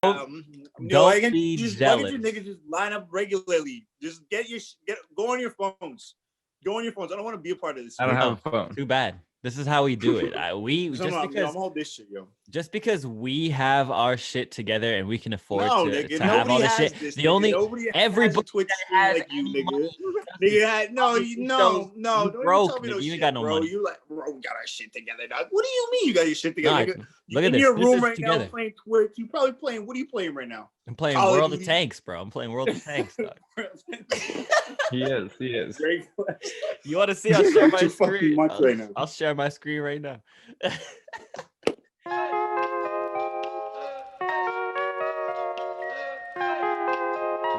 Don't Why be can't jealous. you niggas just line up regularly? Just go on your phones. Go on your phones. I don't want to be a part of this. I don't have a Oh, phone. too bad. This is how we do it. We So just I'm because gonna hold this shit, yo. just because we have our shit together and we can afford No, to nigga. have all Nobody this has shit. this. The Nigga. only Nobody has a everybody Twitch that stream has like you, any nigga. money Nigga, no, obviously shows no. you Don't even broke, tell me nigga. no You ain't shit, got no bro. money. You like, bro, we got our shit together, dog. What do you mean you got your shit together, nigga? Look You at in this. your This room is right together. now playing Twitch. You probably playing. What are you playing right now? I'm playing Call of World of Duty. Tanks, bro. I'm playing World of Tanks, dog. He is. Great. You want to see? I'll share my Too fucking screen. much right now. I'll share my screen right now.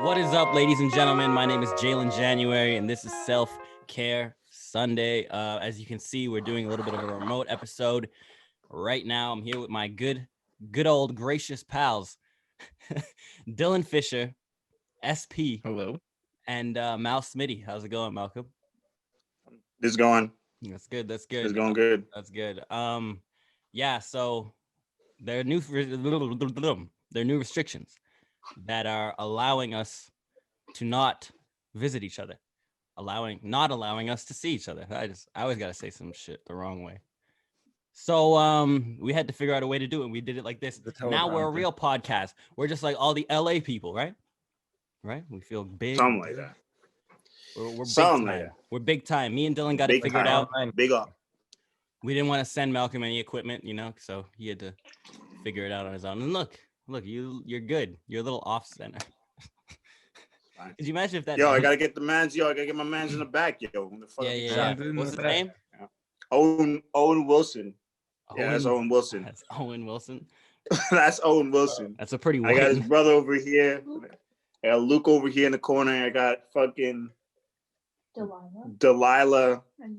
What is up, ladies and gentlemen? My name is Jaylin January, and this is Self-Care Sunday. As you can see, we're doing a little bit of a remote episode right now. I'm here with my good old gracious pals, Dylan Fisher, SP, Hello. and Mal Smitty. How's it going, Malcolm? This going. That's good. That's good. It's going good. That's good. Yeah. So there are new restrictions that are allowing us to not visit each other, not allowing us to see each other. I always gotta say some shit the wrong way. So we had to figure out a way to do it. We did it like this. Now we're a real podcast. We're just like all the LA people, right? Right? We feel big. Something like that. We're big Something time. like that. We're big time. Me and Dylan got Big it figured time. out. Big up. We didn't want to send Malcolm any equipment, so he had to figure it out on his own. And look, you're good. You're a little off center. Could you imagine if that? Yo, I gotta get my mans in the back, yo. Yeah. What's his name? Owen Wilson. Yeah, that's Owen Wilson. That's Owen Wilson. That's Owen Wilson. That's a pretty. I got his brother over here. I got Luke over here in the corner. I got fucking Delilah and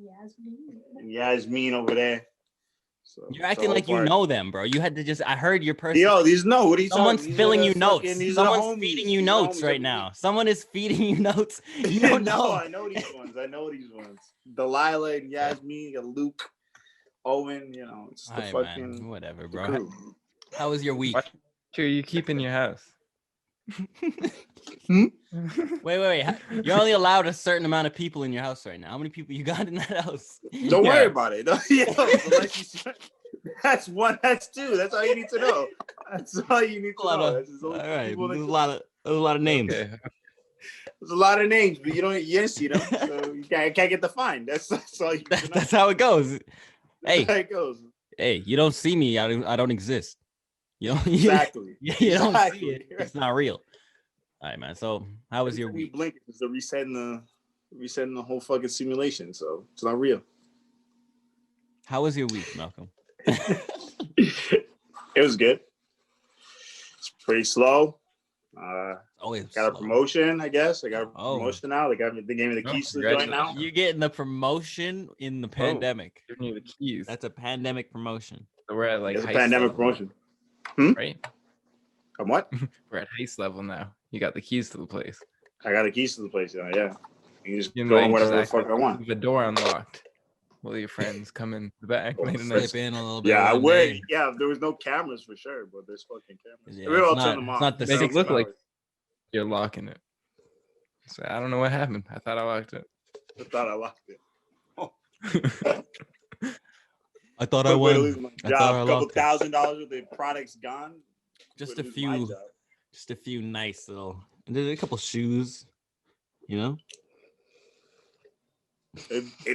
Yasmin over there. So, you're acting like you know them, bro. You had to just. I heard your person. Yo, these know what he's. Someone's filling you notes. Someone's homies. feeding you notes right now. Someone is feeding you notes. You don't know. I know these ones. Delilah and Yasmin, Luke, Owen. It's the fucking man. Whatever, bro. How was your week? What are you keep in your house? Wait. You're only allowed a certain amount of people in your house right now. How many people you got in that house? Don't worry about it. That's one. That's two. That's all you need to know. That's all you need to know. All right. There's a lot of names. Okay. There's a lot of names, but you didn't see them, so you can't get defined. That's all you. That's how it goes. Hey, that's how it goes. Hey, you don't see me. I don't exist. Exactly. You don't see it. It's not real. All right, man. So how was your week? Blink is the resetting the whole fucking simulation. So it's not real. How was your week, Malcolm? It was good. It's pretty slow. Got a promotion, I guess. I got a promotion now. They gave me the keys to the joint now. You're getting the promotion in the pandemic. Giving you the keys. That's a pandemic promotion. So we're at it's a pandemic promotion. Right? I'm what? We're at heist level now. You got the keys to the place. I got the keys to the place. Yeah. You can just go on whatever the fuck I want. The door unlocked. Will your friends come in the back? Slip in a little bit. Yeah, I would. Yeah, there was no cameras for sure, but there's fucking cameras. Yeah, Maybe I'll turn them off. Not the Make it look like you're locking it. So I don't know what happened. I thought I locked it. I thought I locked it. I thought I won. A couple $1,000 worth of products gone. Just a few nice little. And there's a couple shoes. And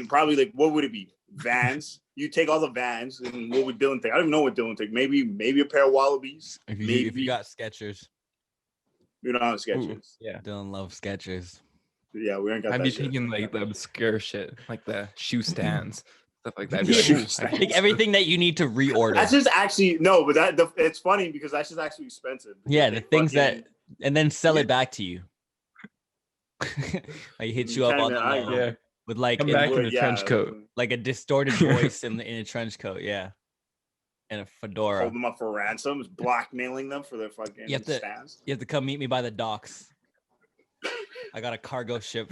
probably like, what would it be? Vans. You take all the Vans, and what would Dylan take? I don't even know what Dylan take. Maybe a pair of Wallabies. If you got Skechers. We don't have Skechers. Yeah. Dylan loves Skechers. Yeah, we ain't got. I'd be taking like the obscure shit, like the shoe stands, stuff like that. I think everything that you need to reorder. That's just actually no, but it's funny because that's just actually expensive. Yeah, the things that, and then sell it back to you. I hit you up on the with like come back in a trench coat, like a distorted voice in a trench coat, yeah, and a fedora. Hold them up for ransom, blackmailing them for their fucking stands. You have to come meet me by the docks. I got a cargo ship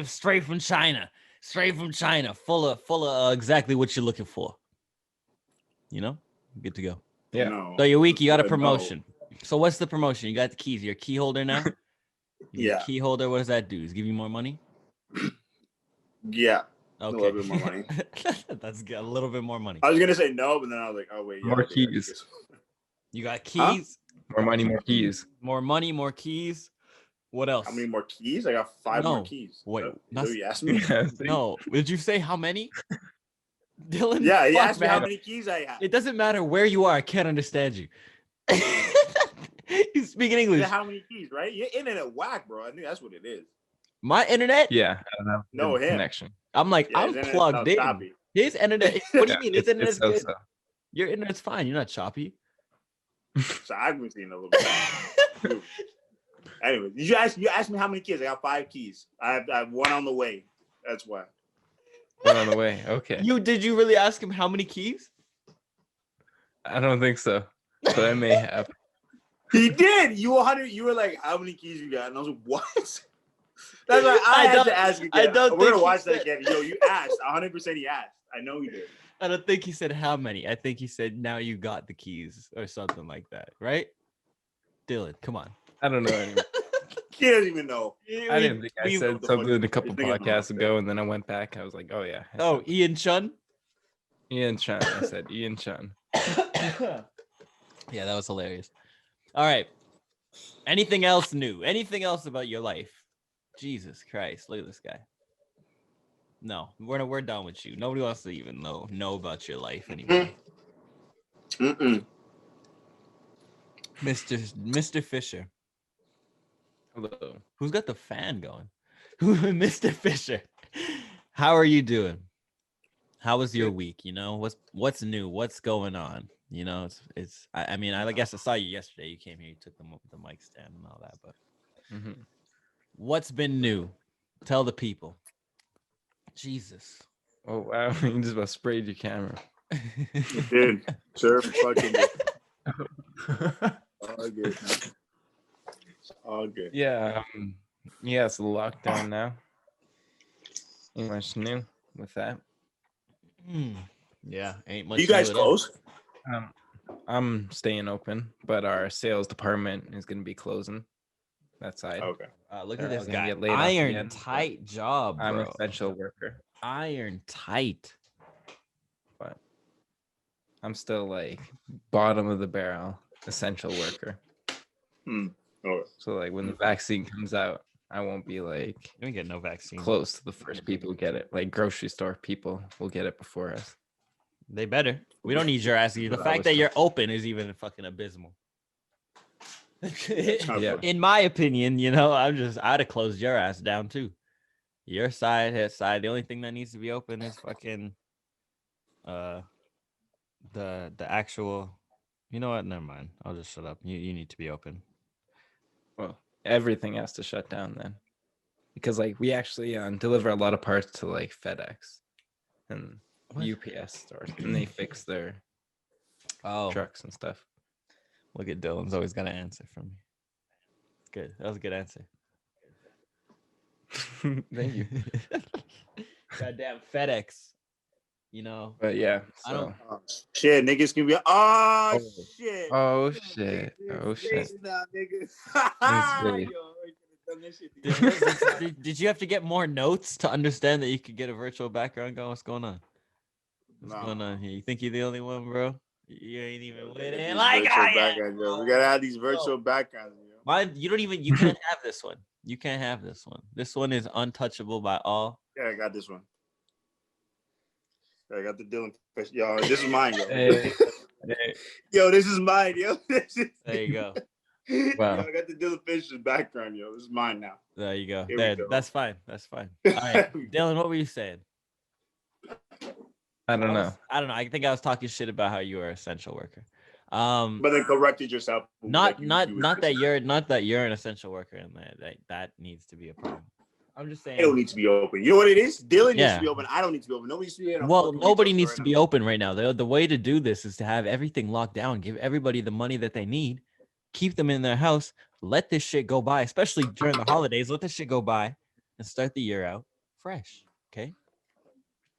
straight from China, full of exactly what you're looking for. Good to go. Yeah. No. So your week, you got a No. promotion. So what's the promotion? You got the keys. You're a key holder now? You're Yeah. a key holder. What does that do? Does it give you more money? Yeah. Okay. A little bit more money. That's a little bit more money. I was gonna say no, but then I was like, oh wait, yeah, More keys. You got keys. More money, more keys. More money, more keys. What else? How many more keys? I got 5 more keys. Wait, Is that what you asked me? Yeah, no. Did you say how many? Dylan? Yeah, he fuck, asked me how man. many keys I have. It doesn't matter where you are. I can't understand you. You speaking English. How many keys, right? Your internet whack, bro. I think that's what it is. My internet? Yeah, I don't have No, good him. connection. I'm like, Yeah, I'm plugged in. choppy. His internet. What do you mean? His internet's good. So. Your internet's fine. You're not choppy. So I've been seeing a little bit. Anyway, you asked me how many keys. I got 5 keys. I have 1 on the way. That's why. 1 on the way. Okay. Did you really ask him how many keys? I don't think so, but I may have. He did. You were like, how many keys you got? And I was like, what? That's why I had to ask again. We're gonna watch that again. Yo, you asked. 100% he asked. I know he did. I don't think he said how many. I think he said now you got the keys or something like that, right? Dylan, come on. I don't know anymore. He doesn't even know. I didn't think I said something a couple podcasts ago, and then I went back. I was like, oh yeah. Oh, Ian Chun? Ian Chun. I said Ian Chun. Yeah, that was hilarious. All right. Anything else new? Anything else about your life? Jesus Christ, look at this guy. No, we're done with you. Nobody wants to even know about your life anymore. Mr. Fisher. Hello. Who's got the fan going? Mr. Fisher. How are you doing? How was your week? You know, what's new? What's going on? You know, I mean, I guess I saw you yesterday. You came here, you took the mic stand and all that, but what's been new? Tell the people. Jesus. Oh wow, you just about sprayed your camera. Dude, sure, fucking all good. It's all good. Yeah, yeah, it's a lockdown now. Ain't much new with that. Yeah, ain't much. You guys close? I'm staying open, but our sales department is going to be closing that side. Okay. Look at this guy. Get laid off Iron again, tight job, bro. I'm an essential worker. Iron tight. But I'm still like bottom of the barrel essential worker. Okay. So like when the vaccine comes out, I won't be like You ain't get no vaccine. close to the first people who get it. Like grocery store people will get it before us. They better. We don't need your ass. The fact that you're open is even fucking abysmal. Yeah. In my opinion, you know, I'd have closed your ass down too. Your side, his side. The only thing that needs to be open is fucking the actual. You know what? Never mind. I'll just shut up. You need to be open. Well, everything has to shut down then, because like we actually deliver a lot of parts to like FedEx and UPS stores, and they fix their trucks and stuff. Look at Dylan's always got an answer from me. Good. That was a good answer. Thank you. Goddamn FedEx. You know. But yeah, I don't. Shit, niggas can be. Shit. Oh shit. Oh shit. Now, niggas. Did you have to get more notes to understand that you could get a virtual background going? What's going on? What's going on here? You think you're the only one, bro? You ain't even with it. Like I am. We gotta have these virtual backgrounds. Mine, you can't have this one. You can't have this one. This one is untouchable by all. Yeah, I got this one. I got the Dylan. Yo, this is mine, yo. Hey. Yo, this is mine, yo. There you go. Wow. Yo, I got the Dylan Fisher's background, yo. This is mine now. There you go. Here There, we go. that's fine. That's fine. All right, Dylan, what were you saying? I don't know. I don't know. I think I was talking shit about how you were an essential worker. But then corrected yourself. Not that you're an essential worker, and that needs to be a problem. I'm just saying. It don't need to be open. You know what it is? Dylan needs to be open. I don't need to be open. Nobody needs to be open. Well, nobody needs to be open right now. The way to do this is to have everything locked down, give everybody the money that they need, keep them in their house, let this shit go by, especially during the holidays. Let this shit go by and start the year out fresh. Okay.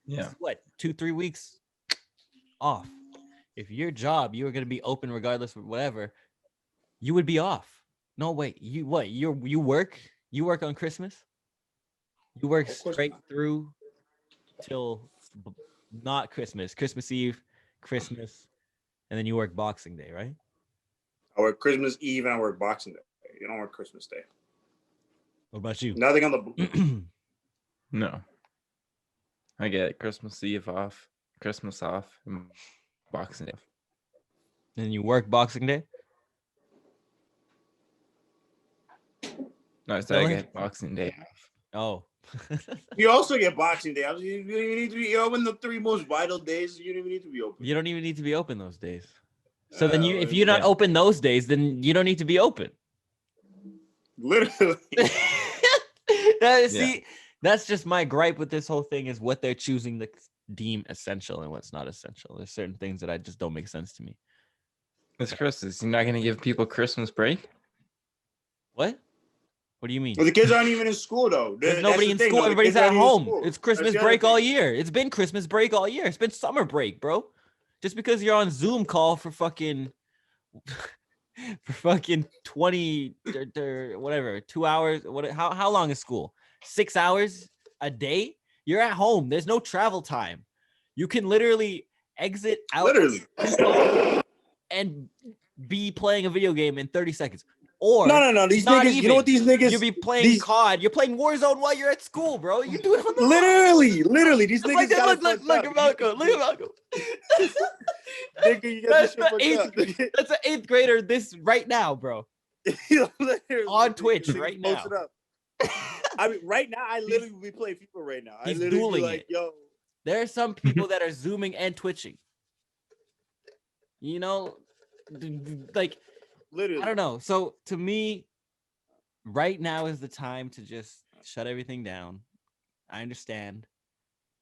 Yeah. What, 2-3 weeks off? if your job, you were going to be open regardless of whatever, you would be off. No, wait, you work on Christmas? You work straight through till not Christmas, Christmas Eve, Christmas, and then you work Boxing Day, right? I work Christmas Eve and I work Boxing Day. You don't work Christmas Day. What about you? Nothing on the. No. I get Christmas Eve off, Christmas off, and Boxing Day. And you work Boxing Day? No, I said I get Boxing Day off. Oh. You also get Boxing Day. You need to be open the 3 most vital days. You don't even need to be open. You don't even need to be open those days. So then if you're not open those days, then you don't need to be open. Literally. See, that's just my gripe with this whole thing is what they're choosing to deem essential and what's not essential. There's certain things that I just don't make sense to me. It's Christmas. You're not going to give people Christmas break? What? What do you mean? Well, the kids aren't even in school, though. There's nobody in school. Everybody's at home. It's Christmas break all year. It's been Christmas break all year. It's been summer break, bro. Just because you're on Zoom call for fucking 20 or whatever, 2 hours. How long is school? 6 hours a day? You're at home. There's no travel time. You can literally exit out and be playing a video game in 30 seconds. Or no. These niggas, you know what these niggas? You'll be playing COD. You're playing Warzone while you're at school, bro. You do it on the literally. These niggas got look at Malcolm. Look at Malcolm. Nigga, you got that's an 8th grader. This right now, bro. On Twitch right now. I mean, right now, I literally be playing FIFA right now. He's I literally dueling be like, yo. There are some people that are zooming and twitching. You know, like. Literally. I don't know. So to me, right now is the time to just shut everything down. I understand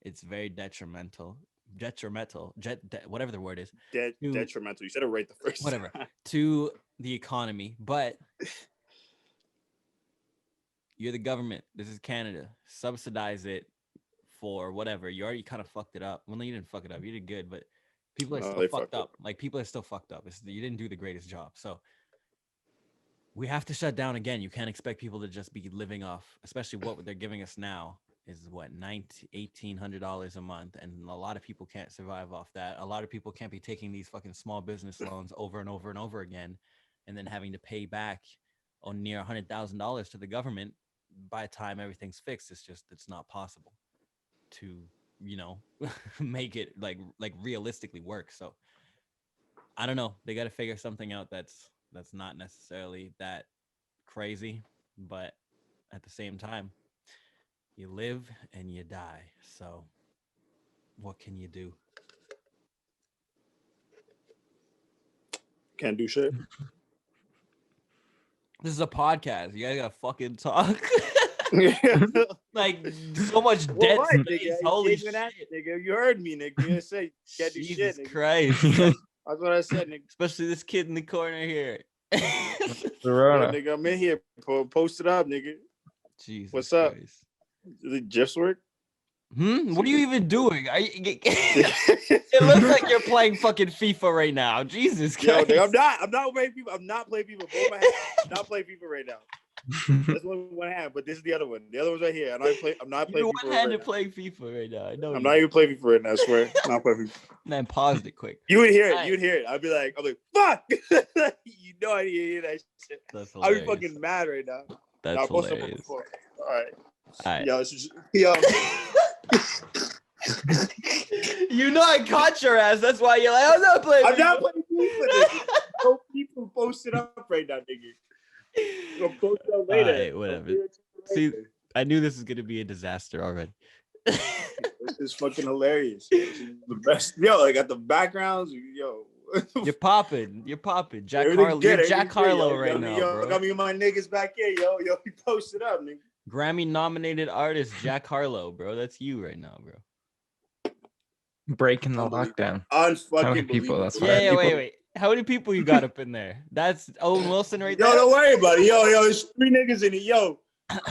it's very detrimental, whatever the word is. Detrimental. You said it right the first whatever time. To the economy, but you're the government. This is Canada. Subsidize it for whatever. You already kind of fucked it up. Well, no, you didn't fuck it up. You did good, but people are still fucked up. Like people are still fucked up. You didn't do the greatest job. So we have to shut down again. You can't expect people to just be living off, especially what they're giving us now is what, $1,800 a month. And a lot of people can't survive off that. A lot of people can't be taking these fucking small business loans over and over and over again, and then having to pay back on near $100,000 to the government by the time everything's fixed. It's not possible to, make it like realistically work. So I don't know. They got to figure something out that's not necessarily that crazy, but at the same time, you live and you die. So what can you do? Can't do shit. This is a podcast. You guys gotta fucking talk. Like so much dead space. Nigga, Holy shit. Nigga, you heard me, nigga. You say can't do Jesus shit, nigga. Christ. That's what I said, nigga. Especially this kid in the corner here. Yeah, nigga, I'm in here. Post it up, nigga. Jesus. What's up? Christ. The GIFs work? What are you even doing? It looks like you're playing fucking FIFA right now. Jesus Christ. Yo, nigga, I'm not playing FIFA. I'm not playing FIFA. Both my hands. I'm not playing FIFA right now. That's one hand, but this is the other one. The other one's right here. I'm not playing FIFA. One handed playing FIFA right now. I know. I'm not even playing FIFA right now. I swear. I'm not playing FIFA. Man, paused it quick. You would hear it. You'd hear it. I'm like, fuck. You know I didn't hear that shit. That's I'd be fucking mad right now. That's hilarious. All right. All right. Yo. You know I caught your ass. That's why you're like, I'm not playing. I'm not playing FIFA. No people post it up right now, nigga. We'll post it up later. All right, whatever. See, I knew this was gonna be a disaster already. This is fucking hilarious. This is the best. Yo, I got the backgrounds. Yo. You're popping. Jack Harlow. You're Jack Harlow right now, bro. Got me and my niggas back here, yo. Yo, he posted up, nigga. Grammy nominated artist Jack Harlow, bro. That's you right now, bro. Breaking the lockdown. How many people? That's yeah, wait. How many people you got up in there? That's Owen Wilson right there. Yo, don't worry about it. Yo, there's 3 niggas in it. Yo,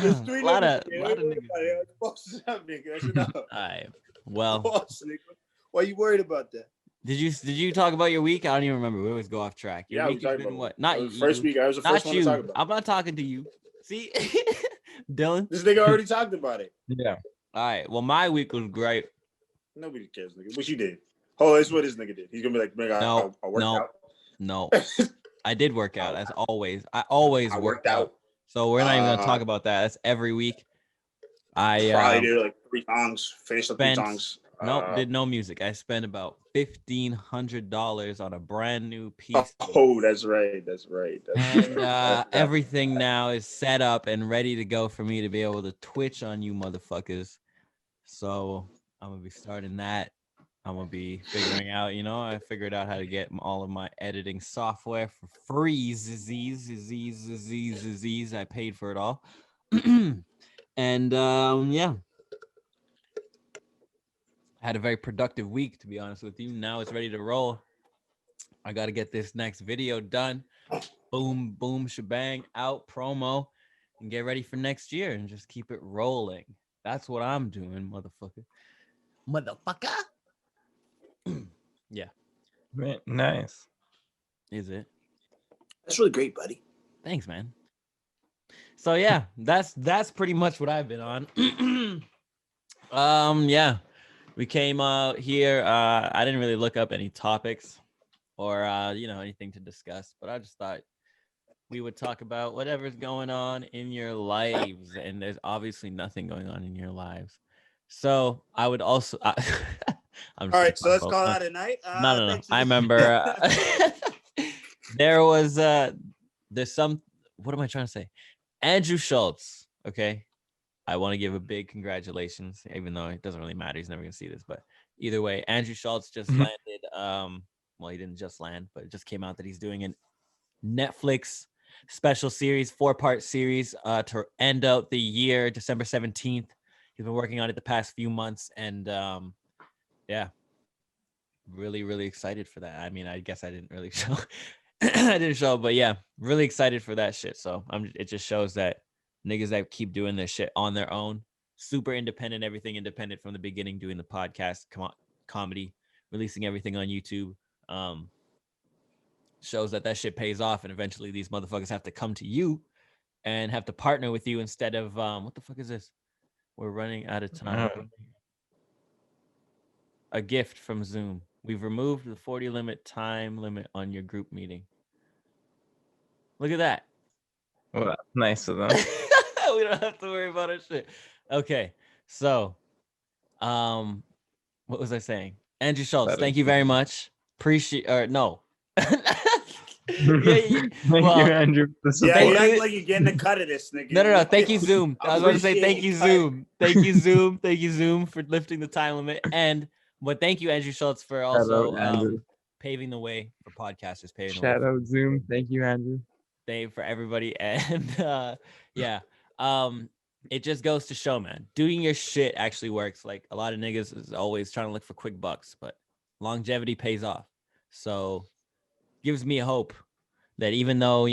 there's 3 lot niggas. Of niggas. Post it up, nigga. That's enough. All right. Well, Why you worried about that? Did you talk about your week? I don't even remember. We always go off track. Your week has been what? Not you. First week. I was the first one to talk about. I'm not talking to you. See, Dylan. This nigga already talked about it. Yeah. All right. Well, my week was great. Nobody cares, nigga. What you did? Oh, that's what this nigga did. He's gonna be like, nigga, I worked out. No. I did work out as always. I always worked out. So we're not even gonna talk about that. That's every week. I probably did like 3 songs. Finished up 3 songs. Nope, did no music. I spent about $1,500 on a brand new piece. Oh, that's right. And everything now is set up and ready to go for me to be able to Twitch on you motherfuckers. So I'm gonna be starting that. I'm gonna be figuring out, I figured out how to get all of my editing software for free. I paid for it all. And yeah. Had a very productive week, to be honest with you. Now it's ready to roll. I got to get this next video done. Boom, boom, shebang, out, promo, and get ready for next year and just keep it rolling. That's what I'm doing, motherfucker. Yeah. Nice. Is it? That's really great, buddy. Thanks, man. So yeah, that's pretty much what I've been on. Yeah. We came out here. I didn't really look up any topics or anything to discuss, but I just thought we would talk about whatever's going on in your lives, and there's obviously nothing going on in your lives. So I would also. All right, so let's call that a night. No. I remember there's some. What am I trying to say? Andrew Schultz. Okay. I want to give a big congratulations, even though it doesn't really matter. He's never going to see this. But either way, Andrew Schultz just landed. Well, he didn't just land, but it just came out that he's doing a Netflix special series, 4-part series to end out the year, December 17th. He's been working on it the past few months. And yeah, really, really excited for that. I mean, I guess I didn't really show. I didn't show, but yeah, really excited for that shit. So it just shows that niggas that keep doing this shit on their own, super independent, everything independent from the beginning, doing the podcast, comedy, releasing everything on YouTube, shows that shit pays off. And eventually these motherfuckers have to come to you and have to partner with you instead of, what the fuck is this? We're running out of time. A gift from Zoom. We've removed the 40 time limit on your group meeting. Look at that. Well, that's nice of them. We don't have to worry about our shit. Okay, so, what was I saying? Andrew Schultz, thank you very much. No. Thank you, Andrew. Yeah, you act like you're getting a cut of this, nigga. No. Thank you, Zoom. I was going to say thank you, Zoom. Thank you, Zoom. Thank you, Zoom, for lifting the time limit. But thank you, Andrew Schultz, for also paving the way for podcasters. Shout out Zoom. Thank you, Andrew. For everybody. And yeah. It just goes to show, man, doing your shit actually works. Like, a lot of niggas is always trying to look for quick bucks, but longevity pays off. So gives me hope that even though,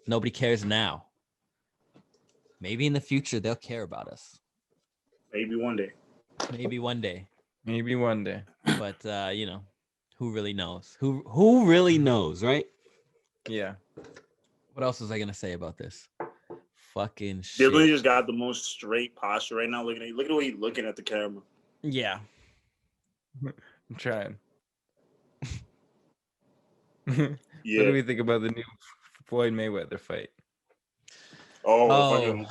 nobody cares now, maybe in the future they'll care about us. Maybe one day. But who really knows? Who really knows, right? Yeah. What else was I gonna say about this? Fucking shit. Dylan just got the most straight posture right now. Look at the way he's looking at the camera. Yeah. I'm trying. Yeah. What do we think about the new Floyd Mayweather fight? Oh.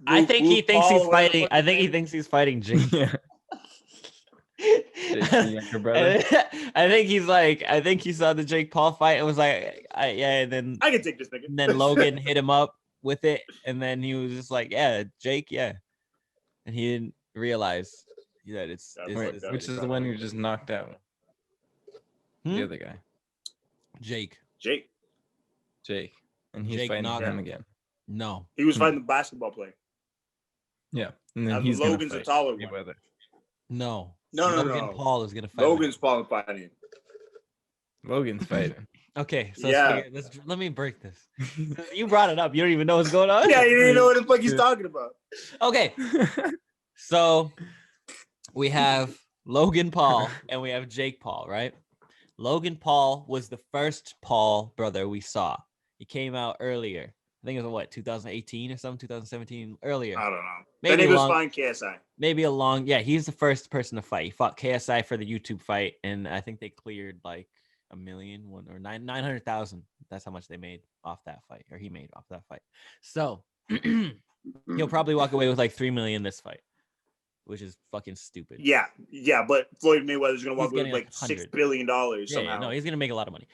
I think he thinks he's fighting. I think he thinks he's fighting Jake. Yeah. Jake's the younger brother. I think he's like, I think he saw the Jake Paul fight and was like, yeah, and then I can take this nigga. And then Logan hit him up with it, and then he was just like, yeah, Jake, yeah. And he didn't realize that it's which is the one who just knocked out the other guy. Jake. And he's fighting him again. No. He was fighting the basketball player. Yeah. And then he's Logan's a taller one. No. No. Paul is gonna fight. Logan's fighting. Logan's fighting. Okay, so let me break this. You brought it up. You don't even know what's going on. Yeah, you didn't know what the fuck he's talking about. Okay. So we have Logan Paul and we have Jake Paul, right? Logan Paul was the first Paul brother we saw. He came out earlier. I think it was what, 2018 or something, 2017, earlier. I don't know. Maybe that nigga was fine, KSI. Maybe a long, yeah. He's the first person to fight. He fought KSI for the YouTube fight, and I think they cleared like $1 million or 900,000. That's how much they made off that fight, or he made off that fight. So he'll probably walk away with like 3 million this fight, which is fucking stupid. Yeah, but Floyd Mayweather's gonna walk away with like $6 billion somehow. Yeah, no, he's gonna make a lot of money.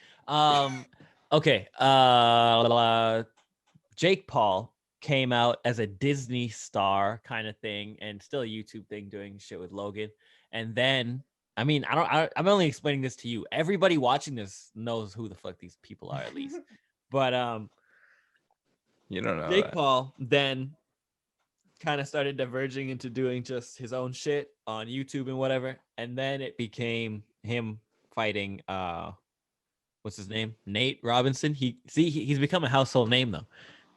Okay. Jake Paul came out as a Disney star kind of thing, and still a YouTube thing, doing shit with Logan. And then, I mean, I'm only explaining this to you. Everybody watching this knows who the fuck these people are, at least. But you don't know. Jake Paul then kind of started diverging into doing just his own shit on YouTube and whatever. And then it became him fighting what's his name? Nate Robinson. He's become a household name though.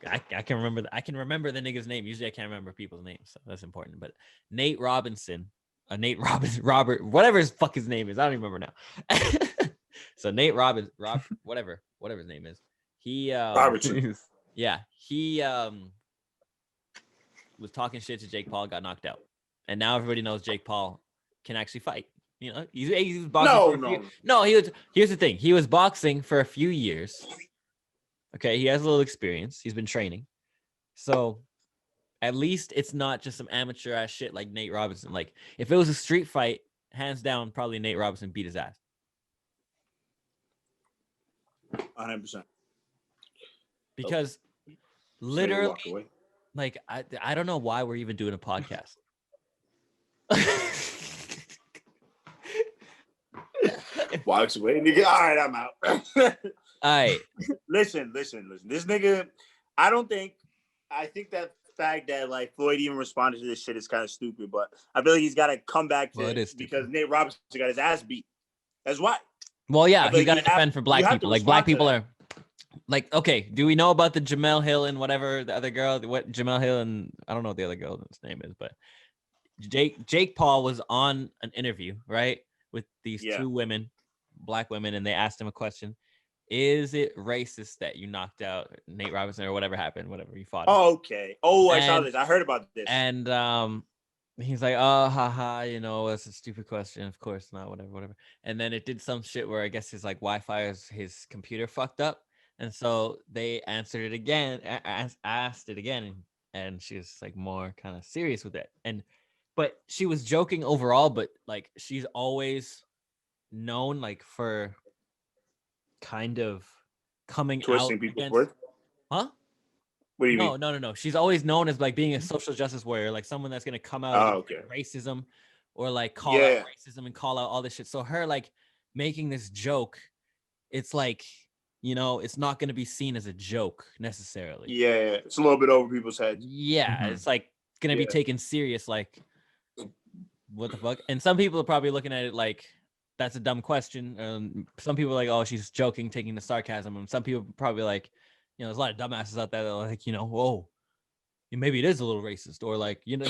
I can remember I can remember the nigga's name. Usually I can't remember people's names, so that's important. But Nate Robinson, Robert, whatever his fuck his name is, I don't even remember now. So Nate whatever his name is. He Robertson. Yeah, he was talking shit to Jake Paul, got knocked out, and now everybody knows Jake Paul can actually fight. You know, he was boxing. Here's the thing. He was boxing for a few years. Okay, he has a little experience. He's been training. So at least it's not just some amateur ass shit like Nate Robinson. Like, if it was a street fight, hands down, probably Nate Robinson beat his ass. 100%. Because literally, like, I don't know why we're even doing a podcast. Walks away, nigga. All right, I'm out. All right. Listen. This nigga, I think that fact that like Floyd even responded to this shit is kind of stupid, but I feel like he's got to come back to it because Nate Robinson got his ass beat. That's why. Well, yeah, he's got to defend for black people. Like, black people are like, okay, do we know about the Jamel Hill and whatever the other girl, what Jamel Hill and I don't know what the other girl's name is, but Jake Paul was on an interview, right, with these two women, black women, and they asked him a question. Is it racist that you knocked out Nate Robinson or whatever happened, whatever you fought him? Oh, okay. Oh, I saw this. I heard about this. And he's like, oh, haha, you know, that's a stupid question. Of course not, whatever. And then it did some shit where I guess his like Wi-Fi his computer fucked up. And so they answered it again, asked it again. And she was like more kind of serious with it. But she was joking overall, but like she's always known like for kind of coming twisting out people's against, words. Huh? What do you mean? No. She's always known as like being a social justice warrior, like someone that's gonna come out against racism or like call out racism and call out all this shit. So her like making this joke, it's like, you know, it's not gonna be seen as a joke necessarily. Yeah, it's a little bit over people's heads. Yeah, it's like gonna be taken serious. Like, what the fuck? And some people are probably looking at it like that's a dumb question. Some people are like, oh, she's joking, taking the sarcasm. And some people probably like, you know, there's a lot of dumbasses out there that are like, you know, whoa, maybe it is a little racist, or like, you know,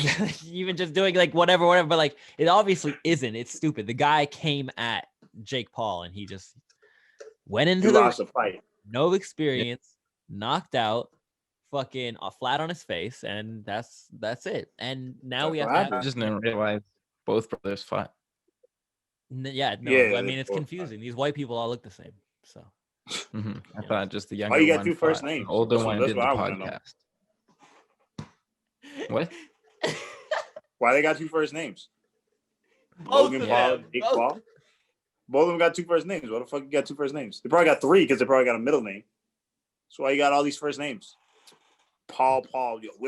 even just doing like whatever. But like, it obviously isn't. It's stupid. The guy came at Jake Paul and he just went into the fight. No experience, knocked out, fucking flat on his face, and that's it. And now we have to. I just didn't realize both brothers fought. I mean, it's confusing. These white people all look the same. So I thought just the younger one. Oh, you got one two first names. The older one did the podcast. What? Why they got two first names? Logan Paul, Jake Paul. Both of them got two first names. What the fuck you got two first names? They probably got three because they probably got a middle name. That's why you got all these first names. Paul.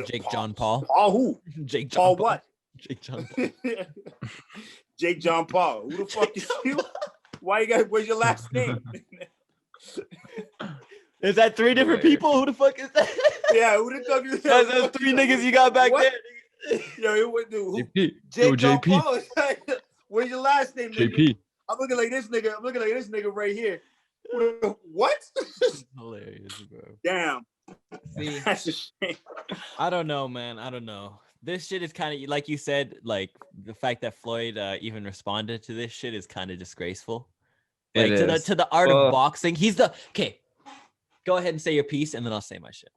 Jake John Paul. Paul who? Jake John Paul Paul. What? Jake John Paul. Jake John Paul. Who the fuck is you? Why you got? Where's your last name? Is that three different people? Who the fuck is that? Yeah, who the fuck is that? Those three niggas you got back there. Yo, what dude? JP. John Paul. Where's your last name? JP. Nigga? I'm looking like this nigga right here. What? Hilarious, bro. Damn. See, that's a shame. I don't know, man. I don't know. This shit is kind of, like you said, like the fact that Floyd even responded to this shit is kind of disgraceful. Like It is. to the art Well, of boxing. He's the okay. Go ahead and say your piece, and then I'll say my shit.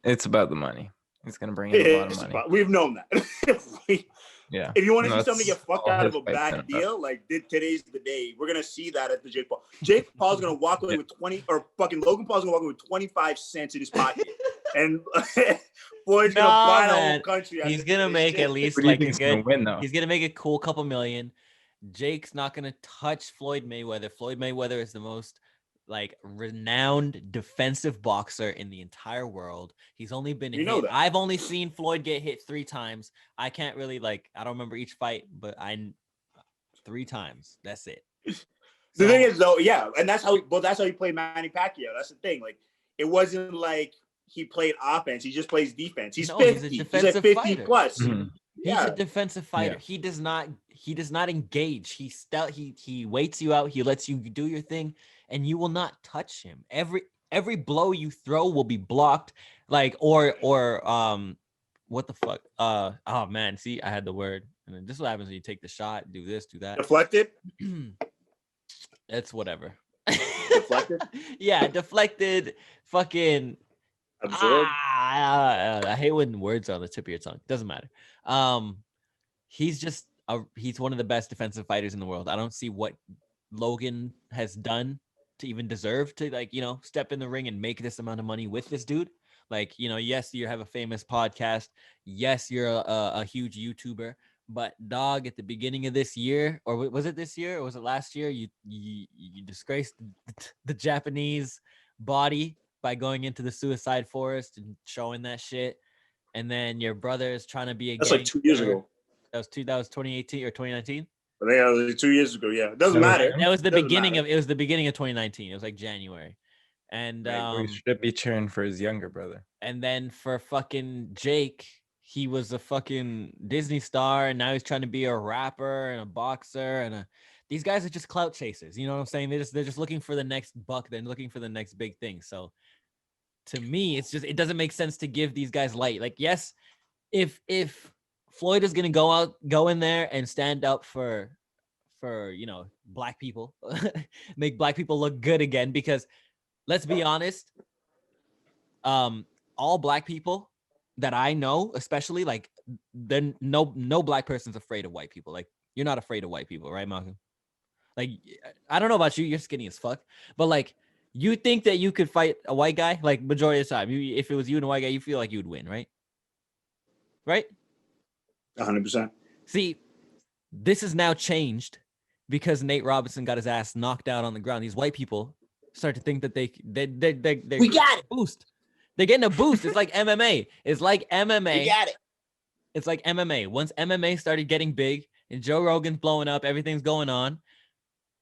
it's about the money. He's gonna bring in a lot of It's money. about- we've known that. Yeah. If you want to No, see somebody that's get fucked all out of his a fights been bad about. deal, like today's the day. We're gonna see that at the Jake Paul. Jake Paul's gonna walk away with 20, or fucking Logan Paul's gonna walk away with 25 cents in his pocket, and Floyd's gonna buy the whole country. He's gonna make at least Who do you like a think's gonna good. win though? He's gonna make a cool couple million. Jake's not gonna touch Floyd Mayweather. Floyd Mayweather is the most like renowned defensive boxer in the entire world. He's only been You hit. know that. I've only seen Floyd get hit 3 times. I can't really like. I don't remember each fight, but 3 times. That's it. The thing is, though, yeah, and that's how he played Manny Pacquiao. That's the thing. Like, it wasn't like he played offense. He just plays defense. He's 50. He's a defensive at 50 fighter. plus. Mhm. He's a defensive fighter. Yeah. He does not engage. He waits you out. He lets you do your thing, and you will not touch him. Every blow you throw will be blocked. Like or what the fuck? Oh man, see, I had the word. And then this is what happens when you take the shot, do this, do that. Deflected. It's whatever. Deflected? Yeah, deflected. Fucking Absorbed. I hate when words are on the tip of your tongue. Doesn't matter. He's just he's one of the best defensive fighters in the world. I don't see what Logan has done to even deserve to step in the ring and make this amount of money with this dude. Like, yes, you have a famous podcast. Yes, you're a huge YouTuber. But dog, at the beginning of this year, or was it this year, or was it last year? You disgraced the Japanese body by going into the suicide forest and showing that shit. And then your brother is trying to be a That's like 2 years ago. That was 2018 or 2019. I think that was 2 years ago. Yeah, it doesn't matter. That was the Doesn't beginning matter. of 2019. It was like January. And We should be cheering for his younger brother. and then for fucking Jake, he was a fucking Disney star, and now he's trying to be a rapper and a boxer, and these guys are just clout chasers. You know what I'm saying? They're just looking for the next buck. They're looking for the next big thing. So to me, it doesn't make sense to give these guys light. Like, yes, if Floyd is gonna go in there and stand up for black people, make black people look good again, because let's be honest, all black people that I know, especially, like, then no black person's afraid of white people. Like, you're not afraid of white people, right, Malcolm? Like, I don't know about you, you're skinny as fuck, but like, you think that you could fight a white guy? Like, majority of the time, if it was you and a white guy, you feel like you would win, right? Right? 100%. See, this is now changed because Nate Robinson got his ass knocked out on the ground. These white people start to think that they We got it. Boost. They're getting a boost. It's like MMA. It's like MMA. We got it. It's like MMA. Once MMA started getting big and Joe Rogan's blowing up, everything's going on,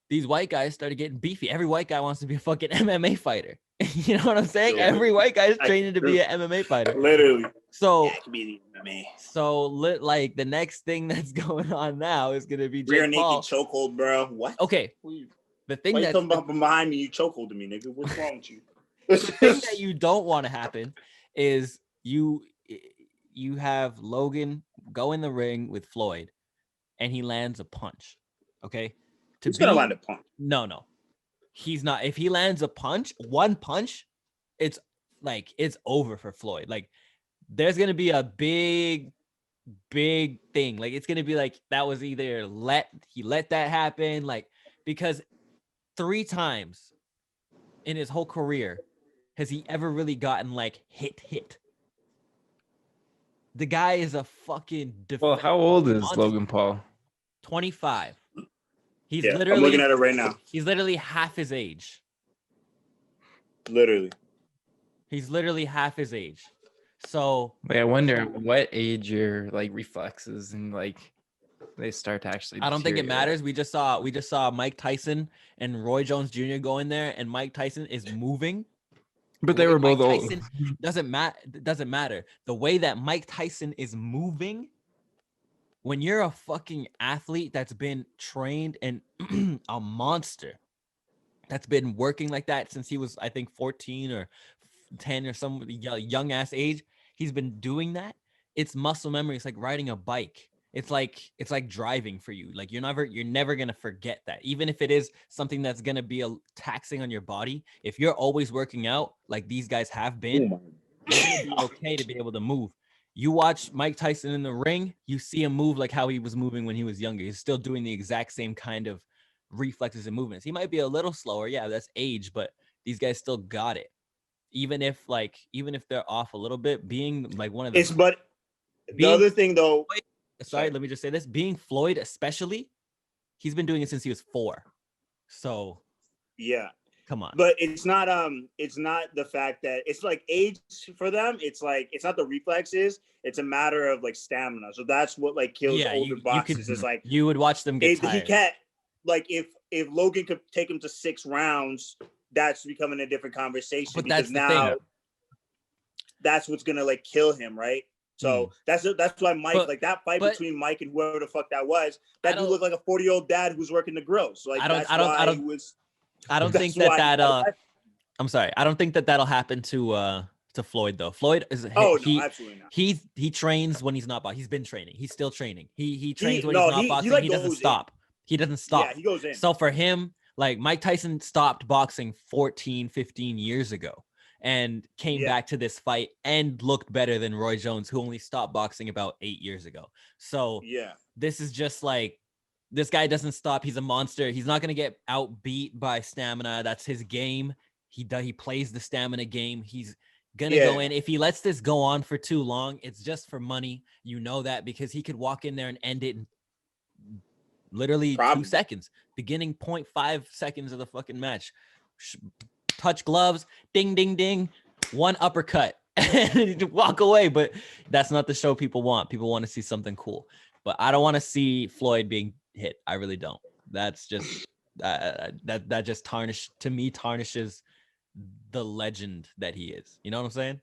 these white guys started getting beefy. Every white guy wants to be a fucking MMA fighter. You know what I'm saying? True. Every white guy is training to be an MMA fighter. Literally. So, Yeah, it could be the MMA. like, the next thing that's going on now is going to be Rear Jake naked Paul. chokehold, bro. What? Okay. The thing Why you that coming up behind me? You chokeholding me, nigga. What's wrong with you? the thing that you don't want to happen is you have Logan go in the ring with Floyd and he lands a punch. Okay. He's gonna land a punch. No. He's not. If he lands a punch, one punch, it's over for Floyd. Like, there's gonna be a big thing. Like, it's gonna be like that was either he let that happen, like, because 3 times in his whole career has he ever really gotten like hit. The guy is a fucking Well, how old is monster. Logan Paul? 25. He's Yeah, literally I'm looking at it right now. He's literally half his age. Literally. He's literally half his age. So Wait, I wonder at what age your like reflexes and like they start to actually. I don't think it deteriorate. matters. We just saw Mike Tyson and Roy Jones Jr. go in there, and Mike Tyson is moving. But they were both Mike old. Tyson doesn't matter. The way that Mike Tyson is moving, when you're a fucking athlete that's been trained and a monster, that's been working like that since he was, I think, 14 or 10 or some young ass age. He's been doing that. It's muscle memory. It's like riding a bike. it's like driving for you. Like you're never gonna forget that. Even if it is something that's gonna be taxing on your body, if you're always working out like these guys have been, you're gonna be okay to be able to move. You watch Mike Tyson in the ring, you see him move like how he was moving when he was younger. He's still doing the exact same kind of reflexes and movements. He might be a little slower, yeah, that's age, but these guys still got it. Even if they're off a little bit, being like one of the the other thing though. Sorry, let me just say this. Being Floyd, especially, he's been doing it since he was 4. So yeah. Come on. But it's not the fact that it's like age for them. It's like it's not the reflexes. It's a matter of like stamina. So that's what like kills older boxers. Is like you would watch them get tired. He can't like if Logan could take him to 6 rounds, that's becoming a different conversation. But because now that's what's gonna like kill him, right? So that's why Mike, like that fight between Mike and whoever the fuck that was, that dude looked like a 40-year-old dad who's working the grill. So like I don't think that I'm sorry. I don't think that that'll happen to Floyd though. Floyd is absolutely not. He trains when he's not boxing. He's been training. He's still training. He trains when he's not boxing. He doesn't stop. He doesn't stop. Yeah, he goes in. So for him, like Mike Tyson stopped boxing 14, 15 years ago and came back to this fight and looked better than Roy Jones, who only stopped boxing about 8 years ago. So this is just like, this guy doesn't stop. He's a monster. He's not going to get outbeat by stamina. That's his game. He plays the stamina game. He's going to go in. If he lets this go on for too long, it's just for money. You know that, because he could walk in there and end it in literally 2 seconds, beginning 0.5 seconds of the fucking match. Touch gloves, ding, ding, ding, 1 uppercut, and walk away. But that's not the show people want. People want to see something cool. But I don't want to see Floyd being hit. I really don't. That's just that just tarnishes the legend that he is. You know what I'm saying?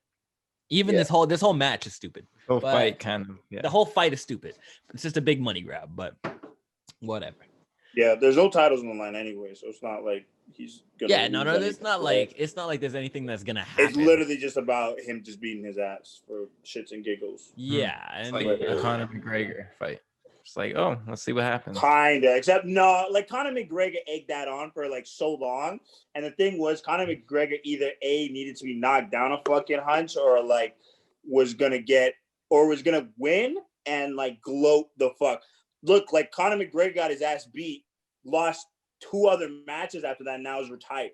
Even this whole match is stupid. The whole fight is stupid. It's just a big money grab, but whatever. Yeah, there's no titles on the line anyway, so it's not like he's gonna. Yeah, no, it's not like there's anything that's gonna happen. It's literally just about him just beating his ass for shits and giggles. Yeah, it's like a Conor McGregor fight. It's like, oh, let's see what happens. Kinda, except no, like Conor McGregor egged that on for like so long, and the thing was, Conor McGregor either needed to be knocked down a fucking hunch, or like was gonna win and like gloat the fuck. Look, like Conor McGregor got his ass beat, lost 2 other matches after that, and now is retired.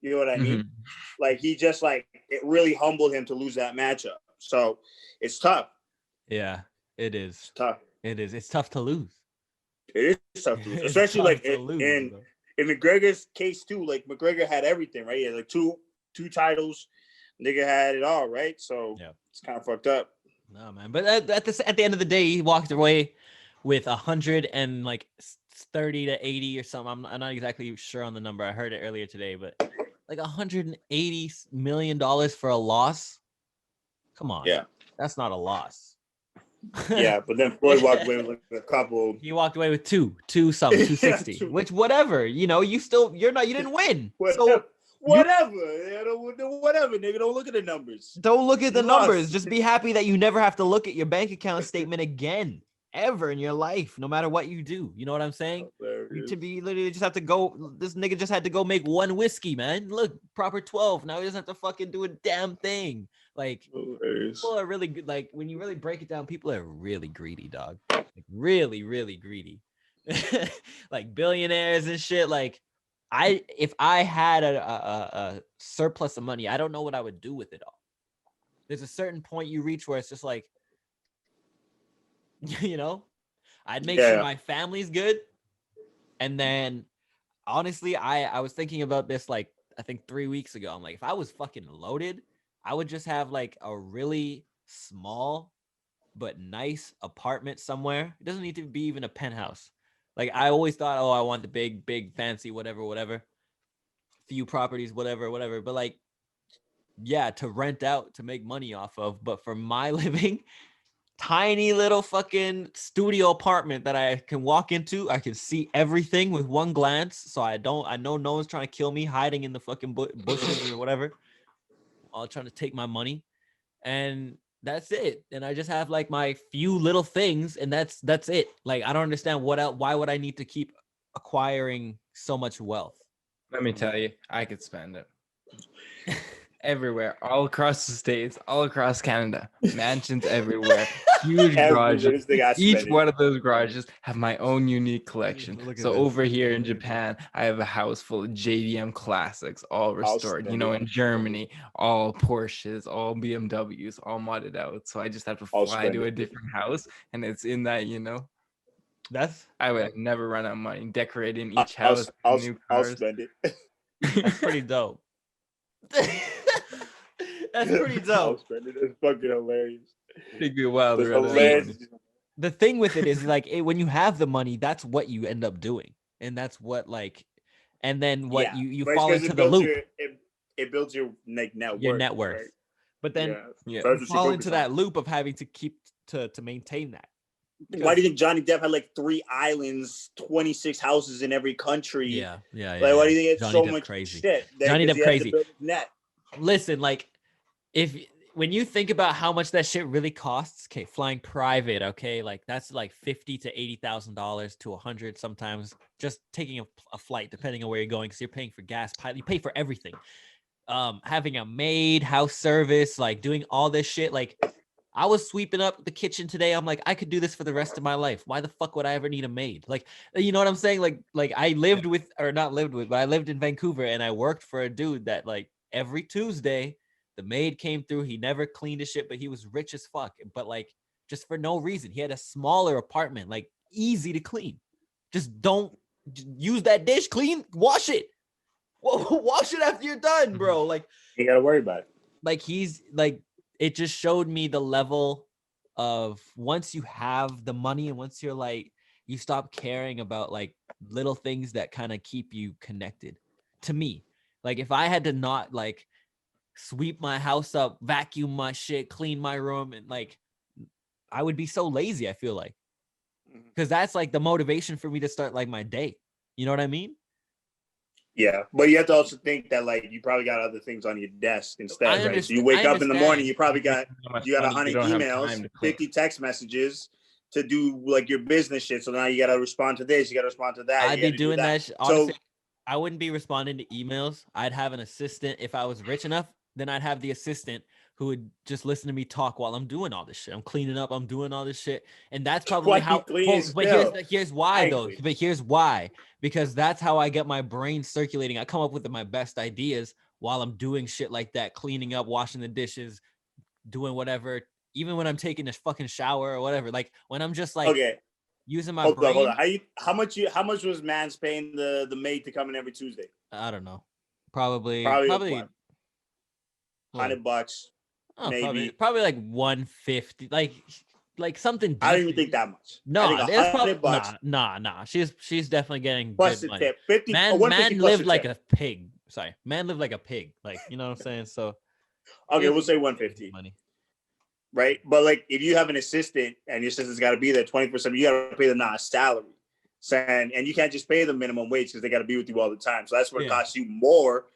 You know what I mean? Like he just like, it really humbled him to lose that matchup. So it's tough. Yeah, it is. It's tough. It is. It's tough to lose. It is tough to lose, especially like in McGregor's case too. Like McGregor had everything, right? He had like two titles. Nigga had it all, right? So it's kind of fucked up. No, man. But at the end of the day, he walked away with 130 to 80 or something. I'm not exactly sure on the number. I heard it earlier today, but like $180 million for a loss. Come on. Yeah. That's not a loss. Yeah, but then Floyd walked away with like a couple. He walked away with two something, 260. Which whatever, you didn't win. So whatever, nigga. Don't look at the numbers. Don't look at the numbers. Just be happy that you never have to look at your bank account statement again, ever in your life, no matter what you do. You know what I'm saying? You literally just have to go. This nigga just had to go make 1 whiskey, man. Look, proper 12. Now he doesn't have to fucking do a damn thing. Like, people are really good. Like, when you really break it down, people are really greedy, dog. Like, really, really greedy. Like billionaires and shit. Like, if I had a surplus of money, I don't know what I would do with it all. There's a certain point you reach where it's just like, you know, I'd make sure my family's good. And then honestly, I was thinking about this like, I think 3 weeks ago. I'm like, if I was fucking loaded, I would just have like a really small but nice apartment somewhere. It doesn't need to be even a penthouse. Like, I always thought, oh, I want the big fancy whatever, few properties, whatever. But like, yeah, to rent out, to make money off of. But for my living, tiny little fucking studio apartment that I can walk into. I can see everything with one glance. So I know no one's trying to kill me, hiding in the fucking bushes or whatever, all trying to take my money. And that's it. And I just have like my few little things, and that's it. Like I don't understand why would I need to keep acquiring so much wealth? Let me tell you, I could spend it everywhere, all across the states, all across Canada, mansions everywhere, huge garages. Each one of those garages have my own unique collection. So over here in Japan, I have a house full of JDM classics, all restored. You know, in Germany, all Porsches, all BMWs, all modded out. So I just have to fly to a different house, and it's in that, you know. I would never run out of money decorating each house with new cars. I'll spend it. That's pretty dope. That's pretty dope. It's fucking hilarious. It'd be wild. The thing with it is like when you have the money, that's what you end up doing, and that's what like, and then what you fall into the loop. It builds your net worth. Your net worth. Right? But then you fall into that loop of having to keep to maintain that. Why do you think Johnny Depp had like 3 islands, 26 houses in every country? Yeah. Like, why do you think it's Johnny so Depp much crazy. shit? Johnny Depp crazy. Net. Listen, like, when you think about how much that shit really costs, okay, flying private, okay, like that's like $50,000 to $80,000 to $100,000 sometimes. Just taking a flight, depending on where you're going, because you're paying for gas, pilot, you pay for everything. Having a maid, house service, like doing all this shit, like. I was sweeping up the kitchen today. I'm like, I could do this for the rest of my life. Why the fuck would I ever need a maid? Like, you know what I'm saying? Like I lived with, or not lived with, but I lived in Vancouver and I worked for a dude that like every Tuesday, the maid came through. He never cleaned his shit, but he was rich as fuck. But like, just for no reason. He had a smaller apartment, like easy to clean. Just don't use that dish, clean, wash it. Wash it after you're done, bro. Like, you gotta worry about it. Like he's like, it just showed me the level of once you have the money and once you're like, you stop caring about like little things that kind of keep you connected. To me, like if I had to not like sweep my house up, vacuum my shit, clean my room, and like I would be so lazy, I feel like. Because that's like the motivation for me to start like my day. You know what I mean? Yeah, but you have to also think that like you probably got other things on your desk instead, right? So you wake up in the morning, you probably got 100 emails, 50 text messages to do like your business shit. So now you got to respond to this, you got to respond to that. I'd be doing that. Honestly, I wouldn't be responding to emails. I'd have an assistant. If I was rich enough, then I'd have the assistant who would just listen to me talk while I'm doing all this shit. I'm cleaning up. I'm doing all this shit. And that's probably how, but here's why though. But here's why, because that's how I get my brain circulating. I come up with my best ideas while I'm doing shit like that, cleaning up, washing the dishes, doing whatever, even when I'm taking a fucking shower or whatever. Like when I'm just like using my brain. Hold on. How much was Mans paying the maid to come in every Tuesday? I don't know. Probably $100. Oh, maybe probably like 150, like something decent. I don't even think that much. No, it's probably nah. She's definitely getting plus good money. 50, man lived like a pig. Sorry, man lived like a pig. Like, you know what I'm saying? So okay, we'll say 150. Money. Right, but like if you have an assistant and your assistant's got to be there 24/7, you got to pay them now a salary. So and you can't just pay them minimum wage because they got to be with you all the time. So that's what costs you more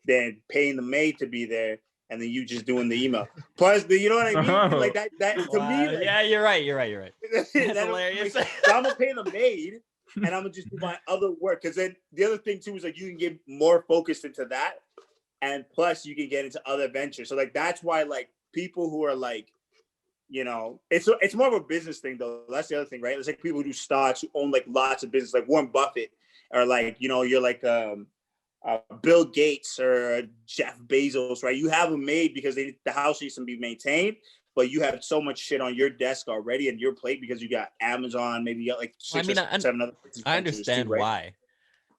than paying the maid to be there. And then you just doing the email. Plus, you know what I mean? Like that to me. Like, yeah, you're right. That's hilarious. So I'm gonna pay the maid, and I'm gonna just do my other work. Because then the other thing too is like you can get more focused into that, and plus you can get into other ventures. So like that's why like people who are like, you know, it's more of a business thing though. That's the other thing, right? It's like people who do stocks who own like lots of business, like Warren Buffett, or like you're like Bill Gates or Jeff Bezos, right? You have them made because the house needs to be maintained, but you have so much shit on your desk already and your plate because you got Amazon, maybe you got like 6 or 7 other. I understand why.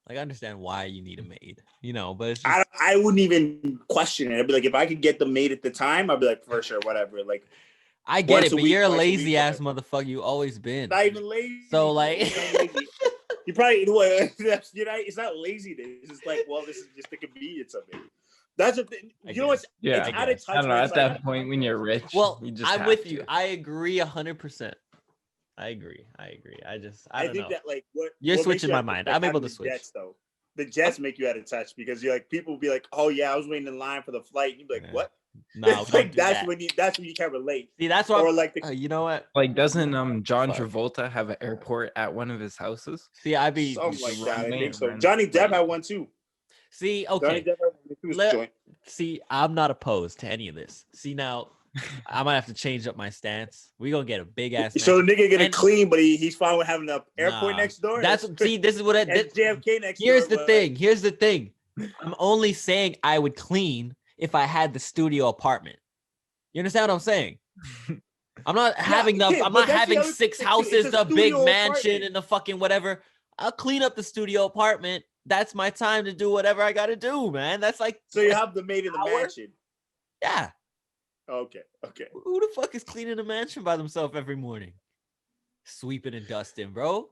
Like I understand why you need a maid, you know, but it's just... I wouldn't even question it. I'd be like, if I could get the maid at the time, I'd be like, for sure, whatever. Like, I get it, but you're a lazy ass motherfucker. You always been. Not even lazy. So like. You probably, it's not laziness. It's like, well, this is just the convenience of it. That's the thing. You know what's? Yeah, it's out of touch. I don't know. At that point, when you're rich, well, I'm with you. I agree 100%. I agree. I think that like what you're switching my mind. I'm able to switch. Jets, the Jets make you out of touch because you're like people will be like, oh yeah, I was waiting in line for the flight. And you'd be like, what? No, It's we don't like do that's that. when you can't relate. See, that's what. Or like the You know what? Like, doesn't John Fuck. Travolta have an airport at one of his houses? See, I be. something like that. I runway think so. runs Johnny Depp right. had one too. See, Johnny okay. Depp had one too. Let- Joint. See, I'm not opposed to any of this. See, now I might have to change up my stance. We gonna get a big ass. So the nigga get it And- clean, but he's fine with having an airport Nah. next door. That's see. This is what I. That's JFK next door. Here's the but- thing. Here's the thing. I'm only saying I would clean if I had the studio apartment. You understand what I'm saying? I'm not having okay, I'm but not that's the having other 6 thing, too. houses, It's a the big studio mansion, apartment. and the fucking whatever. I'll clean up the studio apartment. That's my time to do whatever I gotta do, man. That's like So you have the maid in the Hour? mansion. yeah. Okay. Who the fuck is cleaning a mansion by themselves every morning? Sweeping and dusting, bro.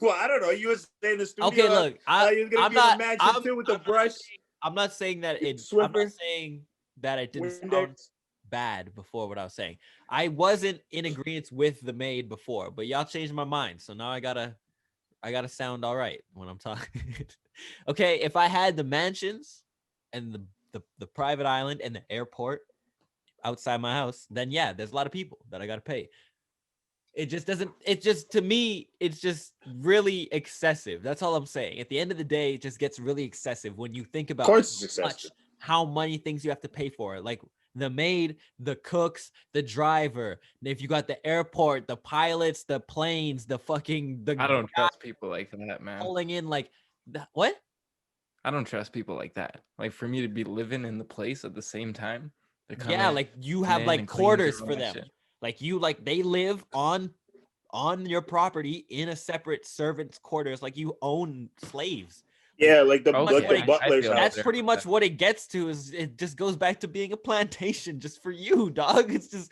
Well, I don't know. You were saying the studio. Okay, look, you was gonna I'm be not. in the mansion I'm, too with the I'm not brush. saying- I'm not saying that it. I'm Swiffer. not saying that it didn't sound Windex. bad before what I was saying. I wasn't in agreement with the maid before, but y'all changed my mind. So now I gotta sound all right when I'm talking. Okay, if I had the mansions and the private island and the airport outside my house, then yeah, there's a lot of people that I gotta pay. It just doesn't. It just to me, it's just really excessive. That's all I'm saying. At the end of the day, it just gets really excessive when you think about Of course, it's how much- excessive. how many things you have to pay for. Like the maid, the cooks, the driver. If you got the airport, the pilots, the planes, the fucking the I don't guy trust people like that, man. pulling in like what? I don't trust people like that. Like, for me to be living in the place at the same time. to come Yeah, in, like you come have in like and clean quarters through for all that them. shit. Like they live on your property in a separate servant's quarters. Like you own slaves. Yeah, like the Okay, like the I butler's feel house. That's there pretty with much that. what it gets to. Is it just goes back to being a plantation just for you, dog. It's just,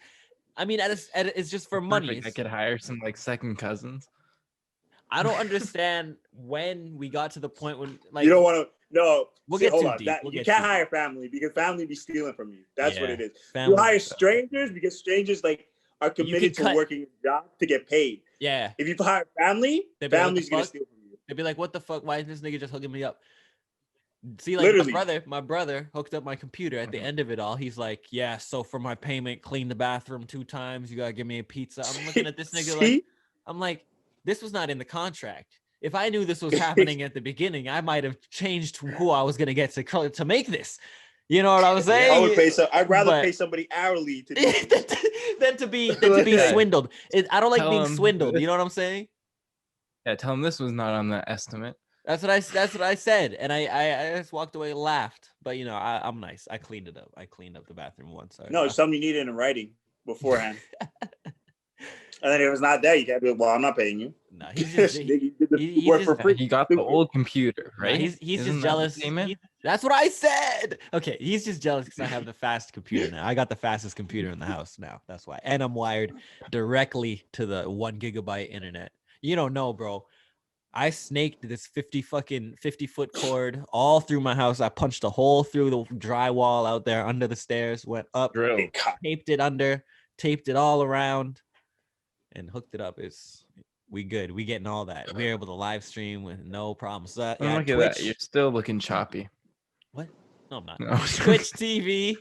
I mean, it's just for money. Perfect. I could hire some like second cousins. I don't understand when we got to the point when like You don't want to. No, We'll see, get hold too on. deep. That, We'll you get can't too hire family because family be stealing from you. That's what Yeah, it is. family You hire is- strangers because strangers like are committed to cut- working a job to get paid. Yeah, If you hire family, They'd be like, what family's the gonna fuck? steal from you. they'd be like, "What the fuck? Why is this nigga just hooking me up?" See, like Literally. my brother hooked up my computer. At the end of it all, he's like, "Yeah, so for my payment, clean the bathroom 2 times. You gotta give me a pizza." I'm looking at this nigga like, See? I'm like, this was not in the contract. If I knew this was happening at the beginning, I might have changed who I was gonna get to make this. You know what I'm saying? I would pay I'd rather But- pay somebody hourly to do this. than to be Yeah. swindled. I don't like Tell being him. swindled. You know what I'm saying? Yeah, tell them this was not on the estimate. That's what I said, and I just walked away and laughed. But you know, I'm nice. I cleaned it up. I cleaned up the bathroom once. So No, it's something you need in writing beforehand. And then if it's not there, you can't be like, well, I'm not paying you. no, he's just You did the he's work just- for free. He got the old computer, nah, right? he's Isn't just that the jealous. payment? That's what I said. Okay, he's just jealous because I have the fast computer now. I got the fastest computer in the house now. That's why, and I'm wired directly to the 1 gigabyte internet. You don't know, bro. I snaked this 50-foot cord all through my house. I punched a hole through the drywall out there under the stairs, went up, Drill. taped it under, taped it all around, and hooked it up. We good. We getting all that. We're able to live stream with no problems. So, Oh, yeah, look at Twitch. that. You're still looking choppy. What? No, I'm not. No. Twitch TV.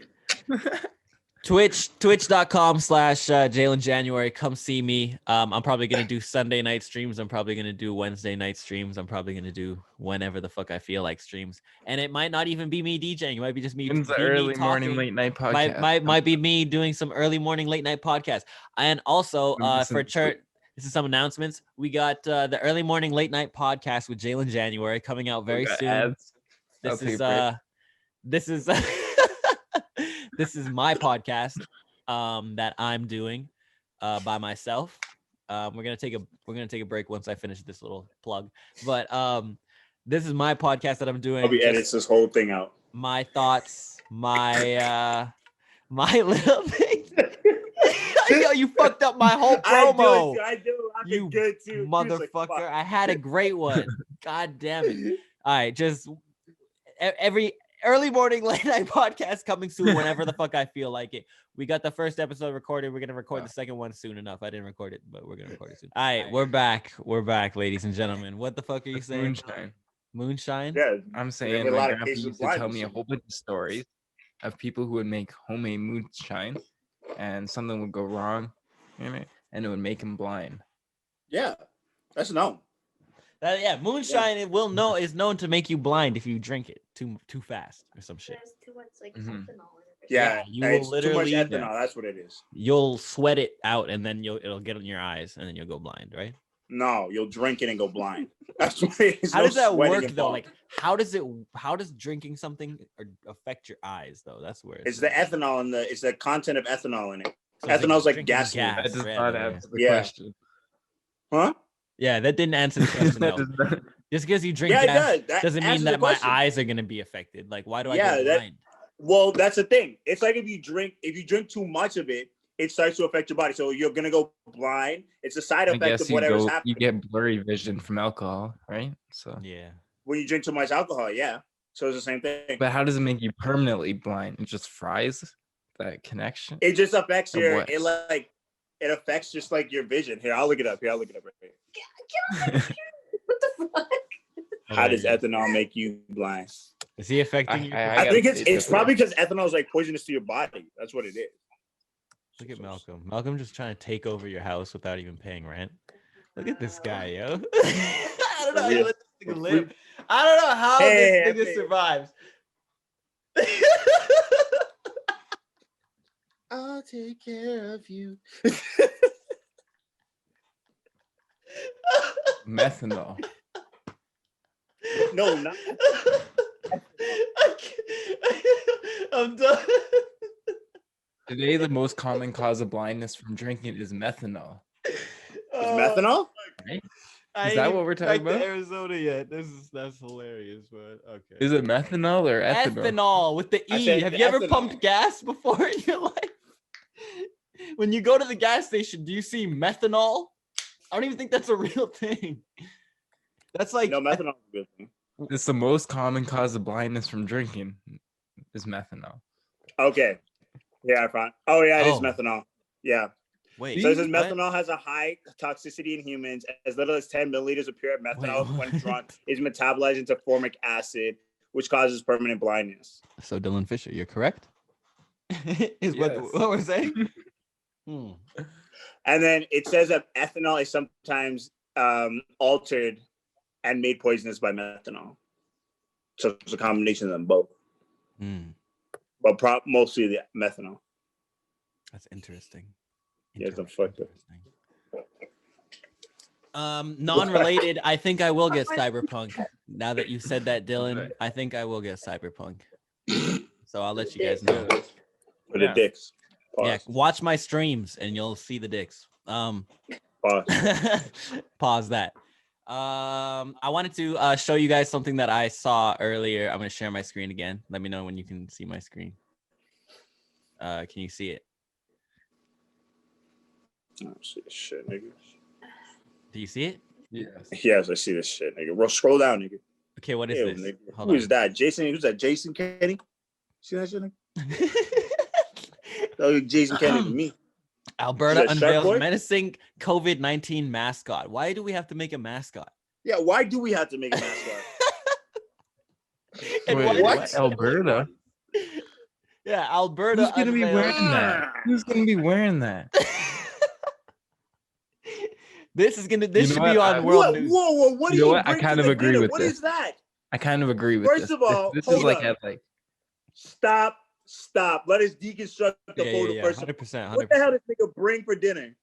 Twitch.com/Jaylin January. Come see me. I'm probably gonna do Sunday night streams. I'm probably gonna do Wednesday night streams. I'm probably gonna do whenever the fuck I feel like streams. And it might not even be me DJing. It might be just me. When's the be me early morning, talking. late night podcast? Might be me doing some early morning, late night podcast. And also for church, this is some announcements. We got the early morning, late night podcast with Jaylin January coming out very soon. Ads. This Okay, is great. this is this is my podcast that I'm doing by myself. We're gonna take a break once I finish this little plug. But this is my podcast that I'm doing. I'll be just edits this whole thing out. my thoughts, my little thing. Yo, you fucked up my whole promo. I do. I've You been good too. Motherfucker, I had a great one. God damn it. All right, just every early morning, late night podcast coming soon whenever the fuck I feel like it. We got the first episode recorded. We're gonna record the second one soon enough. I didn't record it, but we're gonna record it soon. All right, we're back. We're back, ladies and gentlemen. What the fuck are you saying? Moonshine. Moonshine? Yeah, I'm have saying a my lot of grandpa cases used of to tell me a blindness. whole bunch of stories. of people who would make homemade moonshine, and something would go wrong, and it would make him blind. Yeah, that's known. Moonshine is known to make you blind if you drink it too fast or some shit. There's too much like Mhm. ethanol in it. Yeah, you will it's too much literally- ethanol. That's what it is. You'll sweat it out and then it'll get in your eyes and then you'll go blind, right? No, you'll drink it and go blind. That's what it is. How does that work though? involved. Like, how does drinking something affect your eyes though? That's where It's the ethanol and it's the content of ethanol in it. So it's Ethanol's like drinking gasoline. That does Yeah, not yeah. answer the Yeah. question. Huh? Yeah, that didn't answer the question That though. does not- Just because you drink Yeah, it gas does. That doesn't mean answers the that my question. eyes are gonna be affected. Like, why do I Yeah, go that- blind? Well, that's the thing. It's like if you drink too much of it, it starts to affect your body. So you're gonna go blind. It's a side I effect guess of whatever's happening. you get blurry vision from alcohol, right? So, Yeah. When you drink too much alcohol, yeah. So it's the same thing. but how does it make you permanently blind? It just fries that connection. It just affects Of your what? it affects just like your vision. Here, I'll look it up. Right here. What the fuck? How does Okay. ethanol make you blind? Is he affecting you? I I think gotta it's see probably because ethanol is like poisonous to your body. That's what it is. Look at Malcolm. Malcolm just trying to take over your house without even paying rent. Look at this guy, yo. I don't know how you let this nigga live. I don't know how Hey, this nigga hey. survives. I'll take care of you. methanol. No, not. I'm done. Today, the most common cause of blindness from drinking is methanol. Is methanol? Is that what we're talking about? Arizona yet? That's hilarious, but okay. Is it methanol or ethanol? Ethanol with the I E. said Have you ever ethanol. pumped gas before in your life? When you go to the gas station, do you see methanol? I don't even think that's a real thing. That's like No, methanol is a good thing. It's the most common cause of blindness from drinking is methanol. Okay. Yeah, I found. Oh, yeah, it is Oh. methanol. Yeah. wait. So it says what? methanol has a high toxicity in humans. As little as 10 milliliters of pure methanol, Wait, when drunk, is metabolized into formic acid, which causes permanent blindness. So Dylan Fisher, you're correct. Is Yes. what we're saying? Hmm. And then it says that ethanol is sometimes altered and made poisonous by methanol. So it's a combination of them both, Hmm. but mostly the methanol. That's interesting. Yeah, it's a fucked up. Non-related. I think I will get cyberpunk. Now that you said that, Dylan, I think I will get cyberpunk. So I'll let you guys know. For Yeah. the dicks. Yeah, Pause. watch my streams and you'll see the dicks. Pause. Pause that. I wanted to show you guys something that I saw earlier. I'm gonna share my screen again. Let me know when you can see my screen. Can you see it? Oh, see this shit, nigga. Do you see it? Yes. Yes, I see this shit, nigga. Bro, scroll down, nigga. Okay, what is Ew, this? nigga. Hold Who on. is that? Jason? Who's that? Jason Kenny? See that shit, nigga? Oh, Jason Kenny to me. Alberta Is that Shark unveils Boy? menacing COVID-19 mascot. Why do we have to make a mascot? Yeah, why do we have to make a mascot? And Wait, why- what? Alberta? Yeah, Alberta. Who's gonna be unveils- wearing that? Who's gonna be wearing that? This You should know be what? on world Whoa, news. whoa, whoa! What do You know you what? I bring kind to of the agree dinner? with What this. is that? I kind of agree with First this. of all, this hold is like up. at Stop. Let us deconstruct the photo first. 100%. What the hell does nigga bring for dinner?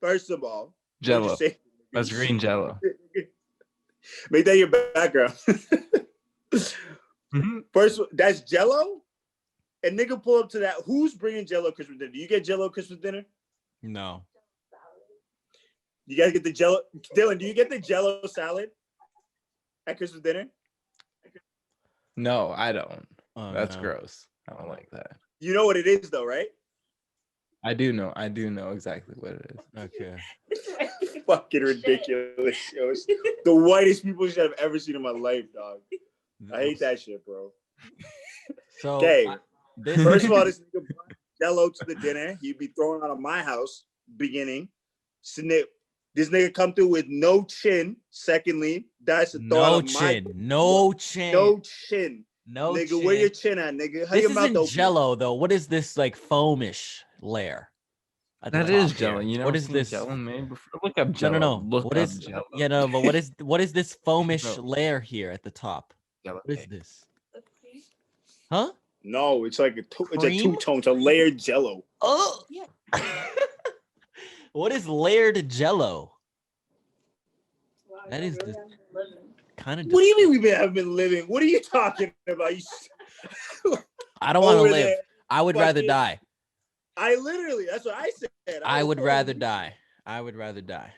First of all, Jello. what'd you say? That's green Jello. Make that your background. Mhm. First, that's Jello. And nigga pull up to that. Who's bringing Jello Christmas dinner? Do you get Jello Christmas dinner? No. You guys get the Jello. Dylan, do you get the Jello salad at Christmas dinner? No, I don't. Oh, That's no. gross. I don't like that. You know what it is, though, right? I do know exactly what it is. Okay. Fucking ridiculous. Yo. It's the whitest people shit I've ever seen in my life, dog. I hate that shit, bro. So Okay. this First of all, this nigga brought Jello to the dinner. He'd be throwing out of my house. Beginning, this nigga come through with no chin. Secondly, that's a thought no of chin, my no chin. no chin. No nigga, chin. where your chin at, nigga? How This your mouth isn't open? Jello though. What is this like foamish layer? At the That top is here? Jello. You What never is seen this? Jello made before? Look up No, Jello. no. Look What up is? Jello. Yeah, no. But what is this foamish No. layer here at the top? Jello What is cake. this? Huh? No, it's like it's a Cream? two-tone, it's a layered Jello. Oh. What is layered Jello? That is the kind of. What do you mean we haven't been living? What are you talking about? I don't want to over live. there, I would rather fucking- die. I literally, that's what I said. I was would like, rather die. I would rather die.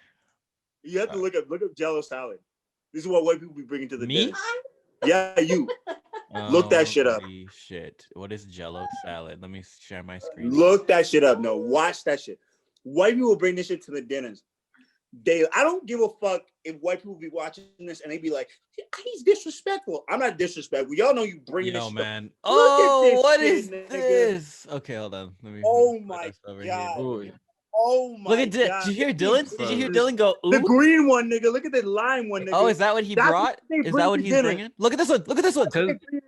You have to look up Jello salad. This is what white people be bringing to the Me? dinners. Yeah, you. Look that shit up. Holy shit. What is Jello salad? Let me share my screen. Look that shit up. No, watch that shit. White people bring this shit to the dinners. I don't give a fuck if white people be watching this and they be like, he's disrespectful. I'm not disrespectful. Y'all know you bringing this Yo, shit. man. Oh, Oh, what shit, is nigga. this? Okay, hold on. Let me. Oh put my this over God. here. Ooh, Oh my Look at God. Did you hear Dylan? Did you hear Dylan go? Ooh? The green one, nigga. Look at the lime one, nigga. Oh, is that what he That's brought? what they Is bring that what to he's dinner. bringing? Look at this one. Look at this one.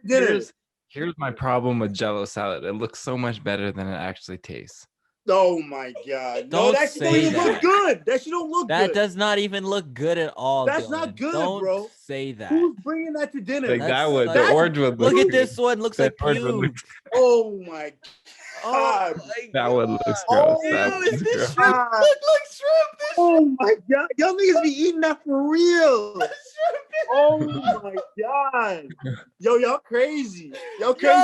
Dinner. Here's my problem with Jello salad. It looks so much better than it actually tastes. Oh my God. Don't that shit don't say even look that. good. That shit don't look That good. does not even look good at all. That's Dylan. not good, Don't bro. say that. Who's bringing that to dinner? Like That's that would, such- the orange would Look look at good. this one. Looks like That orange would look- pubes. Oh my Oh God. my That one God. looks Oh, gross. That Ew, one is looks this gross. shrimp? God. Look, shrimp. This Oh my God. Y'all niggas be eating that for real. shrimp. Oh my God. Yo, y'all crazy. Y'all crazy.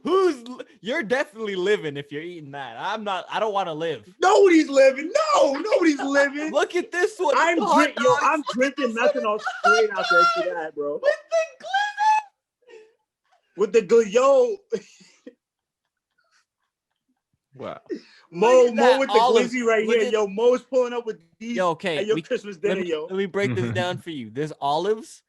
Yo, you're definitely living if you're eating that. I'm not. I don't want to live. Nobody's living. No, nobody's living. Look at this one. I'm The hot dogs. I'm drinking methanol straight out there to that, bro. With the glitter. With the good, yo, Wow. Mo at that with the olive. glizzy right Look here. at- Yo, Mo's pulling up with these Yo, okay. at your Christmas dinner, let me break this down for you. There's olives,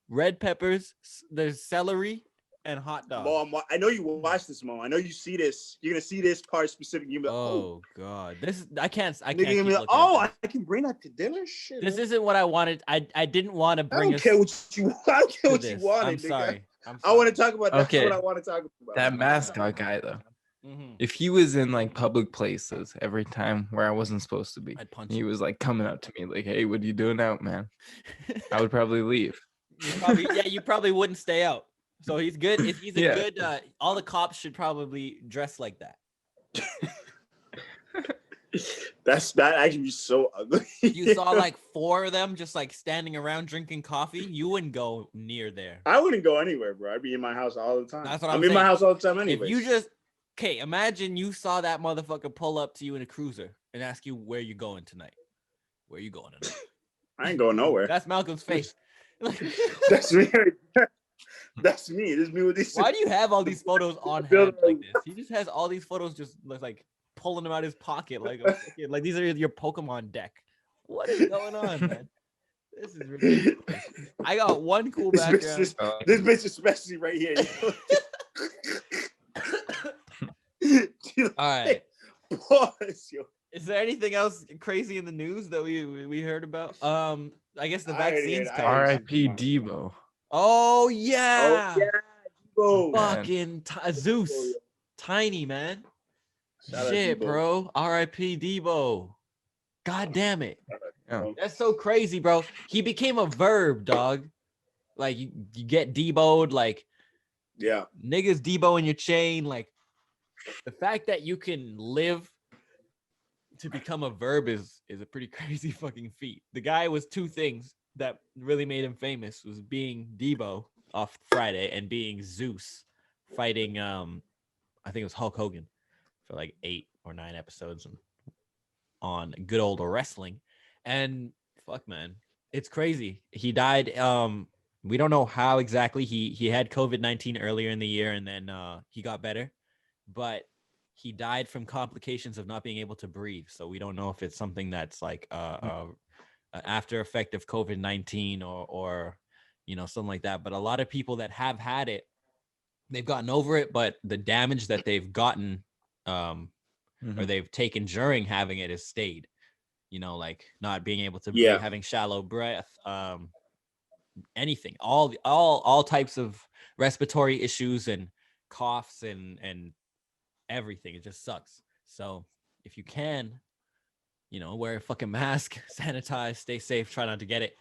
red peppers, there's celery, and hot dogs. Mo, I know you watch this, Mo. I know you see this. You're gonna see this part specific. You're gonna be like, Oh God, this I can't. I nigga, can't. you're Keep gonna be like, looking oh, at I can bring that to dinner. Shit. this. This man. isn't what I wanted. I didn't want to I bring don't us care what you. I don't care to what this. you wanted. I'm nigga. sorry. I want to talk about. That's Okay. what I want to talk about. That mascot guy though. Mhm. If he was in like public places every time where I wasn't supposed to be, I'd punch he him. was like coming up to me like, "Hey, what are you doing out, man?" I would probably leave. You probably wouldn't stay out. So he's good. If he's a Yeah. good, all the cops should probably dress like that. That actually be so ugly. You saw like 4 of them just like standing around drinking coffee. You wouldn't go near there. I wouldn't go anywhere, bro. I'd be in my house all the time. That's what I'm I'm in my saying. house all the time anyway. If you just imagine you saw that motherfucker pull up to you in a cruiser and ask you where you going tonight. Where you going tonight? I ain't going nowhere. That's Malcolm's face. That's me. That's me. This is me with these. Why do you have all these photos on hand like this? He just has all these photos just like pulling them out of his pocket like these are your Pokemon deck. What is going on, man? This is ridiculous. I got one cool This background. this bitch especially right here. All right. Pause, yo. Is there anything else crazy in the news that we heard about? I guess the I already vaccines. heard- coming. R.I.P. Debo. Oh yeah. Oh, yeah. Debo. Fucking Zeus. Debo, yo. Tiny man. Shout out Shit, Debo. bro. R.I.P. Debo. God damn it. Yeah. That's so crazy, bro. He became a verb, dog. Like you get deboed, like Yeah. niggas debo in your chain. Like the fact that you can live to become a verb is a pretty crazy fucking feat. The guy was 2 things that really made him famous: was being Debo off Friday and being Zeus fighting I think it was Hulk Hogan for like 8 or 9 episodes on good old wrestling. And fuck, man, it's crazy. He died. We don't know how exactly. He had COVID-19 earlier in the year, and then he got better, but he died from complications of not being able to breathe. So we don't know if it's something that's like an after effect of COVID-19 or something like that. But a lot of people that have had it, they've gotten over it, but the damage that they've gotten or they've taken during having it has stayed. Like not being able to breathe, having shallow breath, anything, all types of respiratory issues and coughs and everything. It just sucks. So if you can, wear a fucking mask, sanitize, stay safe, try not to get it.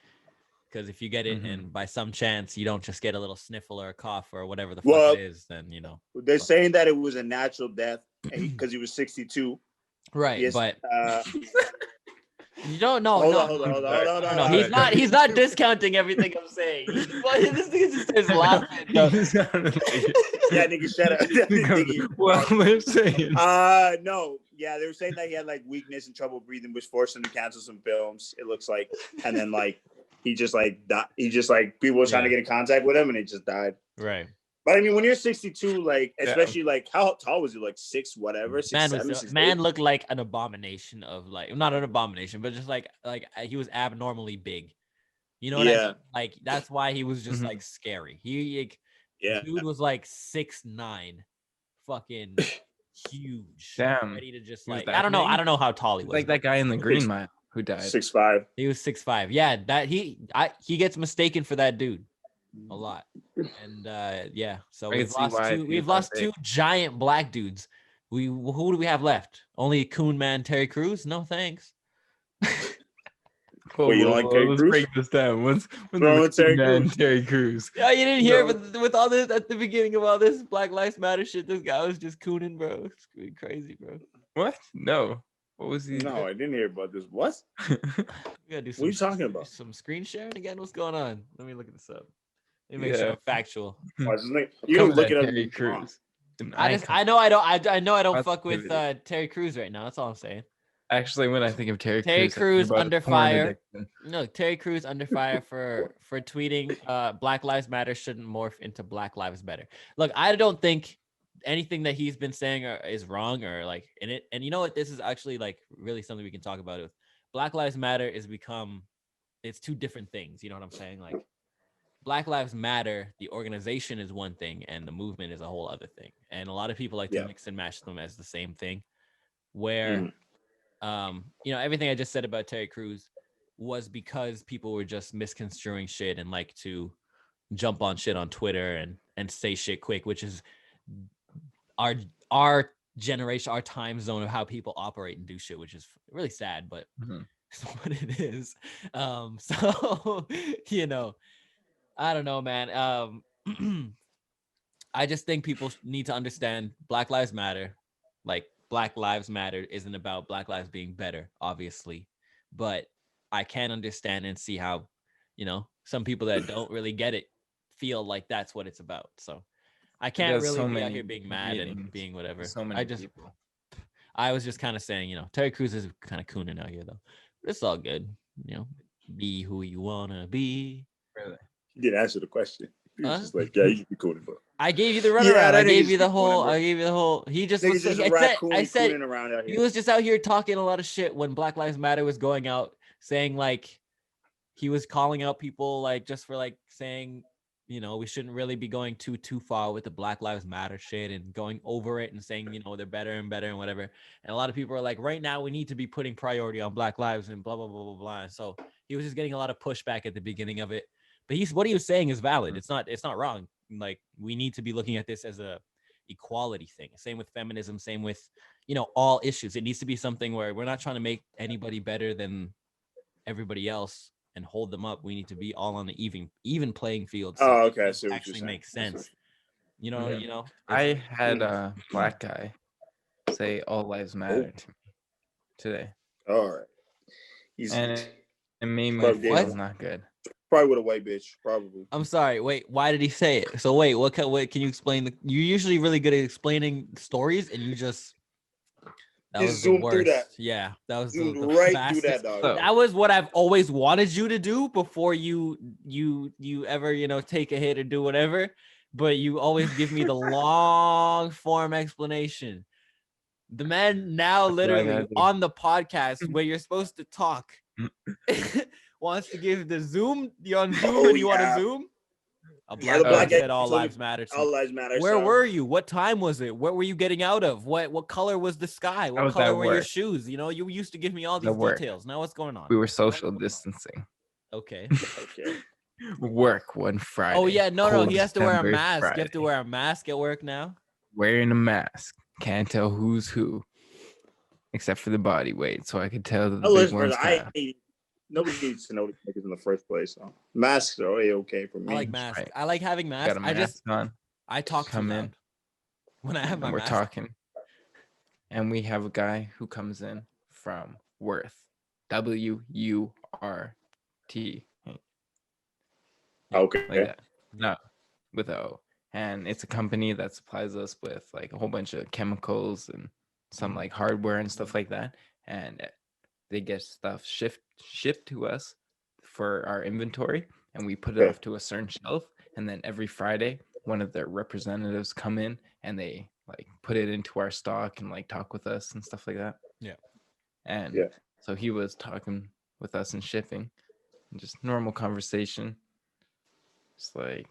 Because if you get it and by some chance you don't just get a little sniffle or a cough or whatever the fuck it is, then they're saying that it was a natural death because he was 62. Right, Yes, but you don't know. Hold No, on. he's not discounting everything I'm saying. This nigga just starts laughing. Yeah, nigga, shut up. Nigga, what I'm saying. No, yeah, they were saying that he had like weakness and trouble breathing, which forced him to cancel some films. It looks like, and then like he just like died. He just like people were trying to get in contact with him, and he just died. Right. But I mean, when you're 62, like especially like how tall was he? Like 6 whatever. 6'7", man looked like an abomination of like not an abomination, but just like he was abnormally big. You know what I mean? Like that's why he was just like scary. Dude was like 6'9", fucking huge. Damn. Ready to just like I don't know how tall he was. Like that guy in the Green Mile who died. 6'5". He was 6'5". Yeah, that he gets mistaken for that dude a lot. And so we've lost two giant black dudes. Who do we have left? Only Coon Man Terry Crews? No thanks. Wait, you don't like Terry Let's Crews? break this down. What's Terry Crews? Yeah, you didn't hear with all this at the beginning of all this Black Lives Matter shit. This guy was just cooning, bro. It's crazy, bro. What? No. What was he? No, I didn't hear about this. What? We gotta do what are you talking about? Some screen sharing again? What's going on? Let me look this up. Let me make sure I'm factual. You don't look it up. Terry Crews. I know I don't fuck with Terry Crews right now. That's all I'm saying. Actually, when I think of Terry Crews under fire. No, Terry Crews under fire for tweeting Black Lives Matter shouldn't morph into Black Lives Better. Look, I don't think anything that he's been saying is wrong or like in it. And you know what? This is actually like really something we can talk about. With Black Lives Matter it's two different things. You know what I'm saying? Like Black Lives Matter, the organization is one thing and the movement is a whole other thing. And a lot of people like to mix and match them as the same thing. Where everything I just said about Terry Crews was because people were just misconstruing shit and like to jump on shit on Twitter and say shit quick, which is our generation, our time zone of how people operate and do shit, which is really sad, but it's what it is. So I don't know, man. I just think people need to understand Black Lives Matter. Like Black Lives Matter isn't about Black lives being better, obviously, but I can understand and see how, some people that don't really get it feel like that's what it's about. So I can't really be out here being mad and being whatever. So many people. I was just kind of saying, Terry Crews is kind of cooning out here though. But it's all good. Be who you wanna be. Really? You didn't answer the question. He was just like, yeah, you should be cooning, bro. I gave you the runaround. I gave you the whole. He just was. I said around out here. He was just out here talking a lot of shit when Black Lives Matter was going out, saying like he was calling out people like just for like saying, we shouldn't really be going too far with the Black Lives Matter shit and going over it and saying, they're better and better and whatever. And a lot of people are like, right now we need to be putting priority on Black lives and blah blah blah blah blah. And so he was just getting a lot of pushback at the beginning of it. But what he was saying is valid. It's not wrong. Like we need to be looking at this as a equality thing. Same with feminism. Same with all issues. It needs to be something where we're not trying to make anybody better than everybody else and hold them up. We need to be all on the even playing field. So okay. So it actually makes sense. I had a black guy say all lives matter to me today. All right. And it made me feel not good. Probably with a white bitch, probably. I'm sorry. Wait, why did he say it? So wait, what can you explain? You're usually really good at explaining stories, and you just that was the worst. Through that. Yeah, that was the right fastest. through that, dog. That was what I've always wanted you to do before you ever take a hit or do whatever. But you always give me the long form explanation. The man now literally on the podcast where you're supposed to talk. Wants to give the Zoom. You're on Zoom and you want to Zoom? A black guy said all lives matter. All lives matter. Where were you? What time was it? What were you getting out of? What color was the sky? What color were your shoes? You used to give me all these details. Now what's going on? We were social distancing. Okay. Okay. work one Friday. Oh yeah, no, Cold he has to wear a December mask. You have Friday. to wear a mask at work now. Wearing a mask. Can't tell who's who. Except for the body weight. So I could tell that the big one's fat. Nobody needs to know these niggas in the first place. So. Masks are okay for me. I like masks. Right. I like having masks. Got a mask on. I talk too Come loud in. when I have my And we're mask. talking. And we have a guy who comes in from Worth. WURT. Okay. Like that. No, with O. And it's a company that supplies us with like a whole bunch of chemicals and some like hardware and stuff like that. And they get stuff shipped to us for our inventory, and we put it off to a certain shelf. And then every Friday, one of their representatives come in and they like put it into our stock and like talk with us and stuff like that. Yeah. And Yeah. so he was talking with us in shipping, and just normal conversation. Just like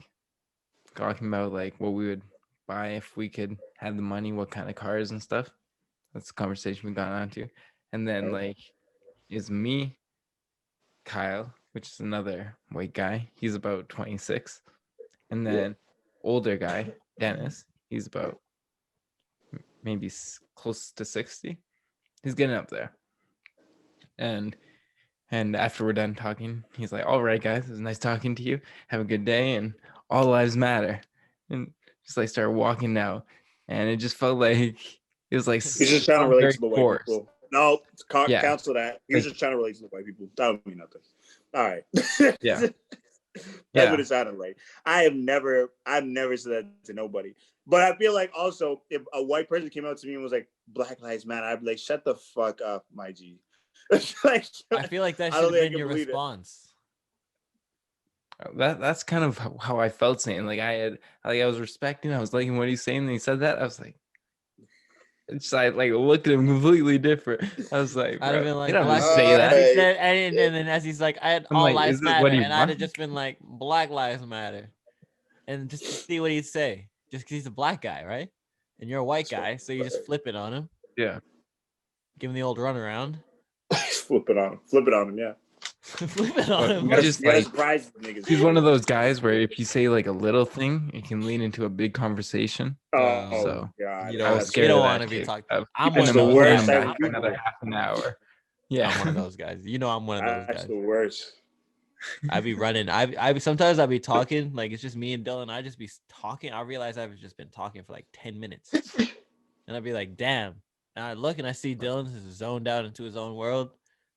talking about like what we would buy if we could have the money, what kind of cars and stuff. That's the conversation we got onto. And then like is me, Kyle, which is another white guy. He's about 26. And then older guy, Dennis, he's about maybe close to 60. He's getting up there. And after we're done talking, he's like, all right, guys, it was nice talking to you. Have a good day. And all lives matter. And just like started walking out. And it just felt like it was like He's just trying to relate to the white people. No, cancel that. He was just trying to relate to the white people. That don't mean nothing. All right. Yeah. That's what it sounded like. I've never said that to nobody. But I feel like also if a white person came out to me and was like, Black Lives Matter, I'd be like, shut the fuck up, my G. Like, I feel like that should have been your response. That's kind of how I felt saying. Like I was respecting, I was liking what he's saying, and he said that. I was like, it's like looked at him completely different. I was like, I'd have been like, Black say that. He said, and then as he's like, I had all like, lives matter, and I'd have wants? just been like, Black Lives Matter, and just to see what he'd say, just because he's a black guy, right? And you're a white guy, so you just flip it on him. Yeah. Give him the old runaround. Flip it on him, yeah. Flip it on him. Just like, he's one of those guys where if you say like a little thing, it can lead into a big conversation. So God, you don't want to be talking. I'm one of the those worst. guys. Another half an hour. Yeah, I'm one of those guys. You know, I'm one of those guys. That's the worst. I be running. I sometimes I'll be talking, like it's just me and Dylan. I just be talking. I realize I've just been talking for like 10 minutes, and I'd be like, damn. And I look and I see Dylan is zoned out into his own world,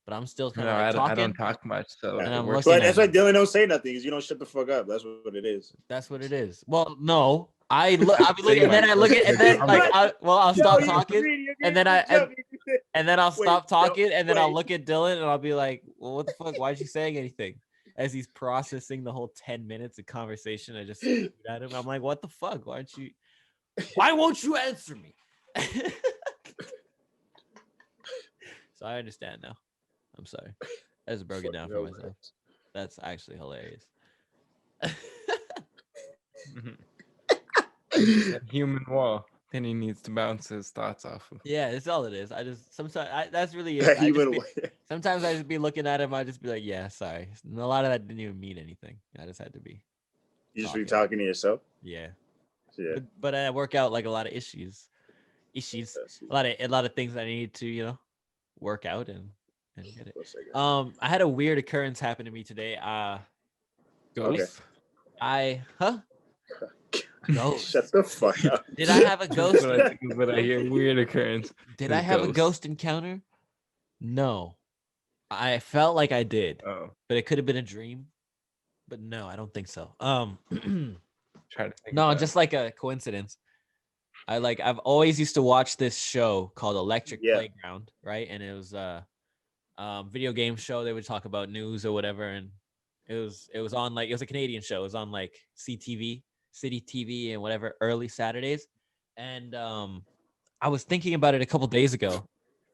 but I'm still kind of talking. I don't talk much, so and I'm looking. But that's why Dylan don't say nothing, because you don't shut the fuck up. That's what it is. That's what it is. Well, no, I'll be looking, and then I look at, and then like, I'll stop talking, and then I'll stop talking, and then I'll look at Dylan, and I'll be like, well, what the fuck? Why is he saying anything? As he's processing the whole 10 minutes of conversation, I just shoot at him. I'm like, what the fuck? Why won't you answer me? So I understand now. I'm sorry. I just broke it down for myself. That's actually hilarious. Human wall. Then he needs to bounce his thoughts off of. Yeah, that's all it is. I just sometimes that's really it. Sometimes I just be looking at him. I just be like, yeah, sorry. And a lot of that didn't even mean anything. I just had to be. You just be talking to yourself. Yeah. Yeah. But I work out like a lot of issues. A lot of things I need to work out and get it. I had a weird occurrence happen to me today. Ghost. Ghost. Shut the fuck up. Did I have a ghost? But I hear weird occurrence. Did I have a ghost encounter? No. I felt like I did. Oh. But it could have been a dream. But no, I don't think so. Try to think. No, just like a coincidence. I've always used to watch this show called Electric Playground, right? And it was a video game show. They would talk about news or whatever, and it was on it was a Canadian show. It was on like CTV, City TV, and whatever early Saturdays. And I was thinking about it a couple days ago,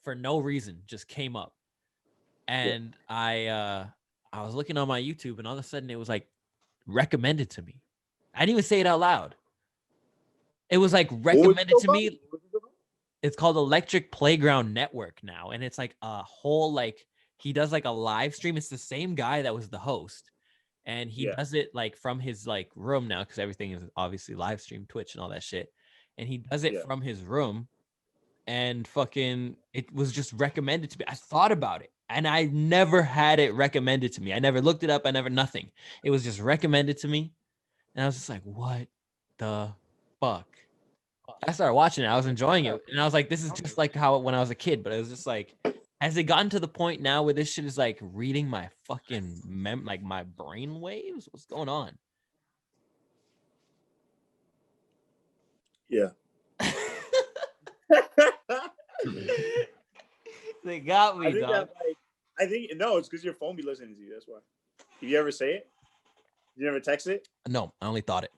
for no reason, just came up, and I was looking on my YouTube, and all of a sudden it was like recommended to me. I didn't even say it out loud. It was like recommended to me. It's called Electric Playground Network now. And it's like a whole, he does like a live stream. It's the same guy that was the host. and he Yeah. does it like from his like room now because everything is obviously live stream, Twitch and all that shit. And he does it Yeah. from his room, and fucking it was just recommended to me. I thought about it, and I never had it recommended to me. I never looked it up. I never nothing. It was just recommended to me, and I was just like, what the fuck? I started watching it. I was enjoying it, and I was like, "This is just like how when I was a kid." But it was just like, has it gotten to the point now where this shit is like reading my fucking like my brain waves? What's going on? Yeah. They got I me, think dog. I think no, it's because your phone be listening to you. That's why. Did you ever say it? Did you ever text it? No, I only thought it.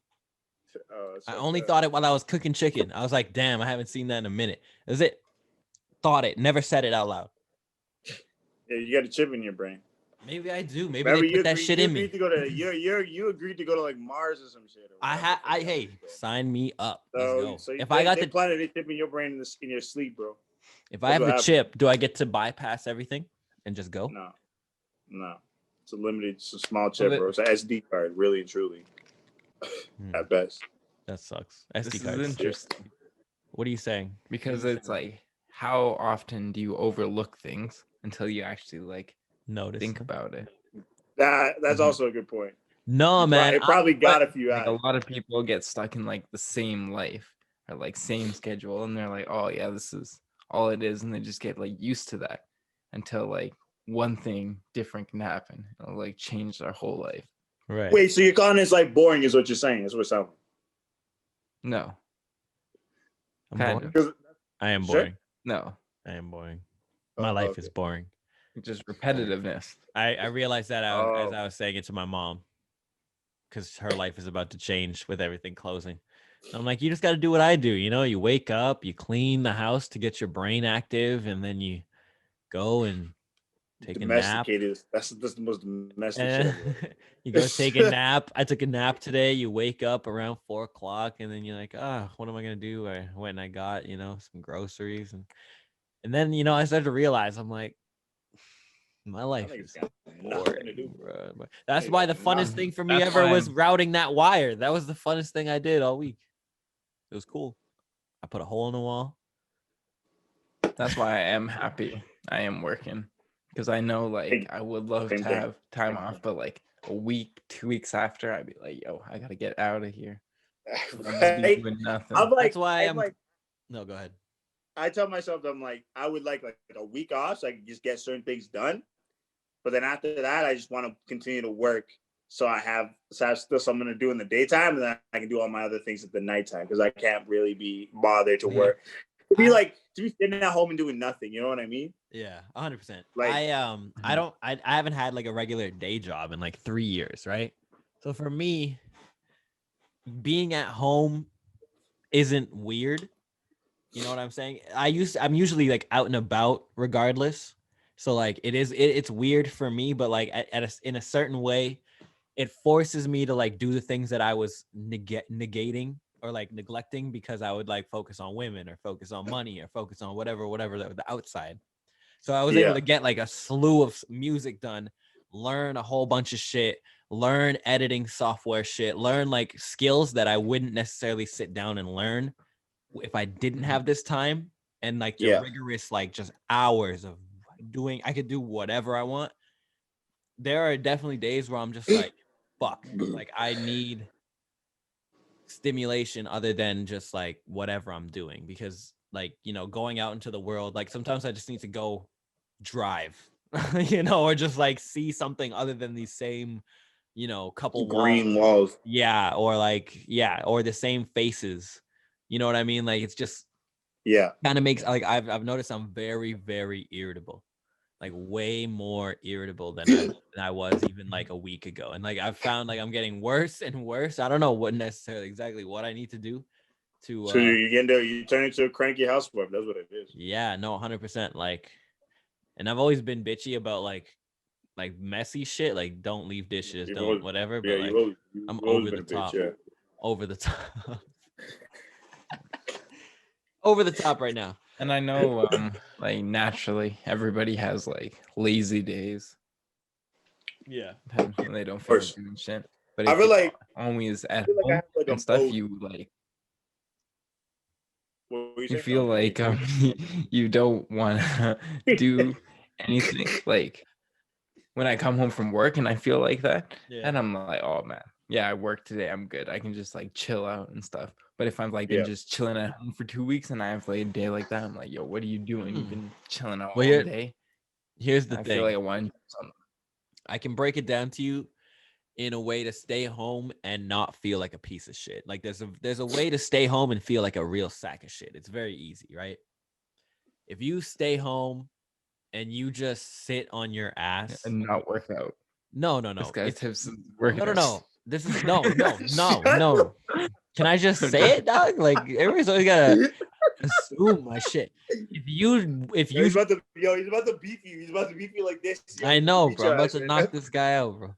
It's I like only that. thought it while I was cooking chicken. I was like, "Damn, I haven't seen that in a minute." Is it? Thought it. Never said it out loud. Yeah, you got a chip in your brain. Maybe I do. Maybe Remember, they put that shit you in me. agreed to go to you agreed to go to like Mars or some shit. Or whatever. Hey, sign me up. Let's So, go. so If I got they the planted a chip in your brain in your sleep, bro. if I have the chip, do I get to bypass everything and just go? No. It's a small chip, bro. It's an SD card, really and truly. At best. That sucks. This SD is cards. interesting What are you saying? because it's like, how often do you overlook things until you actually like Notice. think about it? That's also a good point. No, man. It probably got a few Like out. a lot of people get stuck in like the same life or like same schedule, and they're like, "Oh yeah, this is all it is," and they just get like used to that until like one thing different can happen. It'll like change their whole life. Right. Wait, so your content like boring is what you're saying? That's what it sounds like. No, I'm kind boring. of. I am Sure? boring. No, I am boring. My life is boring. just repetitiveness. I realized that as Oh. I was saying it to my mom, because her life is about to change with everything closing. I'm like, you just got to do what I do. You know, you wake up, you clean the house to get your brain active, and then you go and take a nap. Domesticated. That's the most domestic shit And ever. you go take a nap. I took a nap today. You wake up around 4:00, and then you're like, what am I gonna do? I went and I got, some groceries, and then I started to realize I'm like, my life is Nothing to do. boring, bro. That's why the funnest thing for me That's ever why was routing that wire. That was the funnest thing I did all week. It was cool. I put a hole in the wall. That's why I am happy I am working, because I know like I would love to have time off, but like a week, 2 weeks after, I'd be like, yo, I gotta get out of here. I'd be doing nothing. I'm like, That's why I'm like, no, go ahead. I tell myself, I'm like, I would like a week off so I can just get certain things done. But then after that, I just want to continue to work. So I have still something to do in the daytime, and then I can do all my other things at the nighttime because I can't really be bothered to work. To be sitting at home and doing nothing. You know what I mean? Yeah, 100%. Like, I haven't had like a regular day job in like 3 years, right? So for me, being at home isn't weird. You know what I'm saying? I'm usually like out and about regardless. So like it's weird for me, but like in a certain way, it forces me to like do the things that I was negating or like neglecting because I would like focus on women or focus on money or focus on whatever the outside. So I was able to get like a slew of music done, learn a whole bunch of shit, learn editing software shit, learn like skills that I wouldn't necessarily sit down and learn if I didn't have this time, and like the rigorous like just hours of doing. I could do whatever I want. There are definitely days where I'm just like, fuck, like I need stimulation other than just like whatever I'm doing, because like, going out into the world, like sometimes I just need to go drive, or just like see something other than these same, couple green walls. Yeah. Or like, or the same faces. You know what I mean? Like, it's just, kind of makes like, I've noticed I'm very, very irritable, like way more irritable than I was even like a week ago. And like, I've found like I'm getting worse and worse. I don't know what necessarily exactly what I need to do to, so you turn into a cranky housewife. That's what it is. Yeah, no, 100%. Like, and I've always been bitchy about like messy shit, like don't leave dishes, don't whatever. But like, I'm over the top, over the top, over the top right now. And I know, like naturally, everybody has like lazy days. Yeah. when they don't feel like course. doing shit. But I if feel you're like always at I home have like a and stuff, mode. you like What were you saying? feel like you don't want to do anything. Like when I come home from work and I feel like that, Yeah. and I'm like, oh man, yeah, I worked today. I'm good. I can just like chill out and stuff. But if I've like been Yeah. just chilling at home for 2 weeks and I have like a day like that, I'm like, yo, what are you doing? You've Mm. been chilling out Well, all here- day. Here's the I thing. feel like I want to do something. I can break it down to you in a way to stay home and not feel like a piece of shit. Like there's a way to stay home and feel like a real sack of shit. It's very easy, right? If you stay home and you just sit on your ass. And not work out. No. This guy's It's, tips is working out. no. This is no. Can I just say it, dog? Like everybody's always gotta assume my shit. If you He's about to beef you. He's about to beef you like this. Yo. I know, Beat bro. I'm your about ass to right knock now. this guy out, bro.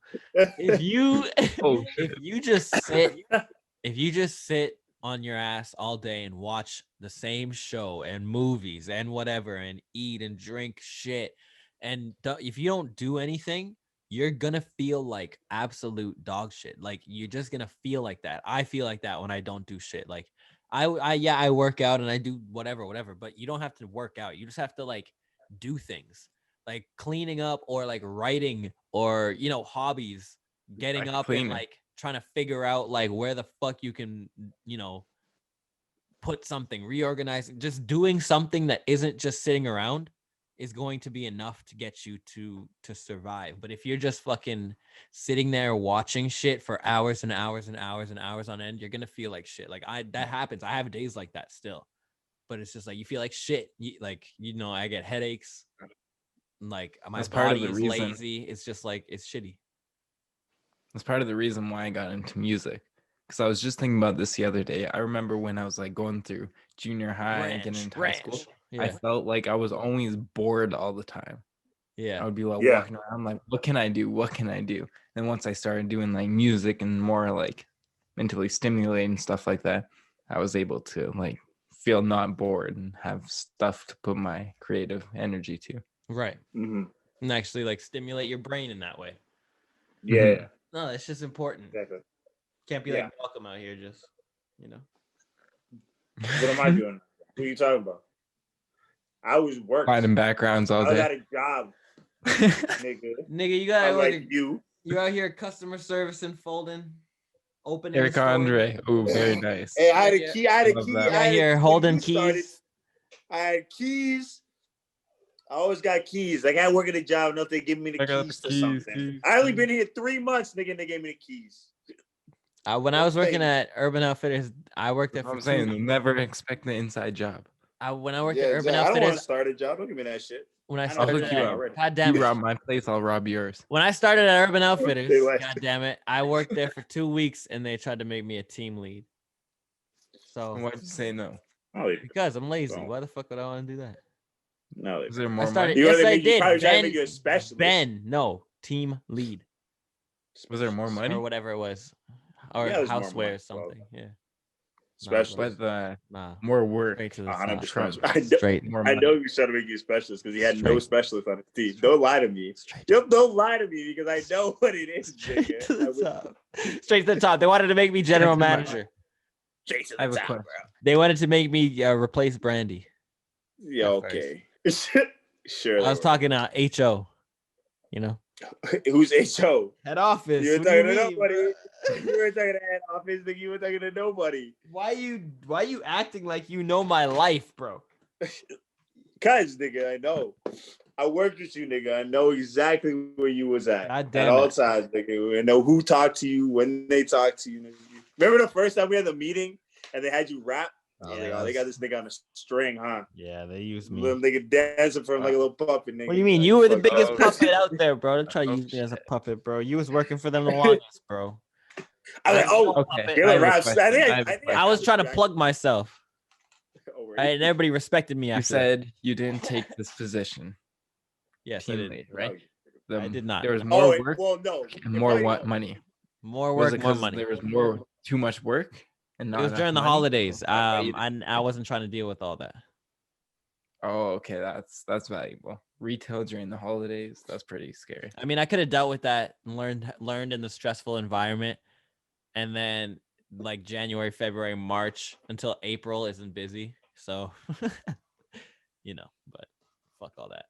If you Oh, if you just sit on your ass all day and watch the same show and movies and whatever and eat and drink shit and if you don't do anything, you're gonna feel like absolute dog shit. Like you're just gonna feel like that. I feel like that when I don't do shit. Like I work out and I do whatever, but you don't have to work out. You just have to like do things like cleaning up or like writing or hobbies, getting Like up and cleaning. like trying to figure out like where the fuck you can put something, reorganize, just doing something that isn't just sitting around is going to be enough to get you to survive. But if you're just fucking sitting there watching shit for hours and hours and hours and hours on end, you're gonna feel like shit. Like that happens. I have days like that still, but it's just like you feel like shit. I get headaches. Like my That's part of body the is reason. lazy. It's just like it's shitty. That's part of the reason why I got into music. Because I was just thinking about this the other day. I remember when I was like going through junior high and getting into high school, I Yeah, felt like I was always bored all the time. I yeah, would be like Yeah. walking around like, what can I do? What can I do? And once I started doing like music and more like mentally stimulating stuff like that, I was able to like feel not bored and have stuff to put my creative energy to. right. Mm-hmm. And actually like stimulate your brain in that way. Yeah. No, it's just important. Exactly. Can't be Yeah. like welcome out here, just What am I doing? Who are you talking about? I was working. Finding backgrounds all I was day. at a job, nigga. Nigga, you gotta I'm like like you. you out here customer service and folding, opening. Eric the store. Andre. Oh, very nice. Hey, I had Yeah, a key. I had a Love key. that. You I out had a here key when holding you started. keys. I had keys. I always got keys. Like I work at a job, enough they give me the I got keys the to keys, something. keys, I only keys. been here 3 months, nigga, and they gave me the keys. When I was working Thing. at Urban Outfitters, I worked there That's what for I'm 2 saying. weeks. You'll never expect the inside job. When I worked Yeah, at Urban exactly. I don't want Outfitters, to start a job. Don't give me that shit. when I I know I'll started hook you at, up. already. God damn You it, rob my place, I'll rob yours. when I started at Urban Outfitters, Say less. God damn it, I worked there for 2 weeks and they tried to make me a team lead. So Why'd you say no? Oh, because I'm lazy, Don't. why the fuck would I want to do that? no. Is there I more started. money? You Yes, wanna I make- you did. probably trying to Ben, make you a specialist. Ben, no, team lead Was there more money? or whatever it was, or Yeah, there's more houseware money, or something. Yeah, Specialist. But nah, more work. straight to the 100%. top. I know, Straight, More I money. know he was trying to make you a specialist because he had no Straight. specialist on his team. Don't lie to me. straight, Yep, don't lie to me because I know what it is. straight nigga. to I the would- top. Straight to the top. They wanted to make me general Straight to the manager. Straight to I have the a top, question. bro. They wanted to make me replace Brandy. Yeah, At okay. Sure. I was talking HO. Who's HO? Head office. You were What do you talking to mean, nobody. bro? You were talking to head office, nigga. You were talking to nobody. Why you acting like you know my life, bro? Cause, nigga, I know. I worked with you, nigga. I know exactly where you was at. God At damn all it. times, nigga. I know who talked to you, when they talked to you. Nigga. Remember the first time we had the meeting and they had you rap? I was like, oh, they got this nigga on a string, huh? Yeah, they used me. Little nigga dancing for him like a little puppet, nigga. What do you mean? Like, You were the fuck biggest off. puppet out there, bro. Don't try to Oh, use me as a shit. puppet, bro. You was working for them the longest, bro. I was like, oh, Okay. puppet. you're I a have a rap. question. I have a question. I was trying to plug myself, Oh, were right? you? And everybody respected me You after that. said you didn't take this position, Yes, I team did. lead, right? I did not. There was Oh, more work well, no. and It more probably- what money. More Was work, it more 'cause money. there was more too much work and It not was enough during the money? holidays. That's why you didn't- I wasn't trying to deal with all that. Oh, okay, that's valuable. Retail during the holidays, that's pretty scary. I mean, I could have dealt with that and learned in the stressful environment, and then like January, February, March until April isn't busy. So, but fuck all that.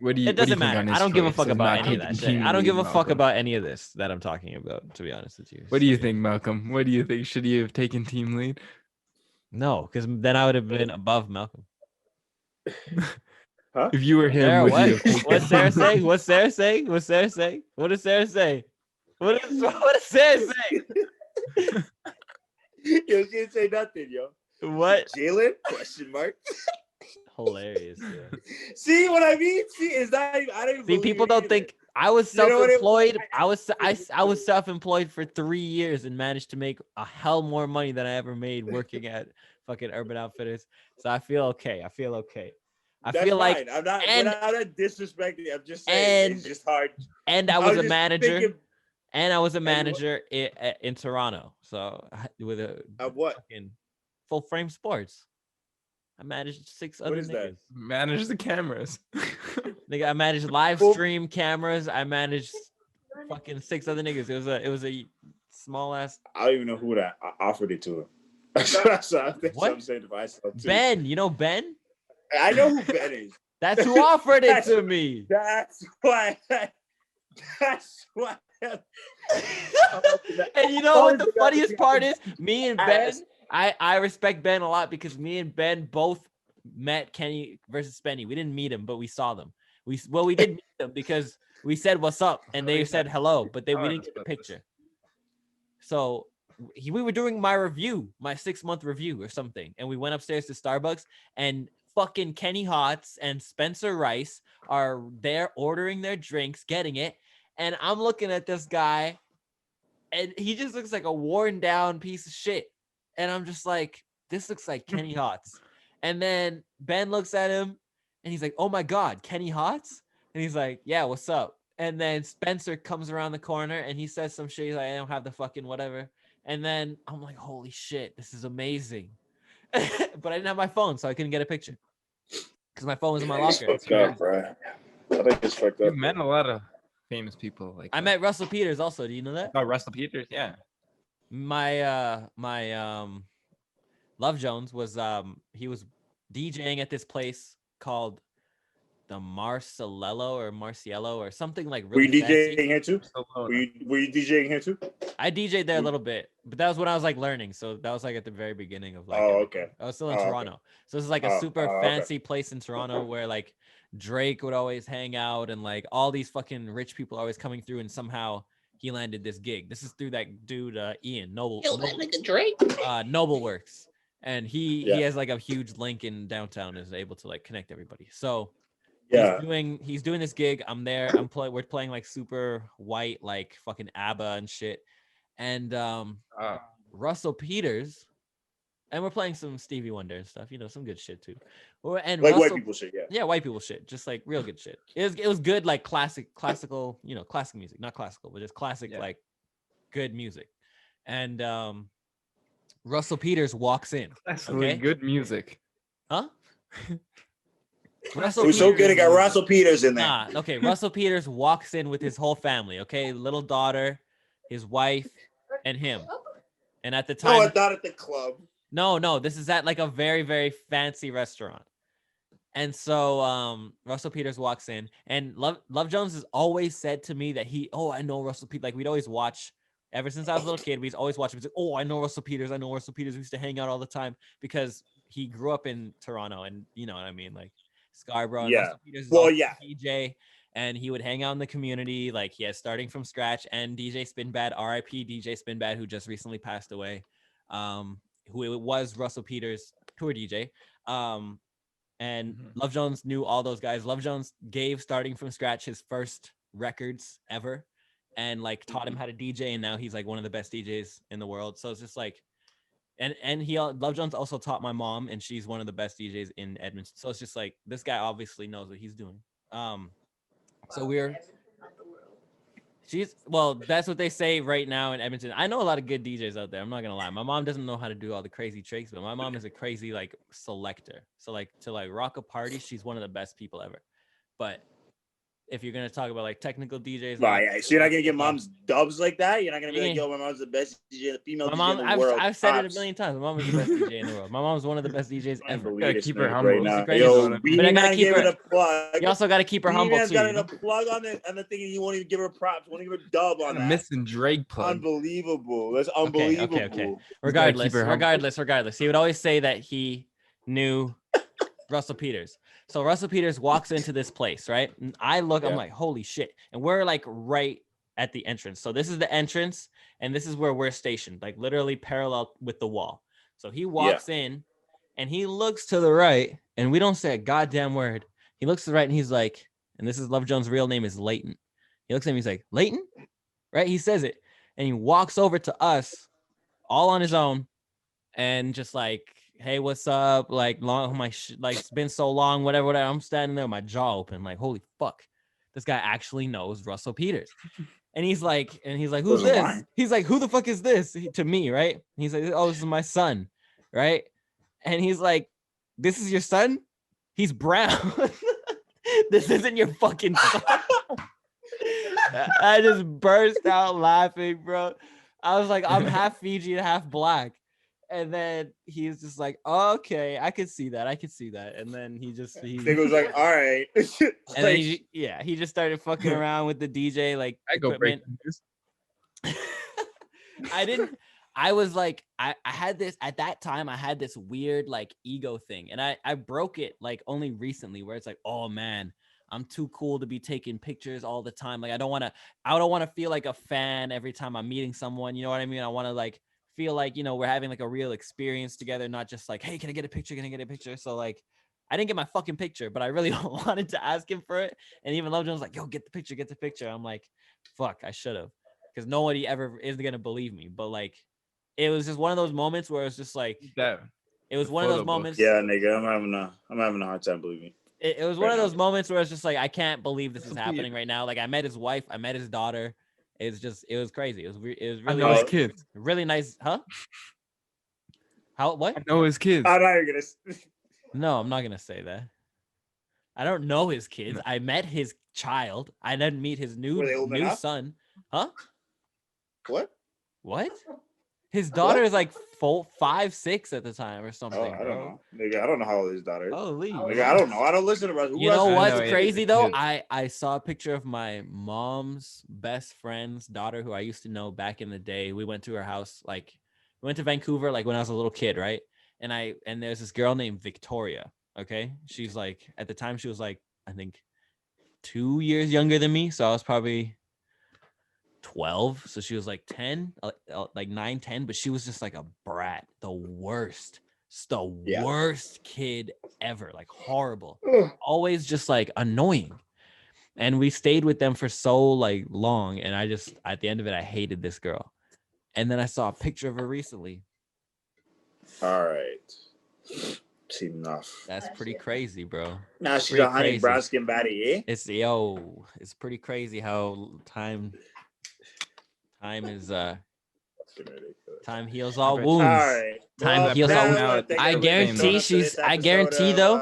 What do It you doesn't think matter. on I his don't give a choice fuck of about not any of that taking shit. team I don't give a lead, fuck Malcolm? about any of this that I'm talking about, to be honest with you. What do you think, Malcolm? What do you think? Should you have taken team lead? No, because then I would have been above Malcolm. Huh? If you were him, Sarah, would what? you have taken? What's Sarah saying? What's Sarah saying? What's Sarah saying? What does Sarah say? What does Sarah say? Yo, she didn't say nothing, yo. What? Jaylin? Question mark. Hilarious. Yeah. See what I mean? See, it's not even, I don't even See, believe people it don't either. think I was You know what it- self-employed. I- I was self-employed for 3 years and managed to make a hell more money than I ever made working at fucking Urban Outfitters. So I feel okay. I feel That's feel like fine. I'm not. and- I'm not disrespecting. I'm just saying it's just hard. and I I was was a just manager. thinking- And I was a what- manager in Toronto. So with a Of what? fucking Full Frame Sports. I managed 6 What other is that? niggas. Manage the cameras. Nigga, I managed live Full- stream cameras. I managed fucking 6 other niggas. It was a small ass I don't even know who that offered it to him. That's what What? I'm saying to myself too. Ben. You know Ben? I know who Ben is. That's who offered it That's- to me. That's why. That's why. And you know what the Always funniest got part to is? Me and Ben, ask. I respect Ben a lot because me and Ben both met Kenny versus Spenny. We didn't meet him, but we saw them. We did meet them because we said what's up and they said hello, but we didn't get a picture. So we were doing my review, my 6-month review or something, and we went upstairs to Starbucks, and fucking Kenny Hotz and Spencer Rice are there ordering their drinks, getting it, and I'm looking at this guy, and he just looks like a worn down piece of shit, and I'm just like, this looks like Kenny Hotz. And then Ben looks at him, and he's like, oh my god, Kenny Hotz? And he's like, yeah, what's up? And then Spencer comes around the corner and he says some shit. He's like, I don't have the fucking whatever. And then I'm like, holy shit, this is amazing. But I didn't have my phone, so I couldn't get a picture because my phone was in my It's locker. fucked up, bro. I think it's fucked You up. met a lot of famous people. Like I met Russell Peters also. Do you know that? Oh, Russell Peters. Yeah. My Love Jones was he was DJing at this place called the Marciello or something like Were really you fancy. DJing here too? Were you DJing here too? I DJ'd there a little bit, but that was when I was like learning. So that was like at the very beginning of like. Oh, everything. okay. I was still in Oh, okay. Toronto, so this is like a Oh, super oh, okay. fancy place in Toronto where like Drake would always hang out, and like all these fucking rich people are always coming through, and somehow he landed this gig. This is through that dude Ian Nobleworks, and he Yeah. has like a huge link in downtown, is able to like connect everybody. So. Yeah. He's doing this gig. I'm there. We're playing like super white, like fucking ABBA and shit. And Russell Peters, and we're playing some Stevie Wonder and stuff, some good shit too. And Like Russell, white people shit, yeah. Yeah, white people shit, just like real good shit. It was good, like classical, classic music, not classical, but just classic, like good music. And Russell Peters walks in. That's Okay? good music. Huh? It was so good it got Russell Peters in there. Nah, okay. Russell Peters walks in with his whole family, okay? Little daughter, his wife, and him. And at the time, No, not at the club. No, this is at like a very, very fancy restaurant. And so Russell Peters walks in, and Love Jones has always said to me that I know Russell Peters. Like we'd always watch ever since I was a little kid, we'd always watch him. He's like, oh, I know Russell Peters. I know Russell Peters. We used to hang out all the time because he grew up in Toronto, and you know what I mean, like Scarborough. And Yeah. Russell Peters is Well, also yeah. a DJ, and he would hang out in the community. Like he has starting from scratch. And DJ Spinbad, R.I.P. DJ Spinbad, who just recently passed away, who it was Russell Peters' tour DJ. And Love Jones knew all those guys. Love Jones gave starting from scratch his first records ever, and like taught him how to DJ. And now he's like one of the best DJs in the world. So it's just like. And Love Jones also taught my mom, and she's one of the best DJs in Edmonton. So it's just like this guy obviously knows what he's doing. So That's what they say right now in Edmonton. I know a lot of good DJs out there. I'm not gonna lie. My mom doesn't know how to do all the crazy tricks, but my mom is a crazy like selector. So like to like rock a party, she's one of the best people ever. But if you're gonna talk about like technical DJs, Right, yeah. So you're not gonna get yeah. mom's dubs like that. You're not gonna be Yeah. like, yo, my mom's the best DJ, the female My DJ mom, in the world. I've said it a Tops. million times. My mom is the best DJ in the world. My mom's one of the best DJs I ever. believe this keep her nigga humble. right now. She's the Yo, greatest. Beanie But I gotta Man keep gave her- it a plug. You also got to keep her Beanie humble Man's got it a too. plug on it, and the thing you won't even give her props. Won't even give her dub on that. Missing Drake plug. Unbelievable. That's Okay, unbelievable. okay. gotta keep her humble. Regardless. He would always say that he knew Russell Peters. So Russell Peters walks into this place, right? And I look, I'm like, holy shit. And we're like right at the entrance. So this is the entrance, and this is where we're stationed, like literally parallel with the wall. So he walks in and he looks to the right, and we don't say a goddamn word. He looks to the right and he's like, and this is Love Jones' real name is Leighton. He looks at me, he's like, Leighton? Right? He says it. And he walks over to us all on his own and just like, hey, what's up? Like, like it's been so long, whatever. I'm standing there with my jaw open, like, holy fuck. This guy actually knows Russell Peters. And he's like, who's this? Lying. He's like, who the fuck is this? To me, right? He's like, oh, this is my son, right? And he's like, this is your son? He's brown. This isn't your fucking son. I just burst out laughing, bro. I was like, I'm half Fiji and half black. And then he's just like, oh, okay, I could see that. And then he Nigga was like, all right. and then he just started fucking around with the DJ, like I go break equipment. I was like, I had this at that time. I had this weird like ego thing, and I broke it like only recently, where it's like, oh man, I'm too cool to be taking pictures all the time. Like I don't want to feel like a fan every time I'm meeting someone. You know what I mean? I want to like feel like, you know, we're having like a real experience together, not just like, hey, can I get a picture? So like, I didn't get my fucking picture, but I really wanted to ask him for it. And even Love Jones was like, yo, get the picture. I'm like, fuck, I should have, because nobody ever is gonna believe me. But like, it was just one of those moments where it's just like, it was one of those moments. Yeah, nigga, I'm having a hard time believing. It was one of those moments where it's just like, I can't believe this is happening right now. Like I met his wife, I met his daughter. It was crazy. It was really I know his kids. Really nice, huh? How what? I know his kids. I'm not even gonna. No, I'm not gonna say that. I don't know his kids. I met his child. I didn't meet his new son. Huh? What? His daughter is like 5, 6 at the time or something. Oh, I don't know. Nigga, I don't know how old his daughter is. Holy. Nigga, I don't know. I don't listen to Russell. You know what's crazy though? Yeah. I saw a picture of my mom's best friend's daughter who I used to know back in the day. We went to her house, like we went to Vancouver like when I was a little kid, right? And there's this girl named Victoria. Okay. She's like, at the time she was like, I think 2 years younger than me. So I was probably 12. So she was like 10, like 9, 10, but she was just like a brat, the worst kid ever, like horrible, always just like annoying. And we stayed with them for so like long. And I just, at the end of it, I hated this girl. And then I saw a picture of her recently. All right. That's enough. That's pretty crazy, bro. Now she's a honey brown skin baddie, eh? It's pretty crazy how time is time heals all wounds. All right. Time heals all wounds. I guarantee though.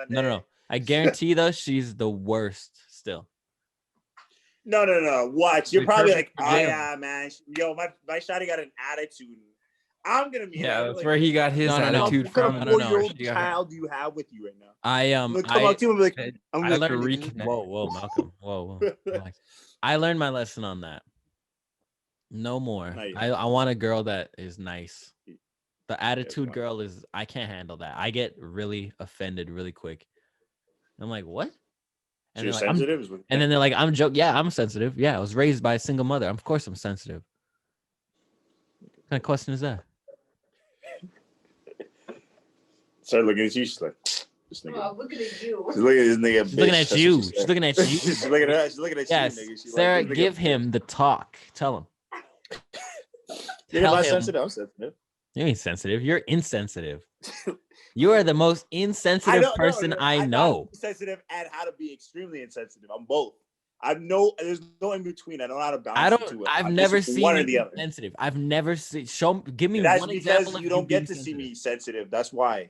No. I guarantee though she's the worst still. No. Watch. You're probably like, oh yeah, man. Yo, my shawty got an attitude. I'm gonna be. Yeah, that's where he got his attitude from. What 4-year-old child do you have with you right now? I'm gonna come up to him and be like, I'm gonna reconnect. Whoa, Malcolm. Whoa. I learned my lesson on that. No more. I want a girl that is nice. The attitude girl is, I can't handle that. I get really offended really quick. I'm like, what? And, so like, and then they're like, I'm joking. Yeah, I'm sensitive. Yeah, I was raised by a single mother. Of course I'm sensitive. What kind of question is that? Started looking at you. She's like, this nigga. Oh, looking at you. She's looking at this nigga. She's looking at you. She's looking at you. She's looking at her. She's looking at yes. you, nigga. She's Sarah, like, give him the talk. Tell him. Am I sensitive? I'm sensitive. You ain't sensitive. You're insensitive. You are the most insensitive person I know. I'm sensitive and how to be extremely insensitive. I'm both. There's no in between. I don't know how to balance the two. I've I'm never just seen one or you the be other. sensitive. I've never seen. Give me That's one because example of you don't being get to see sensitive. me sensitive. That's why.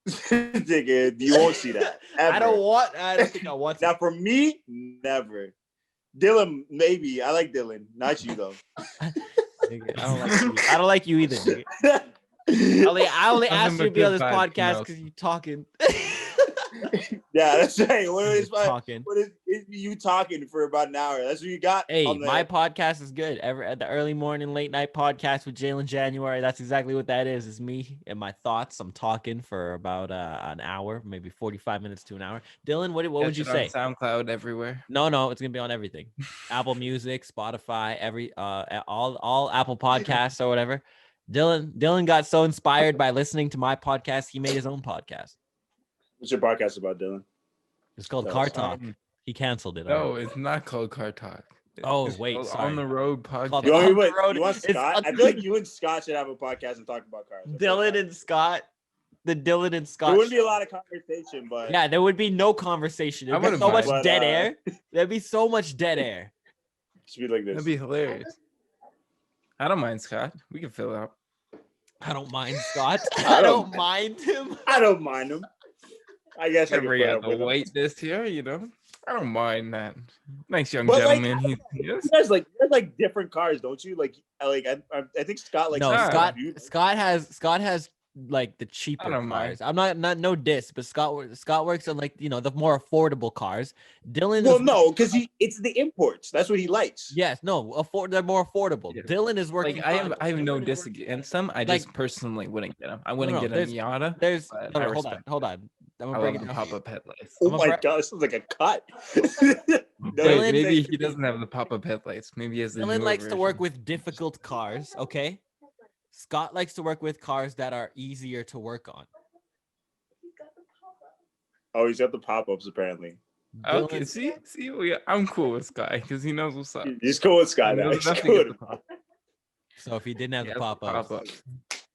Nigga, you won't see that. Ever. I don't think I want to. Now, for me, never. Dylan, maybe. I like Dylan. Not you, though. Nigga, I don't like you either, nigga. I only asked you to be on this podcast because you talking. Yeah, that's right. What is you talking for about an hour? That's what you got. Hey, my podcast is good. At the early morning, late night podcast with Jaylin January. That's exactly what that is. It's me and my thoughts. I'm talking for about an hour, maybe 45 minutes to an hour. Dylan, what would you say? On SoundCloud everywhere. No, it's gonna be on everything. Apple Music, Spotify, all Apple Podcasts or whatever. Dylan got so inspired by listening to my podcast, he made his own podcast. What's your podcast about, Dylan? It's called Car Talk. He canceled it. No, it's not called Car Talk. Wait, sorry. On the Road podcast. You want Scott? I feel like you and Scott should have a podcast and talk about cars. Dylan and Scott. The Dylan and Scott. There wouldn't be a lot of conversation, but yeah, there would be no conversation. There'd be so much dead air. There'd be so much dead air. Should be like this. That'd be hilarious. I don't mind Scott. We can fill out. I don't mind Scott. I don't mind him. I don't mind him. I guess I can bring put out up the with him. whiteness here, you know. I don't mind that. Nice young gentleman. Like, you guys like different cars, don't you? I think Scott likes. No, Scott has like the cheaper cars. I'm not no diss, but Scott works on like the more affordable cars. Dylan. Well, no, because it's the imports. That's what he likes. Yes, no, they're more affordable. Yeah. Dylan is working. Like I have no diss against them. I just personally wouldn't get them. I wouldn't get a Miata. Hold on. I'm gonna bring it pop-up headlights. Oh my god, this is like a cut. Dylan, maybe he doesn't have the pop-up headlights. Maybe he has the Dylan likes version. to work with difficult cars. Okay, Scott likes to work with cars that are easier to work on. Oh, he's got the pop-ups apparently. Okay, see, I'm cool with Sky because he knows what's up. He's cool with Sky now. He's cool. So if he didn't have the pop-ups.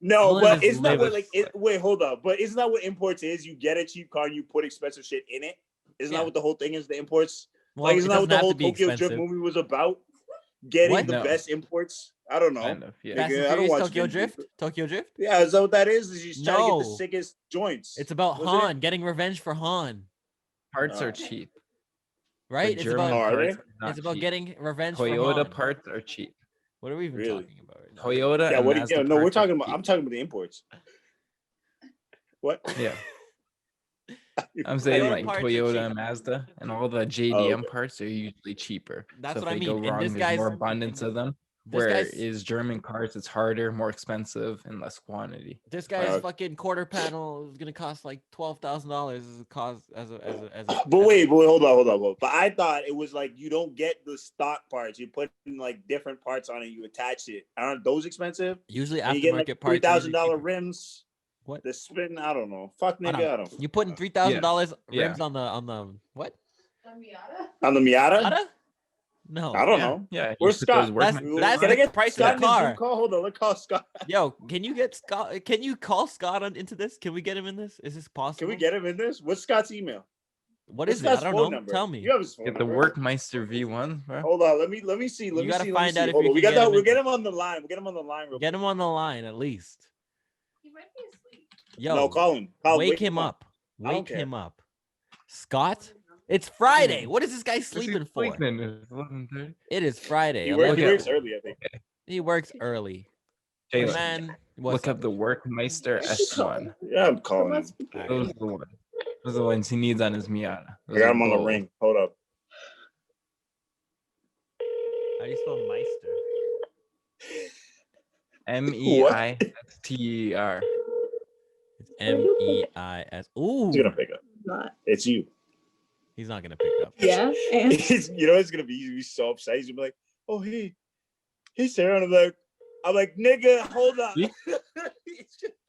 No, Dylan but isn't that what wait, hold up. But isn't that what imports is? You get a cheap car and you put expensive shit in it. Isn't that what the whole thing is? The imports? Well, isn't that what the whole Tokyo Drift movie was about? Getting the best imports? I don't know. Kind of, yeah. Fast and Furious, Tokyo Drift? Tokyo Drift? Yeah, is that what that is? Is you trying to get the sickest joints? It's about Han, getting revenge for Han. Parts are cheap. Right? It's about getting revenge for Han. Toyota parts are cheap. What are we even talking about right now? Toyota. Yeah, we're talking about. I'm talking about the imports. What? Yeah. I'm saying like Toyota and Mazda and all the JDM parts are usually cheaper. That's so what I mean. Go wrong, and there's more abundance of them. Whereas German cars, it's harder, more expensive, and less quantity. This guy's fucking quarter panel is gonna cost like $12,000 as a cost as a. But wait, hold on. But I thought it was like you don't get the stock parts. You put in like different parts on it. You attach it. Aren't those expensive? Usually aftermarket you get like parts. $3,000 rims. What? The spin? I don't know. Fuck nigga, I don't know. You putting $3,000 rims on the what? On the Miata? No, I don't know. Yeah, where's Scott? That's the price of the car. Hold on, let's call Scott. Yo, can you get Scott? Can you call Scott into this? Can we get him in this? Is this possible? Can we get him in this? What's Scott's email? What's it? I don't know. Number? Tell me. You have his phone Get number. The Workmeister V1, bro. Hold on, let me see. You gotta find out if you we got that. We'll get him on the line. We'll get him on the line. Get him on the line at least. He might be asleep. Yo, no, call him. Wake him up. Wake him up. Scott. It's Friday. What is this guy sleeping for? It is Friday. He works early, I think. He works early. Jaylin, Man, look up the Workmeister S1. Yeah, I'm calling him. Those are the ones. Those are the ones he needs on his Miata. I got him on the ring. Hold up. How do you spell Meister? MEISTER. It's MEIS. Ooh. He's gonna pick up. It's you. He's not gonna pick up. Yeah. And You know it's gonna be. He's so upset. He's gonna be like, "Oh hey Sarah," and I'm like, "Nigga, hold on."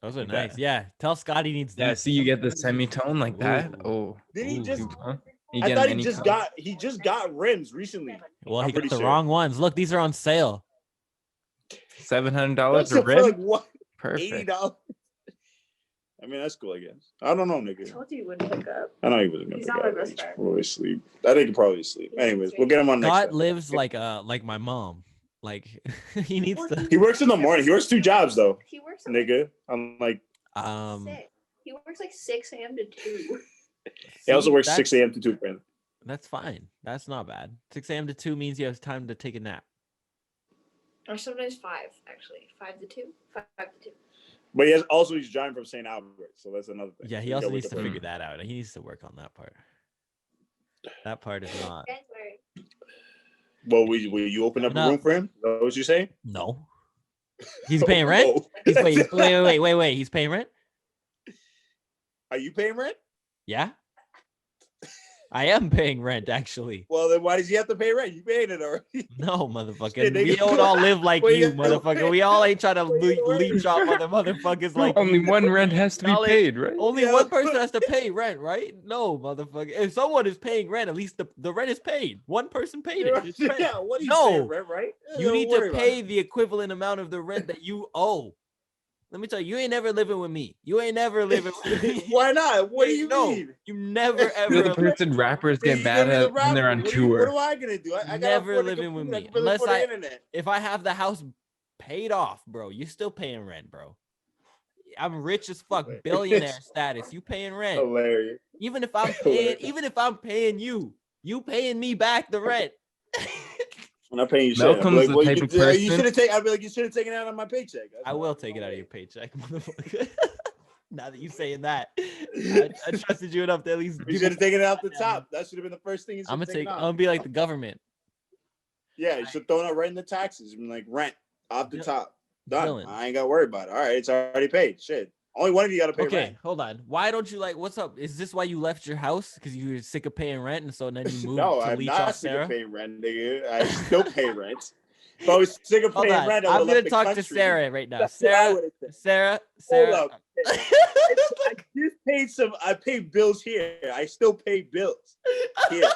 Those are nice. Yeah. Tell Scott he needs. Yeah. See, you get the semitone like that. Oh. Did he just? Huh? I thought he just got rims recently. Well, he got the wrong ones. Look, these are on sale. $700 a rim. Like what? Perfect. $80. I mean, that's cool, I guess. I don't know, I nigga. told you he wouldn't pick up. I know he wasn't gonna He's pick not my up. best He's friend. probably asleep. I think he's probably asleep. Anyways, we'll get him on next Scott time. lives like my mom. Like he needs Well, to. He works in the morning. He works 2 jobs though, He works at nigga. I'm like, six. He works like 6 a.m. to 2. he also see, works that's- 6 a.m. to 2 p.m. That's fine. That's not bad. 6 a.m. to 2 means you have time to take a nap. Or sometimes 5, actually. 5 to 2. 5 to 2. But he's driving from St. Albert, so that's another thing. Yeah, So he you also gotta needs wake to up figure early. that out. He needs to work on that part. That part is not. January. Well, will you open up a No. room for him? Is that what you say? No. He's paying rent? Oh. He's wait. He's paying rent? Are you paying rent? Yeah. I am paying rent, actually. Well, then why does he have to pay rent? You paid it already. No, motherfucker. Shit, We nigga. don't all live like What you, you gonna motherfucker. do? We all ain't trying to What you gonna do? leech off other motherfuckers like Only you. one rent has to be Y'all ain't- paid, right? Only Yeah. one person has to pay rent, right? No, motherfucker. If someone is paying rent, at least the rent is paid. One person paid it. It's rent. Yeah, what are you No. saying, rent, right? You Don't need worry to about pay it. the equivalent amount of the rent that you owe. Let me tell you, you ain't never living with me. You ain't never living with me. Why not? What do you No, mean? you never You're the ever person rappers Yeah, get you mad gonna be the at when they're rapper. on What tour. am I gonna do? I gotta Never afford the living with computer. I me. can barely Unless afford the I- internet. if I have the house paid off, bro, you're still paying rent, bro. I'm rich as fuck, Hilarious. billionaire status. You paying rent. Hilarious. Even if I'm Hilarious. paying you paying me back the rent. I'm not paying you shit. Malcolm's I'd be the like, type you of should person- have taken. I'd be like, you should have taken it out of my paycheck. I will take it out of your paycheck, motherfucker. Now that you saying that, I trusted you enough to at least. You give should have me- taken it out the top. That should have been the first thing. I'm gonna be like the government. Yeah, you should throw it out right in the taxes. And like rent off the Dylan- top. Done. Dylan. I ain't got to worry about it. All right, it's already paid. Shit. Only one of you got to pay Okay, rent. hold on. Why don't you like? What's up? Is this why you left your house? Because you were sick of paying rent, and so then you moved No, to I'm leech not off sick Sarah? of paying rent, nigga. I still pay rent. If I was sick of Hold paying on. rent, I I'm would've gonna left the talk to country. Sarah right now. That's what I Sarah, would've said. Sarah. Hold up. I just paid I paid bills here. I still pay bills here.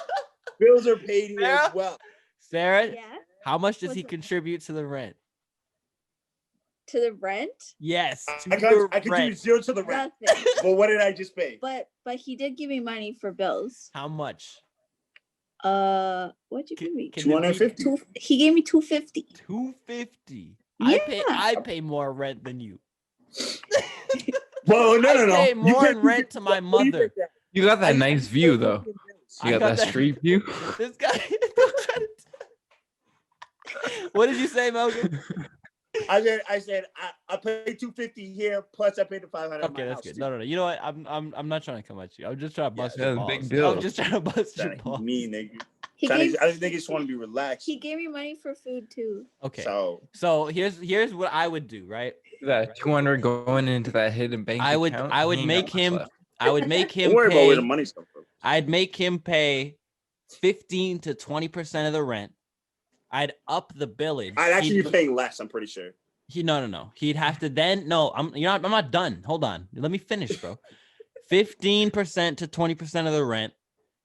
Bills are paid here Sarah? as well. Sarah, Yeah, how much does What's he up? contribute to the rent? to the rent, Yes, to I your could do rent. 0 to the rent. nothing. But what did I just pay? but he did give me money for bills. How much? What'd you give me? Can it be 250. He gave me 250. 250. Yeah. I pay more rent than you. Well, no. I pay You more pay in rent to my mother. You got that I- nice view though. I You got got that that- street view. This guy. Don't try to- What did you say, Malcolm? I said I paid 250 here plus I paid the 500. Okay, that's good. No. You know what? I'm not trying to come at you. I'm just trying to bust Yeah, your big balls. deal. I'm just trying to bust your balls. Me, nigga. He I gave just think just want to be relaxed. he gave me money for food too. Okay. So So here's what I would do, right? That 200 going into that hidden bank I would account. I would he ain't got make much him left. I would make him don't worry about where the pay money's coming from. I'd make him pay 15 to 20% of the rent. I'd up the billage. I'd actually He'd- be paying less. I'm pretty sure. No. He'd have to then I'm not done. Hold on. Let me finish, bro. 15% to 20% of the rent.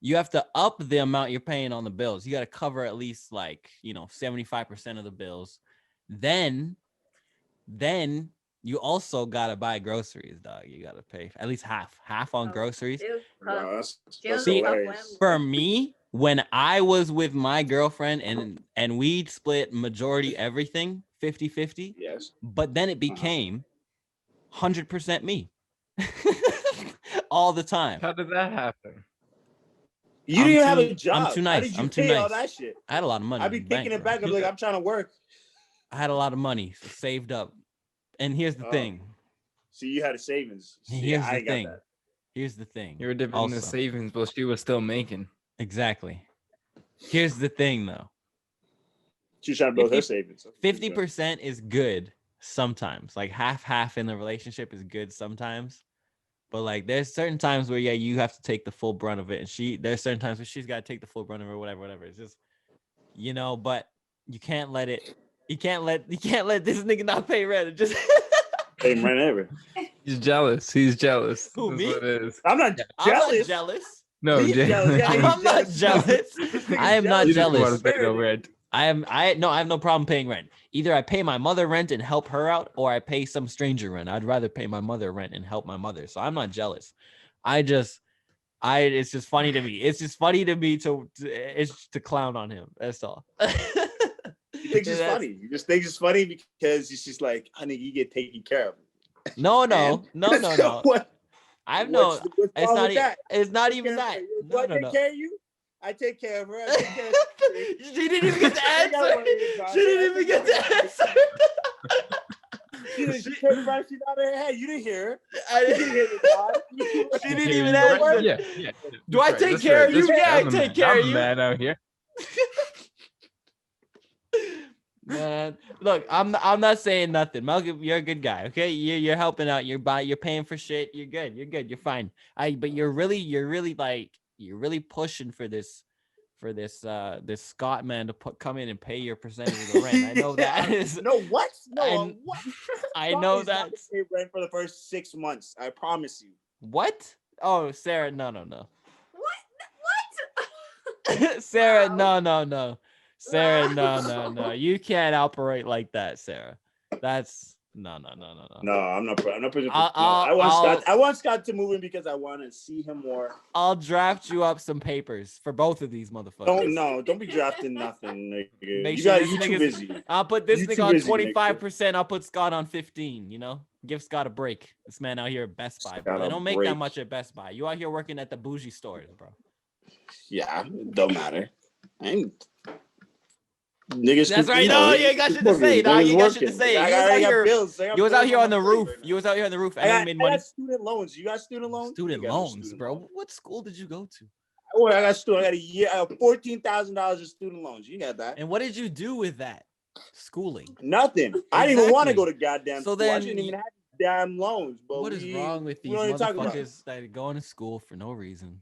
You have to up the amount you're paying on the bills. You got to cover at least 75% of the bills. Then you also got to buy groceries, dog. You got to pay at least half on Oh, groceries. Dude, Wow, that's Jalen's See, hilarious. For me, when I was with my girlfriend and we'd split majority everything 50-50, Yes. but then it became 100% me all the time. How did that happen? You I'm didn't have too- a job. I'm too How nice. did you I'm too pay all nice. that shit? I had a lot of money. I'd be in the bank, kicking it bro. back. I'd be like, I'm trying to work. I had a lot of money saved up. And here's the Oh. thing. See, you had a savings. See, Here's I the ain't got thing. that. Here's the thing. You were dipping in the Also. savings, but she was still making. Exactly. Here's the thing, though. She's trying to build her 50 savings. That's what she's doing. 50% is good sometimes. Like half in the relationship is good sometimes. But there's certain times where you have to take the full brunt of it. And there's certain times where she's got to take the full brunt of it, whatever. It's just, but you can't let this nigga not pay rent. It just Paying rent ever. He's jealous. He's jealous. Who, That's me? what it is. I'm not I'm jealous. not jealous. No, He's Jay. jealous. Yeah, he's I'm not jealous. jealous. I am not You just want jealous. to pay no rent. I have no problem paying rent. Either I pay my mother rent and help her out, or I pay some stranger rent. I'd rather pay my mother rent and help my mother. So I'm not jealous. It's just funny to me. It's just funny to me to clown on him. That's all. You think it's funny? You just think it's funny because it's just like, honey, you get taken care of. No. What? I've no. What's It's wrong not. with that? It's not even Do that. I No. take care of you? I take care of her. I take care of her. She didn't even get to answer. She didn't even get to answer. She turned around, she nodded her head. You didn't hear her. I You didn't didn't hear the nod. She didn't even Right? answer. Yeah. Do I take care of you? Yeah, I take care of you. Man out here. Man, look, I'm not saying nothing. Malcolm, you're a good guy. Okay, you're helping out. You're paying for shit. You're good. You're fine. But you're really pushing for this Scott man to come in and pay your percentage of the rent. I know that is No, what? No, what? I know Scott is not that. gonna pay rent for the first 6 months. I promise you. What? Oh, Sarah, no. What? Sarah, Wow. no. Sarah, Wow. no. You can't operate like that, Sarah. That's no. No, I'm not pushing. I'll- I want Scott to move in because I want to see him more. I'll draft you up some papers for both of these motherfuckers. Don't be drafting nothing, nigga. Make You sure got this you too nigga's- busy. I'll put this You nigga too on busy, nigga. 25%. I'll put Scott on 15. You know, give Scott a break. This man out here at Best Buy, bro. Scott They a don't make that break. much at Best Buy. You out here working at the bougie stores, bro. Yeah, it don't matter. I ain't niggas. That's right. No, you ain't got shit to say. Nah, you ain't got shit to say. You was out here on the roof. You was out here on the roof. I know you made money. I got student loans. You got student loans? Student You got no loans, student bro. loans. What school did you go to? Oh, I got student. I got a year. I got $14,000 in student loans. You got that? And what did you do with that? Schooling. Nothing. I didn't even want to Exactly. go to goddamn So school. I then shouldn't even have damn loans. But What is wrong with these what are you talking about? motherfuckers that are going to school for no reason?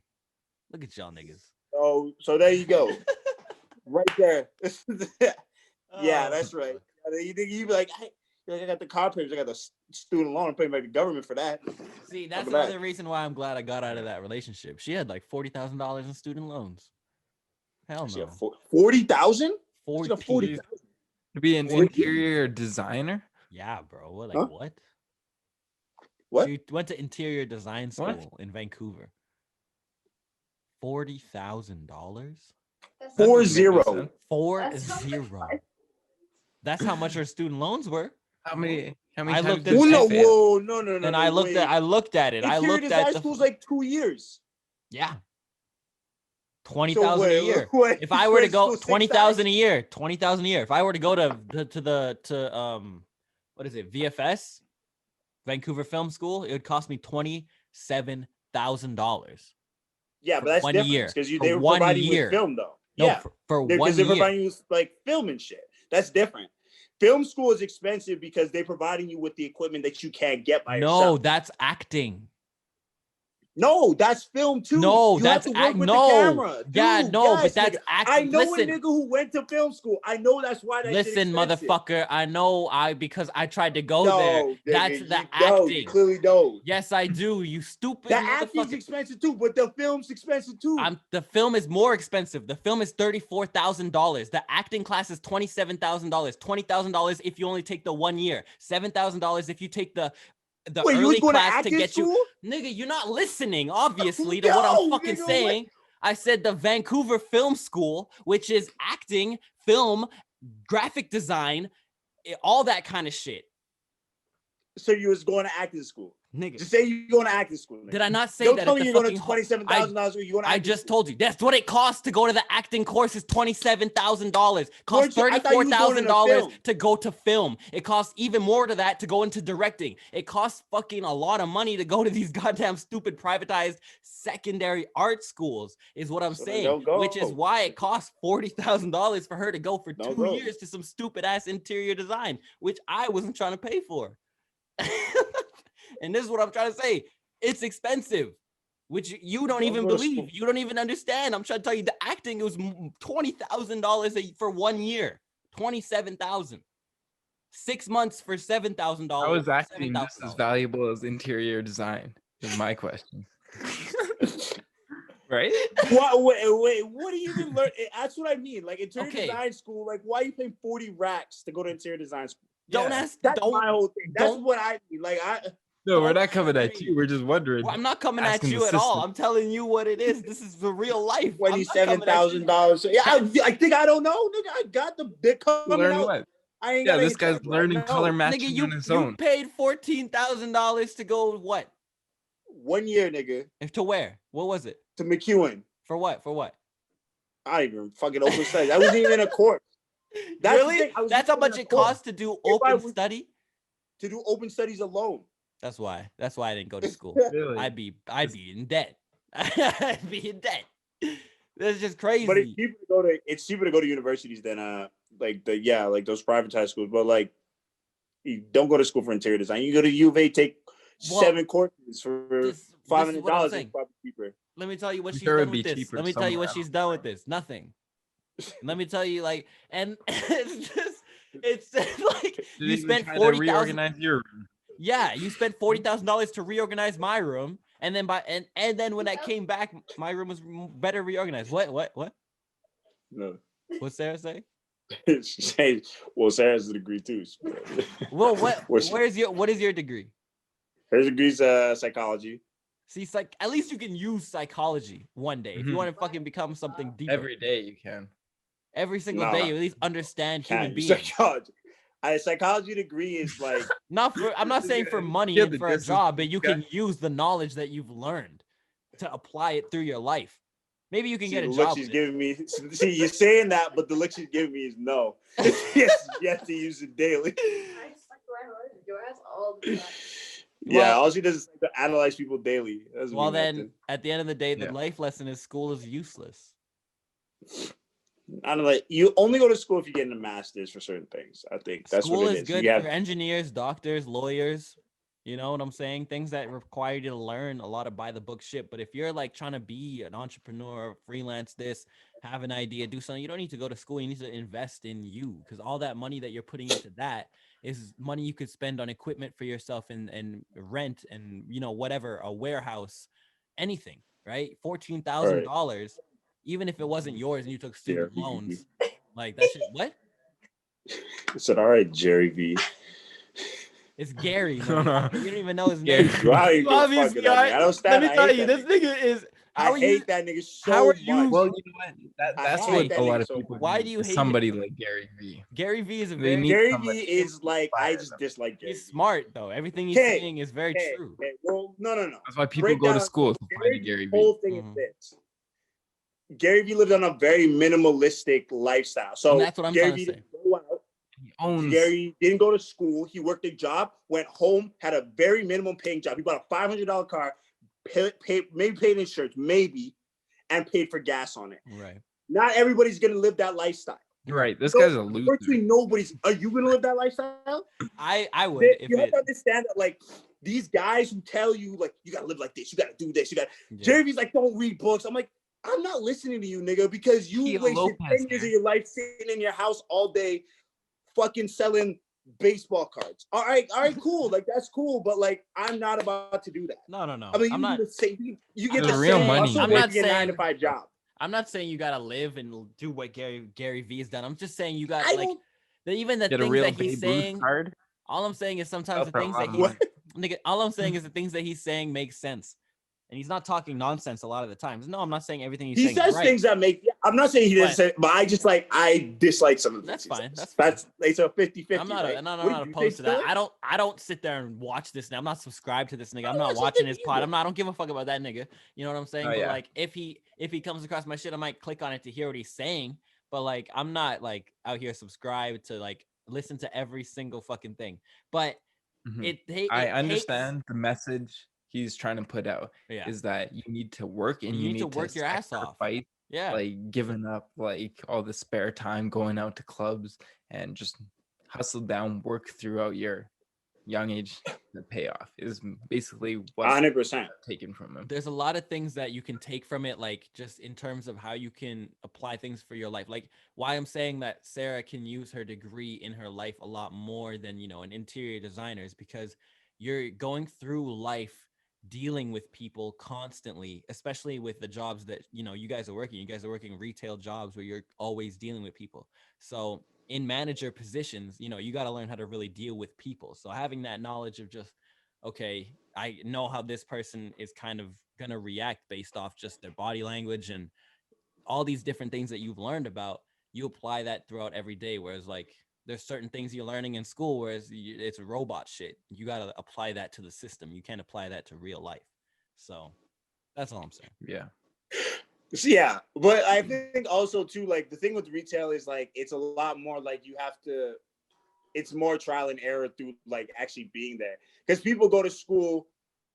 Look at y'all niggas. So there you go. Right there. Yeah, Oh, that's right. You think you be like, I got the car payments, I got the student loan, I'm paying by the government for that. See, that's Look at that. another reason why I'm glad I got out of that relationship. She had like $40,000 in student loans. Hell She no. got 40,000? She got 40. 40,000. To be an interior designer? Yeah, bro. What? Huh? What? What? She went to interior design school What? in Vancouver. $40,000. That's 40. 40. That's how much her student loans were. How many I times looked did at- Well, she no, fail? whoa, no. And I looked at it. I Interior looked design at the school's like 2 years. yeah. 20,000 a wait, year. wait, If I were to school go 6 20,000 a times? year, 20,000 a year. If I were to go to what is it? VFS, Vancouver Film School, it would cost me $27,000. Yeah, for but that's 1 different year. because For they were 1 providing you year. with film though. No, Yeah, for 1 because they're year. providing you with like film and shit. That's different. Film school is expensive because they're providing you with the equipment that you can't get by No, yourself. that's acting. No, that's film too. No, you that's have to work with no. the camera. Yeah, Dude, no, yes, but that's nigga. acting. I know Listen, a nigga who went to film school. I know that's why that shit listen, expensive. motherfucker. I know because I tried to go No, there. nigga, That's you the don't. acting. You clearly don't. Yes, I do. You stupid The acting's motherfucker. expensive too, but the film's expensive too. The film is more expensive. The film is $34,000. The acting class is $27,000. $20,000 if you only take the 1 year. $7,000 if you take the Wait, you was early going to class to acting get school? you. Nigga, you're not listening, obviously, to what I'm No, fucking nigga, saying. I said the Vancouver Film School, which is acting, film, graphic design, all that kind of shit. So you was going to acting school. Nigga, Just say you're going to acting school. Nigga. did I not say Don't that? tell at me the you're going to fucking $27,000. You're going to I acting just school. told you. That's what it costs to go to the acting course. Is $27,000. Costs I thought you was going into $34,000 film. to go to film. It costs even more to that to go into directing. It costs fucking a lot of money to go to these goddamn stupid privatized secondary art schools. Is what I'm So then saying. don't go. Which is why it costs $40,000 for her to go for Don't 2 go. years to some stupid ass interior design, which I wasn't trying to pay for. And this is what I'm trying to say. It's expensive, which you don't Don't even go to believe. school. You don't even understand. I'm trying to tell you the acting, it was $20,000 for 1 year. 27,000. 6 months for $7,000. How is acting just as $7,000. valuable as interior design? Is my question. Right? Wait, what do you even learn? That's what I mean. Like interior Okay. design school, like why are you paying 40 racks to go to interior design school? Don't Yeah. ask. That's Don't. my whole thing. That's don't- what I mean. Like No, we're Don't not coming ask at me. you. We're just wondering. Well, I'm not coming at Asking the you at all. system. I'm telling you what it is. This is the real life. I'm not coming at you. $27,000. Yeah, I think I don't know, nigga. I got they're coming Learn out. what? I ain't Yeah, got this guy's right learning now. color Nigga, matching on his you own. paid $14,000 to go what? 1 year, nigga, To where? What was it? to McEwen. For what? For what? I don't even fucking open study. I wasn't even in a course. That's the Really? thing, I was That's how even in much a it course. costs to do If I open was- study? To do open studies alone. That's why. That's why I didn't go to school. Really? I'd be in debt. I'd be in debt. That's just crazy. But it's cheaper to go to universities than like those privatized schools. But like you don't go to school for interior design. You go to U of A, take Well, 7 courses for this is $500. what I'm It's saying. probably cheaper. Let me tell you what I'm she's sure done it'd with be this. cheaper Let me tell you somewhere what she's done with this. Nothing. Let me tell you, like, and it's like Did you even spent try to 40,000. reorganize your room. Yeah, you spent $40,000 to reorganize my room, and then and then when I came back, my room was better reorganized. What? No. What's Sarah say? She says, well, Sarah has a degree too. Well, What's- what is your degree? Her degree's psychology. See, at least you can use psychology one day if you Mhm. want to fucking become something deeper. Every day you can. Every single No. day, you at least understand human Can't beings. psychology. A psychology degree is like I'm not saying for money Yeah, and the for a distance job, but this you guy- can use the knowledge that you've learned to apply it through your life. Maybe you can see, get a the look job. she's with it. giving me. See, you're saying that, but the look she's giving me is no. yes, you have to use it daily. I suck my heart in your ass all the time. Yeah, Well- all she does is analyze people daily. Doesn't Well, mean then nothing. at the end of the day, the Yeah. life lesson is school is useless. I don't know. You only go to school if you get a master's for certain things. I think that's School what it is is. good You have for engineers, doctors, lawyers. You know what I'm saying? Things that require you to learn a lot of by the book shit. But if you're like trying to be an entrepreneur, freelance this, have an idea, do something, you don't need to go to school. You need to invest in you, because all that money that you're putting into that is money you could spend on equipment for yourself and rent and, you know, whatever, a warehouse, anything, right? $14,000, even if it wasn't yours and you took student Jerry. loans, like that shit. What? I said, all right, Jerry V. It's Gary. motherfucker. You don't even know his Gary. name. Bro, I don't even give a fuck Obviously, with that nigga. I don't stand. let me I tell hate you, that this nigga. nigga is. I How are you? hate that nigga so how are much. you- Well, you know what? That's I what hate that a lot nigga of so people much. Why need, do you is hate somebody like Gary Vee. Gary V is a They very need Gary somebody V is like I inspire just them. dislike Gary. he's V. smart though. Everything he's Okay, saying is very Okay, true. okay, well, no. That's why people Break go to down school to find a Gary Gary V's Vee. whole thing Mhm. is this. Gary Vee lived on a very minimalistic lifestyle. So And that's what I'm Gary trying to Vee say. didn't go out. He owns. Gary didn't go to school. He worked a job, went home, had a very minimum paying job. He bought a $500 car, maybe paid insurance, maybe, and paid for gas on it. Right. Not everybody's gonna live that lifestyle. Right. This So, guy's a loser. Virtually nobody's. Are you gonna live that lifestyle? I would if You have it. to understand that, like these guys who tell you, like you gotta live like this, you gotta do this, you got. Yeah. Jerry V's like, don't read books. I'm like, I'm not listening to you, nigga, because you Kia wasted Lopez, 10 years of man. your life sitting in your house all day, fucking selling baseball cards. All right, cool. Like that's cool, but like I'm not about to do that. No. I mean, you I'm not. do the same. You get I'm the not real same money. hustle I'm not working a 9 to saying- 5 job. I'm not saying you gotta live and do what Gary V has done. I'm just saying you got I like don't. even the Get a things real that he's Babe Ruth saying. card. All I'm saying is sometimes the That's a things lot that of he's money. nigga. All I'm saying is the things that he's saying make sense, and he's not talking nonsense a lot of the times. No, I'm not saying everything he's He saying is says right. things that make. I'm not saying he doesn't say, but I just like I dislike some of the That's things he fine, says. that's fine. It's a 50-50. I'm not, right? I'm What not do you opposed to think, that. Philip? I don't sit there and watch this. I'm not subscribed to this nigga. I'm I'm not not watching subscribed his to pod. either. I don't give a fuck about that nigga. You know what I'm saying? Oh, But yeah. like, if he comes across my shit, I might click on it to hear what he's saying. But like, I'm not like out here subscribed to like listen to every single fucking thing. But Mhm. it I takes- understand the message he's trying to put out Yeah, is that you need to work and You need to work your ass off. sacrifice, yeah. like giving up like all the spare time going out to clubs and just hustle down work throughout your young age to pay off is basically what's 100%. taken from him. There's a lot of things that you can take from it, like just in terms of how you can apply things for your life. Like why I'm saying that Sarah can use her degree in her life a lot more than, you know, an interior designer is because you're going through life dealing with people constantly, especially with the jobs that you guys are working. You guys are working retail jobs where you're always dealing with people. So in manager positions, you got to learn how to really deal with people. So having that knowledge of just, okay, I know how this person is kind of gonna react based off just their body language and all these different things that you've learned about, you apply that throughout every day. Whereas like there's certain things you're learning in school, whereas it's robot shit. You got to apply that to the system. You can't apply that to real life. So that's all I'm saying. Yeah. Yeah, but I think also too, like the thing with retail is like it's a lot more like you have to. It's more trial and error through like actually being there, because people go to school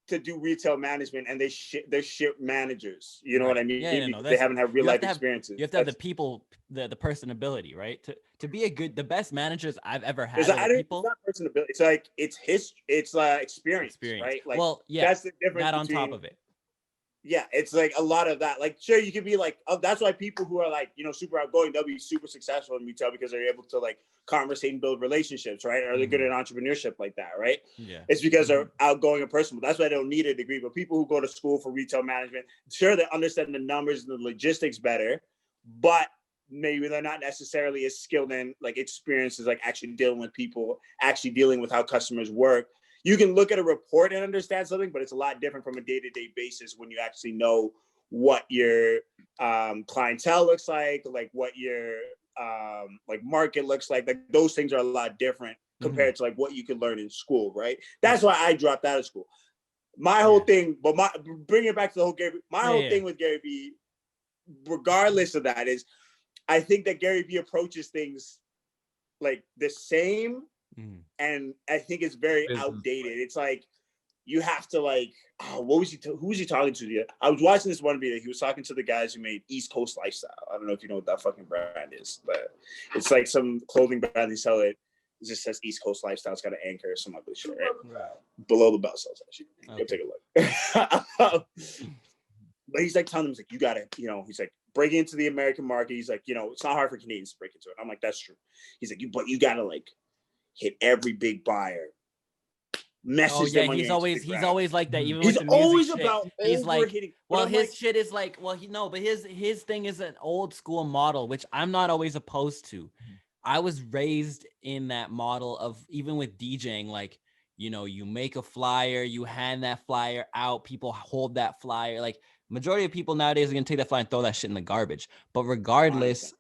to do retail management and they're shit managers. You know what I mean? Yeah, because they haven't had real life experiences. You have to have the people, the personability, right? To be the best managers I've ever had. It's not personability. It's like it's experience, right? Like, well, yeah, that's the difference. That on top of it. Yeah, it's like a lot of that. Like, sure, you could be like, oh, that's why people who are like, super outgoing, they'll be super successful in retail because they're able to like conversate and build relationships, right? Or they're good at entrepreneurship like that, right? Yeah. It's because they're outgoing and personal. That's why they don't need a degree. But people who go to school for retail management, sure, they understand the numbers and the logistics better, but maybe they're not necessarily as skilled in like experiences, like actually dealing with people, actually dealing with how customers work. You can look at a report and understand something, but it's a lot different from a day-to-day basis when you actually know what your clientele looks like what your like market looks like those things are a lot different compared to like what you could learn in school, right? That's why I dropped out of school. My whole thing, but bring it back to the whole Gary. My whole thing with Gary Vee, regardless of that, is I think that Gary Vee approaches things like the same. And I think it's very outdated. It's like you have to like, who was he talking to? I was watching this one video. He was talking to the guys who made East Coast Lifestyle. I don't know if you know what that fucking brand is, but it's like some clothing brand. They sell it. It just says East Coast Lifestyle. It's got an anchor or some other shit, right? Below the bell cells, actually. Go take a look. But he's like telling them, he's like, you gotta, he's like, break into the American market. He's like, it's not hard for Canadians to break into it. I'm like, that's true. He's like, but you gotta like hit every big buyer. Message them on he's always like that. Even he's with the music always shit, about he's like, hitting. well, his shit is like, but his thing is an old school model, which I'm not always opposed to. I was raised in that model of even with DJing, like, you make a flyer, you hand that flyer out, people hold that flyer. Like majority of people nowadays are gonna take that flyer and throw that shit in the garbage. But regardless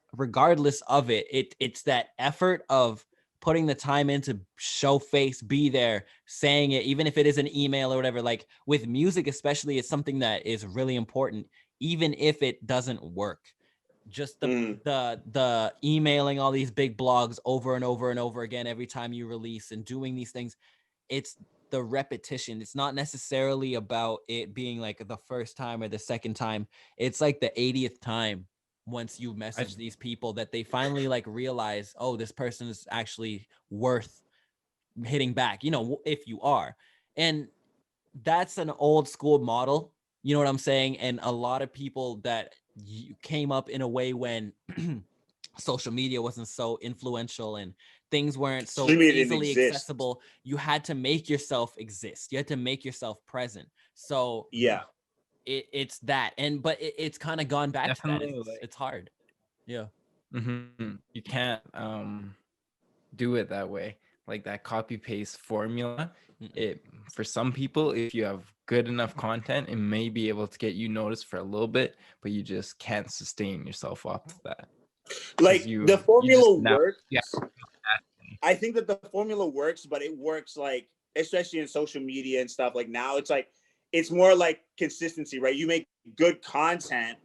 of it, it's that effort of putting the time in to show face, be there, saying it, even if it is an email or whatever. Like with music, especially, it's something that is really important, even if it doesn't work. Just the emailing all these big blogs over and over and over again every time you release and doing these things. It's the repetition. It's not necessarily about it being like the first time or the second time. It's like the 80th time once you message these people that they finally like realize, oh, this person is actually worth hitting back, if you are. And that's an old school model, you know what I'm saying? And a lot of people that came up in a way when social media wasn't so influential and things weren't so easily accessible. You had to make yourself exist. You had to make yourself present. So yeah, it's that. But it's kind of gone back Definitely to that. It's hard. Yeah. You can't do it that way, like that copy paste formula. It for some people, if you have good enough content, it may be able to get you noticed for a little bit, but you just can't sustain yourself off of that. Like the formula works. Yeah. I think that the formula works, but it works like, especially in social media and stuff, like now it's like, it's more like consistency, right? You make good content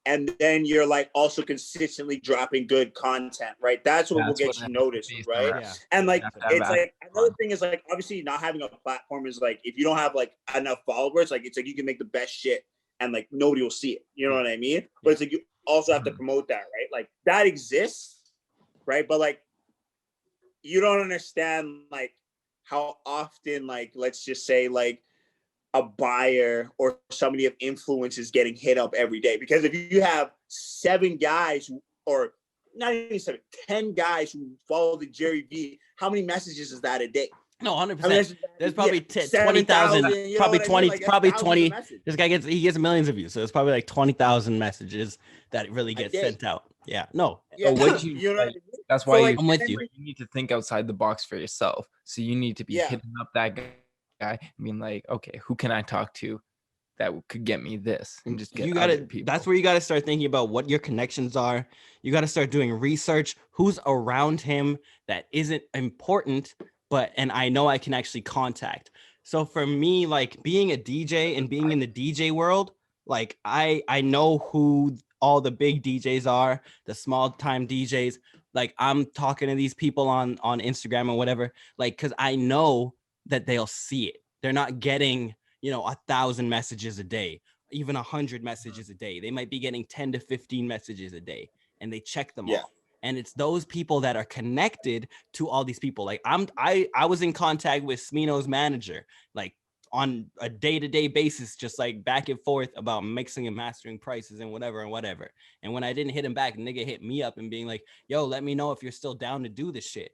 and then you're like also consistently dropping good content, right? That's what will get you noticed, right? Yeah. And like, it's like, another thing is like, obviously not having a platform is like, if you don't have like enough followers, like it's like you can make the best shit and like nobody will see it. You know what I mean? But it's like, you also have to promote that, right? Like that exists, right? But like, you don't understand like how often, like, let's just say like a buyer or somebody of influence is getting hit up every day. Because if you have 7 guys or not even 7, 10 guys who follow the Jerry V, how many messages is that a day? No, 100%. I mean, that's- There's probably yeah, 20,000, 7,000, you know probably what I mean? 20, Like, that's probably thousands of 20. messages. This guy gets millions of views. So it's probably like 20,000 messages that really A get day. sent out. Yeah. No, Yeah, what you know what I like, mean? that's So, why like, I'm with you. you need to think outside the box for yourself. So you need to be Yeah. hitting up that guy and being like, okay, who can I talk to that could get me this, and just get you other gotta people. that's where you gotta start thinking about what your connections are. You gotta start doing research, who's around him that isn't important, but and I know I can actually contact. So for me, like being a DJ and being in the DJ world, like I know who all the big DJs are, the small time DJs. Like I'm talking to these people on Instagram or whatever, like because I know that they'll see it. They're not getting 1,000 messages a day, even 100 messages a day. They might be getting 10 to 15 messages a day, and they check them Yeah. all. And it's those people that are connected to all these people. Like I was in contact with Smino's manager, like on a day-to-day basis, just like back and forth about mixing and mastering prices and whatever. And when I didn't hit him back, nigga hit me up and being like, yo, let me know if you're still down to do this shit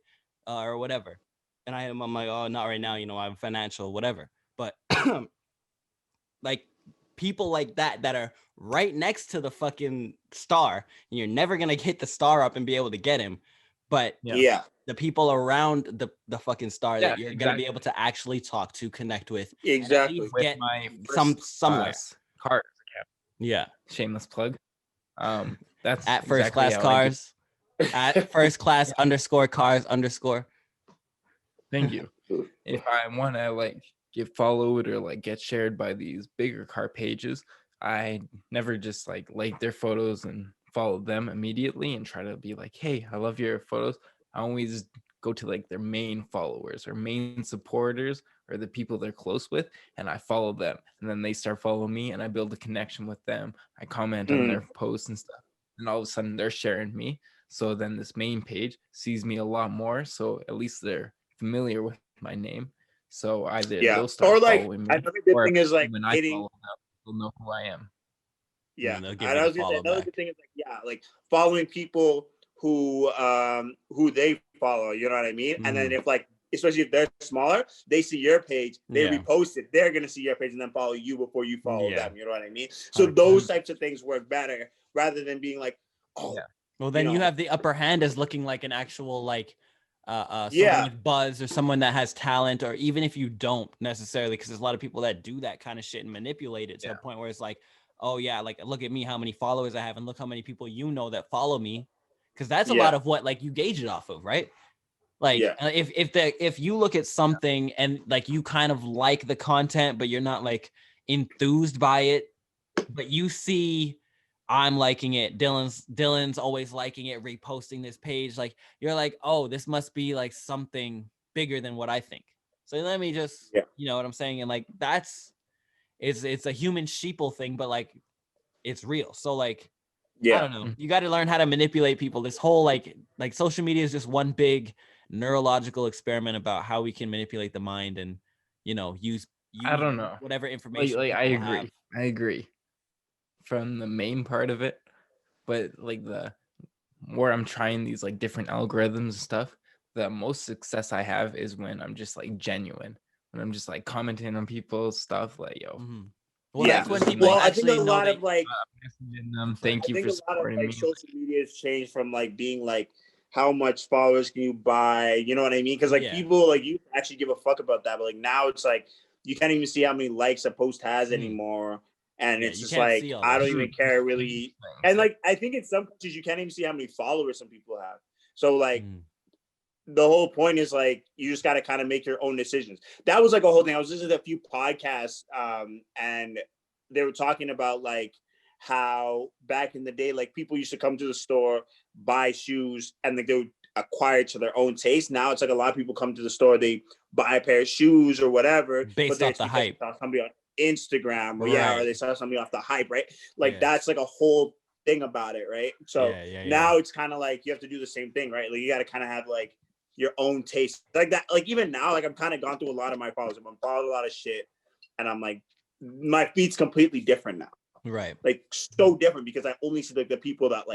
or whatever. And I'm like, oh, not right now. I'm financial, whatever. But like people like that are right next to the fucking star, and you're never gonna hit the star up and be able to get him. But Yeah. the people around the fucking star Yeah, that you're gonna be exactly. able to actually talk to, connect with, Exactly. and at least With get my somewhere. cars account. Yeah. Shameless plug. That's At first exactly class how I do. cars. At first class underscore cars underscore. Thank you. If I want to like get followed or like get shared by these bigger car pages, I never just like their photos and follow them immediately and try to be like, hey, I love your photos. I always go to like their main followers or main supporters or the people they're close with, and I follow them, and then they start following me, and I build a connection with them. I comment on their posts and stuff, and all of a sudden they're sharing me. So then this main page sees me a lot more. So at least they're familiar with my name. So either Yeah. they'll start Or like following me, another good or thing is like when I hitting. follow them, they'll know who I am. Yeah. And they'll give And you I the was gonna say follow another back. good thing is like following people who they follow. You know what I mean? And then if like especially if they're smaller, they see your page, they Yeah. repost it, they're gonna see your page and then follow you before you follow Yeah. them. You know what I mean? So 100%. those types of things work better rather than being like, oh, Yeah. Well, then you know. have the upper hand as looking like an actual like someone Yeah. with buzz or someone that has talent, or even if you don't necessarily, because there's a lot of people that do that kind of shit and manipulate it to a Yeah. point where it's like, oh yeah, like look at me, how many followers I have, and look how many people that follow me, because that's a lot Yeah. of what like you gauge it off of, right? Like Yeah. if you look at something and like you kind of like the content, but you're not like enthused by it, but you see I'm liking it, Dylan's always liking it, reposting this page, like you're like, oh, this must be like something bigger than what I think. So let me just, Yeah. you know what I'm saying? And like it's a human sheeple thing, but like it's real. So like I Yeah. don't know. You got to learn how to manipulate people. This whole like social media is just one big neurological experiment about how we can manipulate the mind and use I don't know. whatever information. Like I people agree. have. I agree from the main part of it, but like the more I'm trying these like different algorithms and stuff, the most success I have is when I'm just like genuine, when I'm just like commenting on people's stuff, like yo. Mhm. Well, Yeah. that's when Well, people I think actually a know lot that. of like Messaging them, thank I you think for a lot of supporting like me. social media has changed from like being like how much followers can you buy, you know what I mean? Because like Yeah. people like you actually give a fuck about that, but like now it's like you can't even see how many likes a post has anymore, and Yeah, it's you just can't like see all I that don't shit. even care really. And like I think in some countries you can't even see how many followers some people have. So like the whole point is like you just got to kind of make your own decisions. That was like a whole thing. I was listening to a few podcasts, and they were talking about like how back in the day, like people used to come to the store, buy shoes, and like they would acquire to their own taste. Now it's like a lot of people come to the store, they buy a pair of shoes or whatever, Based but off it's the because hype. they saw somebody on Instagram or Right. or they saw somebody off the hype, right? Like Yeah. that's like a whole thing about it, right? So Yeah. now it's kind of like you have to do the same thing, right? Like you got to kind of have like your own taste like that. Like even now, like I'm kind of gone through a lot of my followers. I'm following a lot of shit, and I'm like, my feed's completely different now. Right. Like so different because I only see like the people that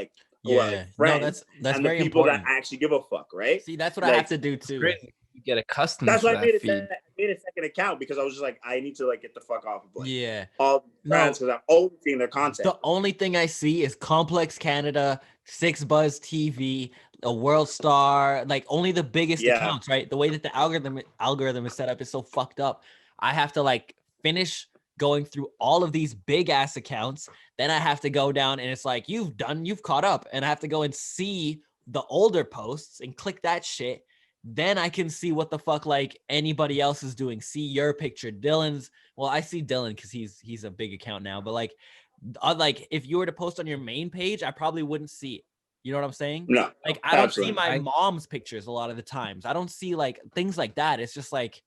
who are like friends no, that's and the very people important. that actually give a fuck, right? See, that's what I Like, have to do too. Crazy. you get accustomed That's to why I that made feed. I made a second account because I was just like, I need to like get the fuck off of like Yeah. all brands because I'm always seeing their content. The only thing I see is Complex Canada, Six Buzz TV, a World Star, like only the biggest Yeah. accounts, right? The way that the algorithm is set up is so fucked up. I have to like finish going through all of these big ass accounts. Then I have to go down and it's like, you've caught up. And I have to go and see the older posts and click that shit. Then I can see what the fuck like anybody else is doing. See your picture, Dylan's. Well, I see Dylan because he's a big account now, but like if you were to post on your main page, I probably wouldn't see it. You know what I'm saying? No, Like I don't absolutely. see my mom's pictures a lot of the times. I don't see like things like that. It's just like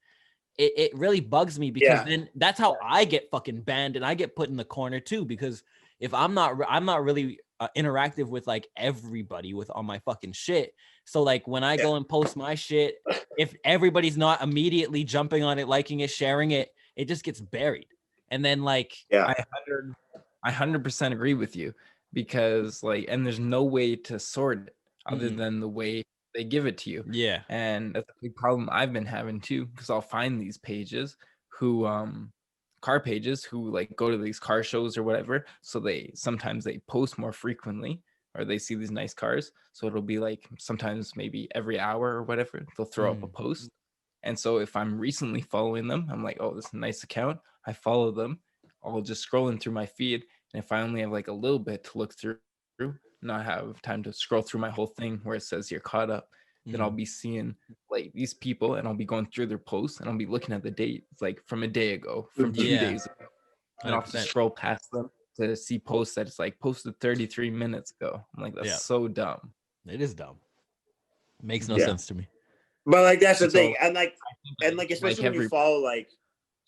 it really bugs me because then that's how I get fucking banned and I get put in the corner too. Because if I'm not really interactive with like everybody with on my fucking shit. So like when I go and post my shit, if everybody's not immediately jumping on it, liking it, sharing it, it just gets buried. And then like I 100% agree with you because like, and there's no way to sort it other than the way they give it to you. Yeah. And that's a big problem I've been having too, because I'll find these pages who car pages who like go to these car shows or whatever. So they sometimes they post more frequently or they see these nice cars. So it'll be like sometimes maybe every hour or whatever, they'll throw up a post. And so if I'm recently following them, I'm like, oh, this is a nice account. I follow them. I'll just scrolling through my feed. And if I only have like a little bit to look through, not have time to scroll through my whole thing where it says you're caught up, then I'll be seeing like these people and I'll be going through their posts and I'll be looking at the date like from a day ago, from 2 days ago. And I'll have to scroll past them to see posts that it's like posted 33 minutes ago. I'm like, that's so dumb. It is dumb. Makes no sense to me. But like that's the So, thing. And like especially when you follow like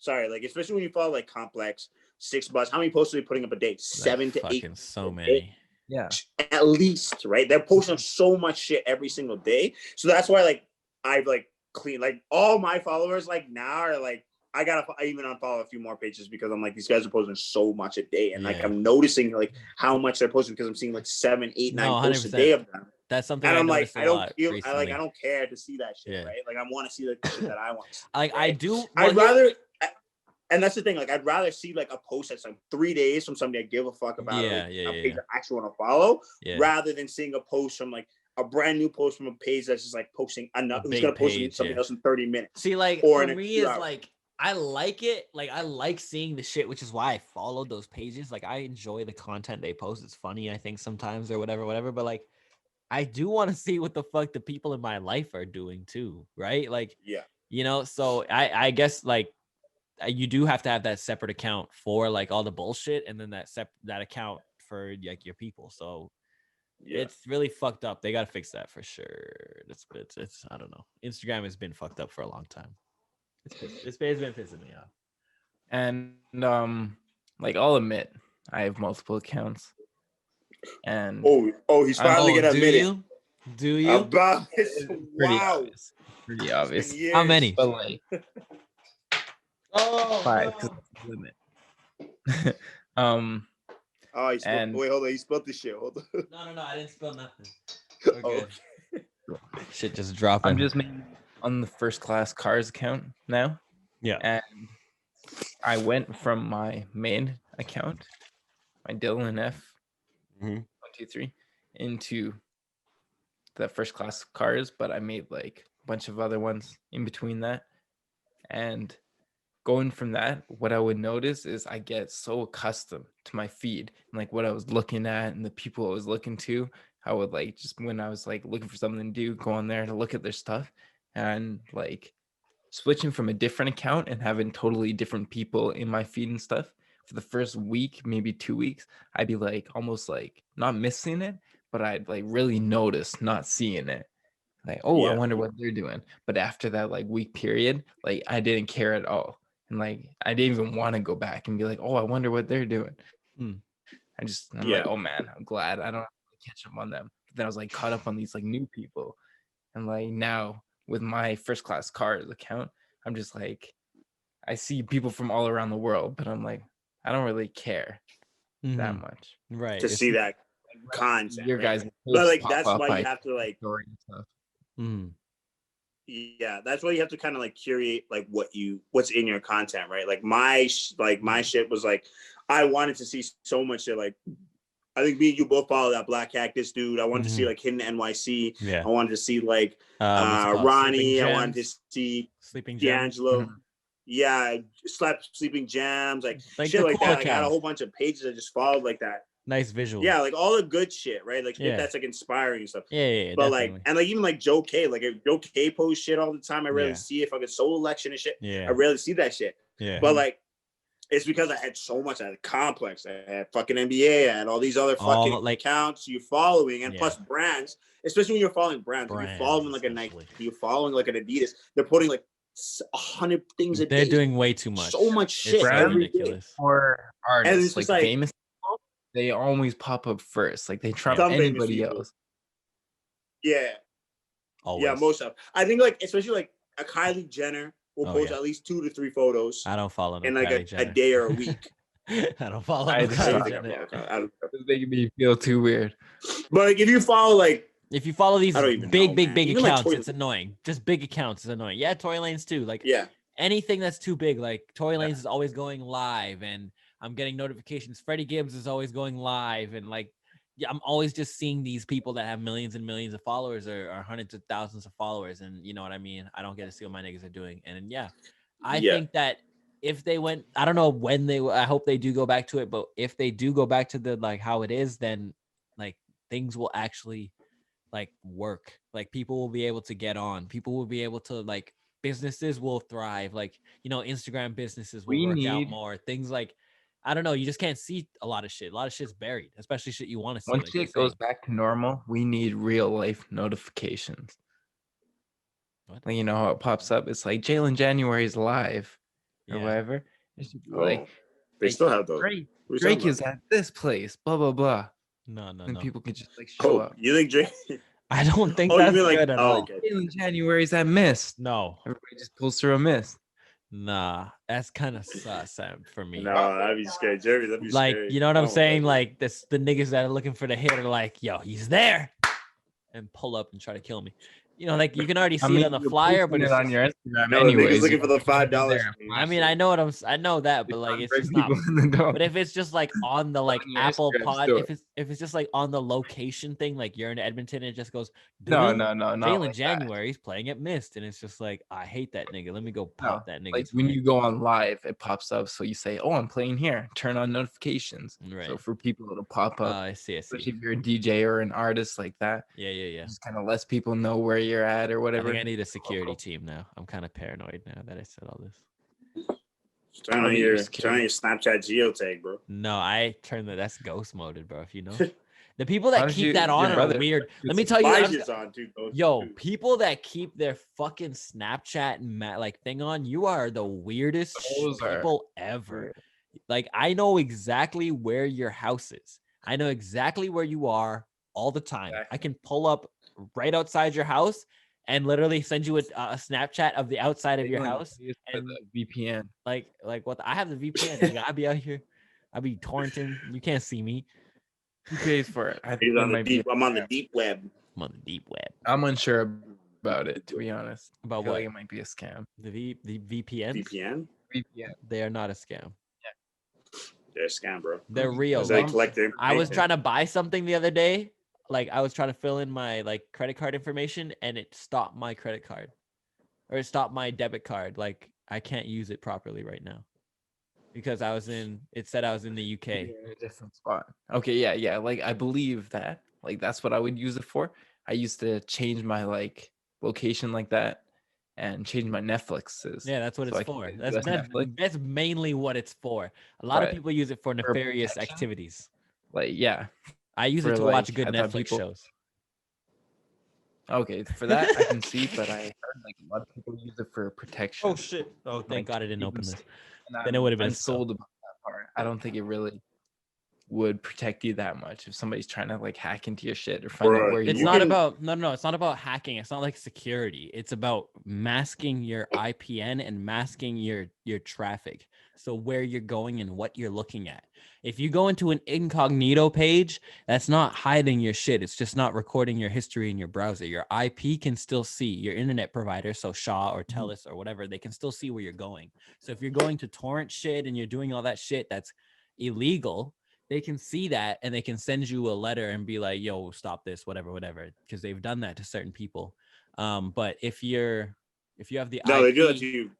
especially when you follow like Complex, Six Buzz, how many posts are they putting up a day? 7 to 8. So many. Yeah. At least, right? They're posting so much shit every single day. So that's why like I've like clean like all my followers like now are like I even unfollow a few more pages because I'm like these guys are posting so much a day and like I'm noticing like how much they're posting because I'm seeing like 7, 8, 9 posts a day of them. That's something and I'm like I don't care to see that shit, right? Like I want to see the shit that I want to see. Like right? I do. I'd rather. And that's the thing. Like, I'd rather see like a post that's like 3 days from somebody I give a fuck about, a page I actually want to follow, rather than seeing a post from like a brand new post from a page that's just like posting another. Who's gonna post something else in 30 minutes? See, like for me, is like I like it. Like I like seeing the shit, which is why I followed those pages. Like I enjoy the content they post. It's funny, I think sometimes or whatever. But like, I do want to see what the fuck the people in my life are doing too, right? Like, you know. So I guess like. You do have to have that separate account for like all the bullshit and then that account for like your people. So it's really fucked up. They got to fix that for sure. It's I don't know. Instagram has been fucked up for a long time. It's been pissing me off. And like I'll admit I have multiple accounts. And he's finally gonna admit it. Do you? About this. Wow. Pretty obvious. How many? But like 5 because that's the limit. Wait, hold on. You spilled the shit. Hold on. No, I didn't spill nothing. We're good. Shit just dropping. I'm just making on the First Class Cars account now. Yeah. And I went from my main account, my Dylan F 123, into the First Class Cars, but I made like a bunch of other ones in between that. And going from that, what I would notice is I get so accustomed to my feed and like what I was looking at and the people I was looking to. I would like just when I was like looking for something to do, go on there to look at their stuff, and like switching from a different account and having totally different people in my feed and stuff for the first week, maybe 2 weeks, I'd be like almost like not missing it, but I'd like really notice not seeing it. Like, I wonder what they're doing. But after that like week period, like I didn't care at all. And like I didn't even want to go back and be like, I wonder what they're doing. I'm like, oh man, I'm glad I don't have to catch up on them. But then I was like caught up on these like new people. And like now with my First Class Cars account, I'm just like, I see people from all around the world, but I'm like, I don't really care that much. Right. To see that content. Your guys, but like that's why you have to like story and stuff. Yeah, that's why you have to kind of like curate like what's in your content, right? Like my shit was like I wanted to see so much shit. Like I think me and you both follow that Black Cactus dude. I wanted to see like Hidden NYC. Yeah. I wanted to see like What's it called? Ronnie. Sleeping I wanted to Gems? see Sleeping Gems. D'Angelo. Yeah, Sleeping Jams, like Like shit the like cool that. Like, I had a accounts. whole bunch of pages I just followed like that. Nice visuals. Yeah, like all the good shit, right? Like Yeah. if that's like inspiring and stuff. Yeah, But definitely. like, and like even like Joe K, like if Joe K posts shit all the time. I rarely Yeah. see it. Fucking Soul Election and shit. Yeah. I rarely see that shit. Yeah. But like, it's because I had so much. I had Complex. I had fucking NBA. I had all these other fucking like accounts you're following, and Yeah. plus brands. Especially when you're following brands. When you're following like a especially. Nike, you're following like an Adidas. They're putting like 100 things a They're day. doing way too much. So much shit It's so every day. ridiculous. Or And it's artists just like like- famous people, they always pop up first. Like they trump Some famous anybody people. else. Yeah. Always. Yeah, most of. I think like especially like a Kylie Jenner will Oh, post yeah. at least 2 to 3 photos I don't follow no in like Kylie a Jenner. day or a week. I don't follow I no just I don't Kylie think I Jenner. follow Kylie. I don't know. It's making me feel too weird. But like if you follow like If you follow these I don't even big, know, big, man. big Even, like, accounts, Tory- it's annoying. Just big accounts is annoying. Yeah, Tory Lane's too. Like yeah, anything that's too big, like Tory Lane's is always going live, and I'm getting notifications. Freddie Gibbs is always going live, and like, yeah, I'm always just seeing these people that have millions and millions of followers or hundreds of thousands of followers, and you know what I mean. I don't get to see what my niggas are doing, and yeah, I Yeah. think that if they went, I don't know when they. I hope they do go back to it, but if they do go back to the like how it is, then like things will actually like work. Like people will be able to get on. People will be able to like businesses will thrive. Like, you know, Instagram businesses will We work out need- more. Things like I don't know, you just can't see a lot of shit. A lot of shit's buried, especially shit you want to see. Once like you're shit goes saying. back to normal, we need real life notifications. What? Like you know how it pops up. It's like Jaylin January's live or Yeah. whatever. It should be Oh, like they like, still have those. Drake, What are you Drake talking is at this place. Blah blah blah. No, no, And no. people can just like about? show Oh, up. you think Drake? I don't think Oh, you that's mean like good at all. okay. Jaylin January's at Mist. No, Everybody just pulls through a Mist. nah, that's kind of sus for me. No, that'd be scary, Jerry. That'd be Like, scary. you know what I I'm don't saying? that. Like this, the niggas that are looking for the hit are like, yo, he's there, and pull up and try to kill me. You know, like you can already see it on the you're flyer, posting but it's it on just, your Instagram No, the niggas anyways. looking for the $5. There, I mean, I know I know that, but like it's bring just not. people in the door. But if it's just like on the like On your Apple Instagram Pod, store. if it's just like on the location thing, like you're in Edmonton, and it just goes, No, "Doo-doo, no, not Jaylin like that. January's playing at Mist," and it's just like, I hate that nigga. Let me go pop that nigga. Like when you go on live, it pops up. So you say, "Oh, I'm playing here." Turn on notifications. Right. So for people, it'll pop up. I see. Especially if you're a DJ or an artist like that. Yeah. Just kind of lets people know where you're at or I whatever. think I need a security team now. I'm kind of paranoid now that I said all this. Turn on Probably your your Snapchat geotag, bro. No, I turned that's ghost moded, bro. If you know, the people that Why don't keep you- that on your are brother- weird. Let me it's- tell you, My I'm- shit's on too. Ghost, yo, too. people that keep their fucking Snapchat and like thing on, you are the weirdest Those are people ever. weird. Like, I know exactly where your house is. I know exactly where you are all the time. I Exactly. can pull up right outside your house and literally send you a Snapchat of the outside of your Jaylin house. pays for and- the VPN. Like what? I have the VPN. nigga. I be out here. I be torrenting. You can't see me. Who pays for it? I think He's it on the might be. deep. I'm on the deep web. I'm on the deep web. I'm unsure about it, to be honest. I About feel what? like it might be a scam. The VPNs. VPN. VPN. They are not a scam. They're a scam, bro. They're real. Because they Like, collect their I was information. trying to buy something the other day. Like I was trying to fill in my like credit card information, and it stopped my credit card, or it stopped my debit card. Like I can't use it properly right now because I was in. It said I was in the UK. You're in a different spot. Okay, yeah. Like I believe that. Like that's what I would use it for. I used to change my like location like that and change my Netflixes. Yeah, that's what So it's I can for. get That's US Netflix. that's mainly what it's for. A lot of But people use it for nefarious protection? activities. Like yeah. I use it For, to watch like, good I thought Netflix people- shows. Okay, for that I can see, but I heard like a lot of people use it for protection. shit! Oh, thank Like, God I didn't even open this. s- and Then it I'm would've been unsold about that part. I don't think it really would protect you that much if somebody's trying to like hack into your shit or find Bruh, out where It's you not are. about no. It's not about hacking. It's not like security. It's about masking your IPN and masking your traffic. So where you're going and what you're looking at. If you go into an incognito page, that's not hiding your shit. It's just not recording your history in your browser. Your IP can still see your internet provider. So Shaw or Telus or whatever, they can still see where you're going. So if you're going to torrent shit and you're doing all that shit that's illegal, they can see that and they can send you a letter and be like, yo, stop this, whatever, because they've done that to certain people. But if you have the No, IP, they do that to you.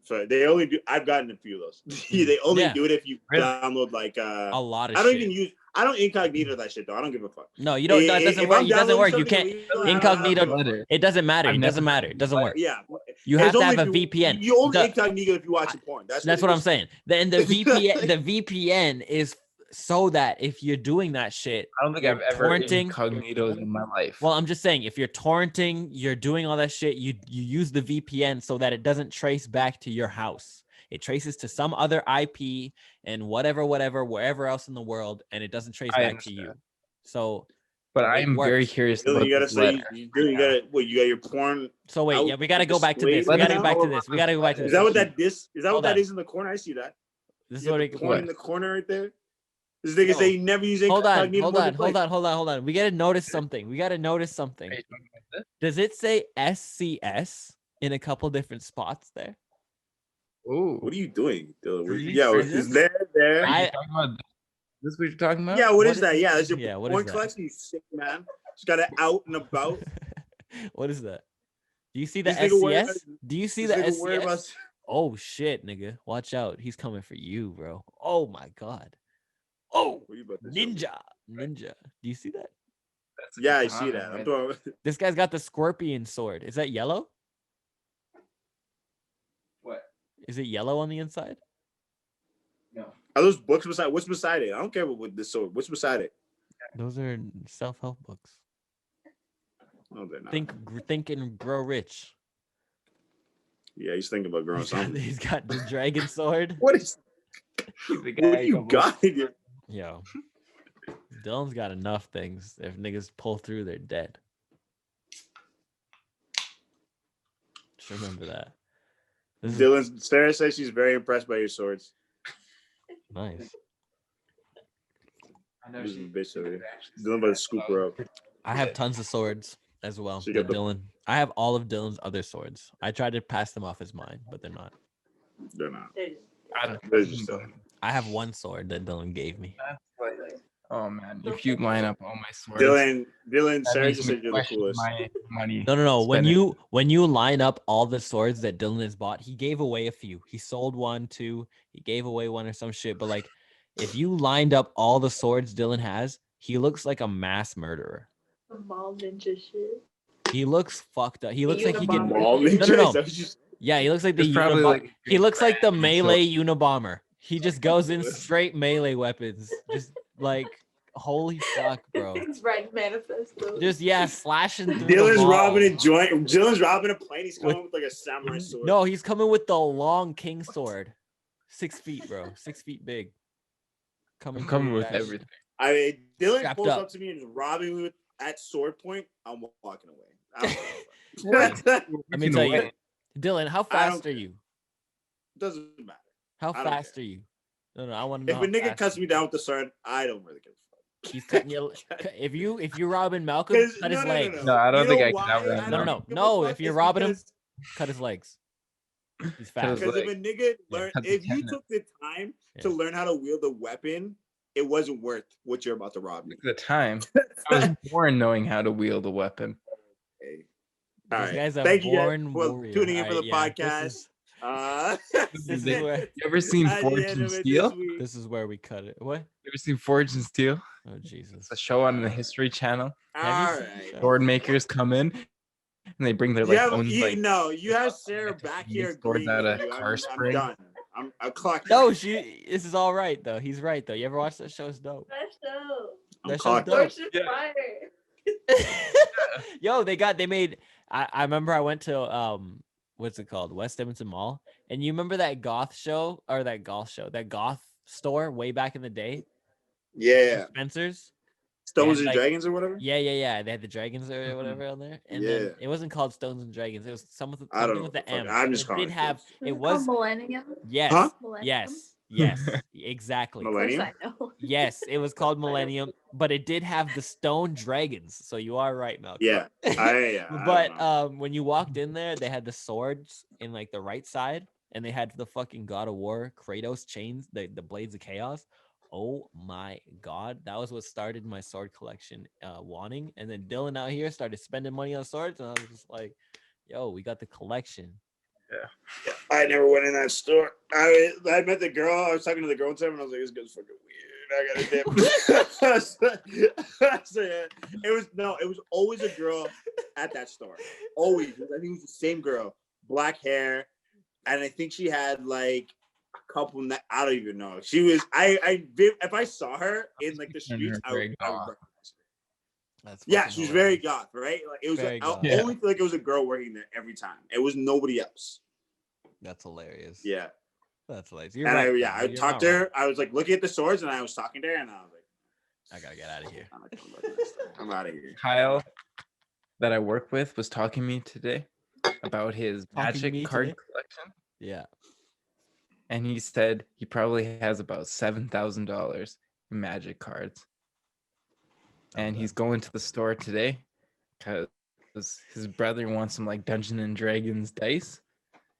So they only do. I've gotten a few of those. They only do it if you download like a lot of I don't shit. even use. I don't incognito that shit though. I don't give a fuck. No, you don't. It doesn't work. It doesn't work. You can't incognito. It doesn't matter. It doesn't matter. It doesn't work. Yeah, you have to have a VPN. You only incognito if you watch porn. That's what I'm saying. Then the VPN, the VPN is so that if you're doing that shit, I don't think I've ever incognitoed in my life. Well, I'm just saying, if you're torrenting, you're doing all that shit, you use the VPN so that it doesn't trace back to your house. It traces to some other IP and whatever, wherever else in the world, and it doesn't trace back to you. So, but I am very curious about you gotta say, you got your porn. So wait, yeah, we gotta go back to this. We gotta go back to this. We gotta go back to this. Is that what that is? Is that what that is in the corner? I see that. This is what it porn in the corner right there. This nigga say you never use incognito. Hold on. We gotta notice something. Does it say SCS in a couple different spots there? Oh, what are you doing, Dylan? Yeah, is there? This is what you're talking about? Yeah, what is that? Yeah, that's your porn collection. You sick man. Just got it out and about. What is that? Do you see the SCS? Do you see the SCS? Oh shit, nigga! Watch out, he's coming for you, bro. Oh my god. Oh, ninja. Do you see that? Yeah, I see that. This guy's got the scorpion sword. Is that yellow? What? Is it yellow on the inside? No. Are those books beside? What's beside it? I don't care what the sword. What's beside it? Those are self-help books. No, they're not. Think and grow rich. Yeah, he's thinking about growing something. He's got the dragon sword. What you got here? Yo, Dylan's got enough things. If niggas pull through, they're dead. Just remember that. Sarah says she's very impressed by your swords. Nice. I know she's a bitch over here. Dylan about to scoop her up. I have tons of swords as well. Dylan. I have all of Dylan's other swords. I tried to pass them off as mine, but they're not. They're not. I have one sword that Dylan gave me. Oh man, if you line up all my swords, Dylan, Sarah just said you're the coolest. My money. No. When you line up all the swords that Dylan has bought, he gave away a few. He sold one, two. He gave away one or some shit. But like, if you lined up all the swords Dylan has, he looks like a mass murderer. A mall ninja shit. He looks fucked up. He looks like he could. No. Yeah, he looks like the he looks like the melee Unabomber. He just goes in straight melee weapons. Just like, holy fuck, bro. It's Red Manifesto. Just slashing through Dylan's robbing a joint. Dylan's robbing a plane. He's coming with like a samurai sword. No, he's coming with the long king sword. 6 feet, bro. 6 feet big. I'm coming with everything. I mean, Dylan pulls up to me and is robbing me at sword point. I'm walking away. What? Let me tell you, Dylan, how fast are you? Doesn't matter. How fast are you? No, I want to know. If a nigga cuts me down with the sword, I don't really give a fuck. He's cutting you. If you're robbing Malcolm, cut his legs. No, I don't think I can. No. If you're robbing him, cut his legs. He's fast. Because if a nigga if you took the time to learn how to wield a weapon, it wasn't worth what you're about to rob me. At the time, I was born knowing how to wield a weapon. Okay. All right. Thank you guys for tuning in for the podcast. This is where, you ever seen Forge and Steel? This is where we cut it. What? You ever seen Forge and Steel? Oh Jesus! It's a show on the History Channel. All right. Sword makers come in and they bring their own. You have Sarah back here. Swords out of car spring. I'm done. I'm clocked. No, this is all right though. He's right though. You ever watch that show? It's dope. That show's dope. Fire. Yo, they made. I remember I went to what's it called? West Edmonton Mall. And you remember that goth show or that goth store way back in the day? Yeah. Spencer's? Stones and like- Dragons or whatever. Yeah. They had the dragons or whatever on there, and then Yeah. it wasn't called Stones and Dragons. It was something I don't know with what the the fuck- M. I'm but just it calling did it have. Is It called was Millennium. yes, Huh? yes, exactly. Of course Millennium. I know. Yes, it was called Millennium, but it did have the stone dragons. So you are right, Malcolm. Yeah. I But don't know. when you walked in there, they had the swords in like the right side, and they had the fucking God of War Kratos chains, the blades of chaos. Oh my god, that was what started my sword collection wanting. And then Dylan out here started spending money on swords, and I was just like, yo, we got the collection. I never went in that store. I met the girl. I was talking to the girl one time, and I was like, "This girl's fucking weird. I gotta dip." So, yeah, it was always a girl at that store. Always. I think it was the same girl, black hair, and I think she had like a couple. I don't even know. She was. If I saw her in like the streets, I would recognize her. That's Yeah, fucking she was very hilarious. goth, right? Like it was. Very I goth. Yeah. only feel like it was a girl working there every time. It was nobody else. That's hilarious. Yeah. That's hilarious. You're And right. I You're talked not to wrong. her. I was like looking at the swords, and I was talking to her, and I was like, I gotta get out of here. I'm out of here. Kyle, that I work with, was talking to me today about his Talking me magic card today? collection, Yeah. and he said he probably has about $7,000 in magic cards, and he's going to the store today because his brother wants some like Dungeons and Dragons dice,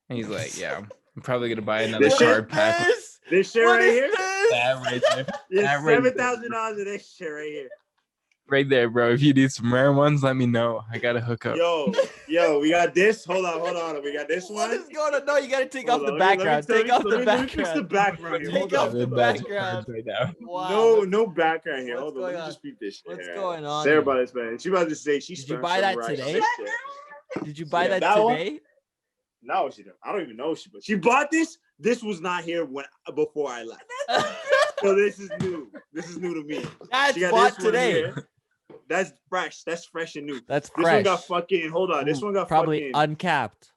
and he's like, "Yeah, I'm probably gonna buy another This shit- card pack." This shit What right is here. this? That right there. Yeah, that right there. $7,000 of this shit right here. Right there, bro. If you need some rare ones, let me know. I gotta hook up. Yo, we got this. Hold on. We got this What one. is going on? No, you gotta take Hold off the on, let me- background. let me- Take off the let me fix the background. background here. Take Hold off on. the hold on. background. right now. Wow. No background here. What's Hold on. Let going me on? just beat this shit. What's here. going on Sarah here? about this, man. She about to say she. Did you buy that today? Did you buy Yeah, that that one? today? No, she didn't. I don't even know if she bought this. This was not here before I left. So this is new. This is new to me. That's She got bought this one today. here. That's fresh. That's fresh and new. That's This fresh. one got fucking. Hold on. This one got probably fucking. uncapped.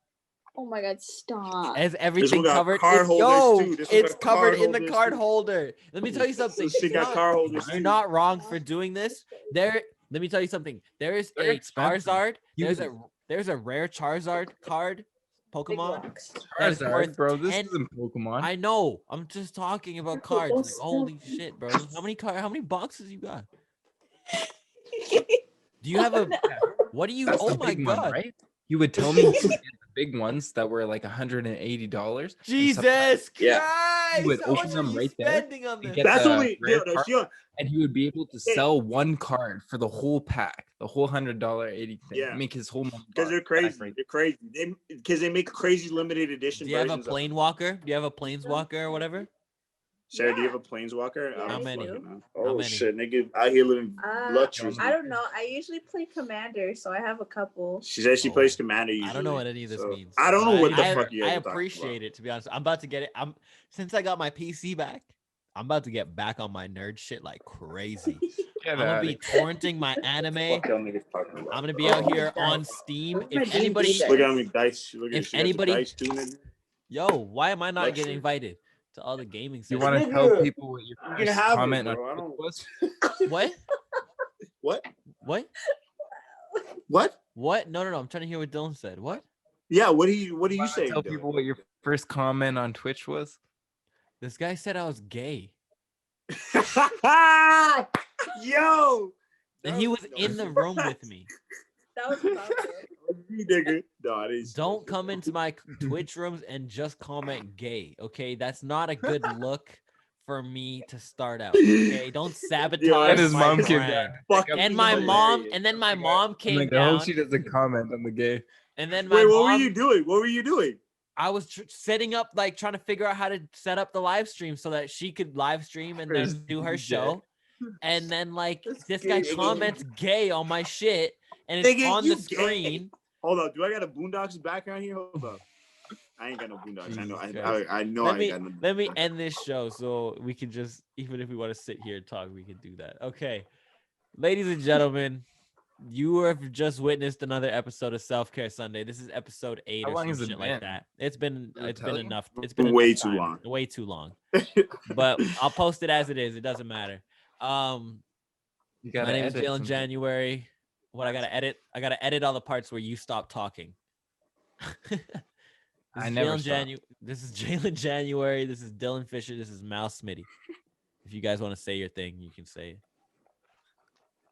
Oh my god, stop. Has everything got covered? card holders, Yo, too. This one it's got covered card in the holders, card too. holder. Let me tell you something. She got card holders. You're too. not wrong for doing this. Let me tell you something. There is They're a expensive. Charizard. Huge. There's a rare Charizard card Pokemon. Rocks. That's Charizard, worth bro. This 10 isn't Pokemon. I know. I'm just talking about cards. Like, Almost holy shit, bro. How many boxes you got? Do you have a what do you That's oh the my big god. one, right? You would tell me to get the big ones that were like $180. Jesus Yeah. Christ. You would How much open them are you right there spending on and this? get That's the only. rare No, card, she on. and he would be able to Hey. sell one card for the whole pack, the whole $100.80 thing. Yeah. Make his whole money Because they're back crazy. right They're crazy. Because they make crazy limited edition Do you have a versions. plane walker? Do you have a planeswalker or whatever? Sarah, do you have a planeswalker? Yeah, How I many? do. Oh many? shit, nigga, out here living luxury. I don't know. I usually play Commander, so I have a couple. She says she Oh, plays Commander usually. I don't know what any of this so- means. I don't know but what the I, fuck you guys I are talking appreciate about. it, to be honest. I'm about to get it. Since I got my PC back, I'm about to get back on my nerd shit like crazy. Get I'm gonna outta be here. torrenting my anime. Fuck y'all niggas talking about. I'm gonna be out here on Steam. Where's my If anybody, D&D Look at me dice. Look at If she got the anybody- dice too, nigga. yo, why am I not Luxury. getting invited to all the gaming You sessions? want to Nigga, tell people what your you can first have it, comment bro. I on don't- was? What? What? What? What? What? No. I'm trying to hear what Dylan said. What? Yeah. What do you say? Tell people what your first comment on Twitch was. This guy said I was gay, Yo. and he was in the room with me. That was popular. Nigga. No, it is. Don't come into my Twitch rooms and just comment gay, okay? That's not a good look for me to start out. Okay, don't sabotage And his my mom came brand. Fucking And my hilarious. mom, and then my Like, mom I'm came like, I hope down, she doesn't comment on the gay. and then my Wait, what were mom. you doing? What were you doing? I was setting up, like, trying to figure out how to set up the live stream so that she could live stream and Where's then do her DJ? show. And then, like, That's this guy gay. comments gay on my shit, and it's Nigga, on you the gay. screen. Hold up. Do I got a Boondocks background here? Hold up. I ain't got no Boondocks. I know. Jesus I know. Let I me ain't got no. let me end this show so we can just, even if we want to sit here and talk, we can do that. Okay, ladies and gentlemen, you have just witnessed another episode of Self Care Sunday. This is episode 8 How or long some has it shit like been? that. It's been Did it tell you? enough. It's been Way enough too time. long. Way too long. But I'll post it as it is. It doesn't matter. You gotta My name is edit Jaylin some- January. What I gotta edit? I gotta edit all the parts where you stop talking. I never stop. This is Jaylin January. This is Dylan Fisher. This is Mouse Smitty. If you guys want to say your thing, you can say it.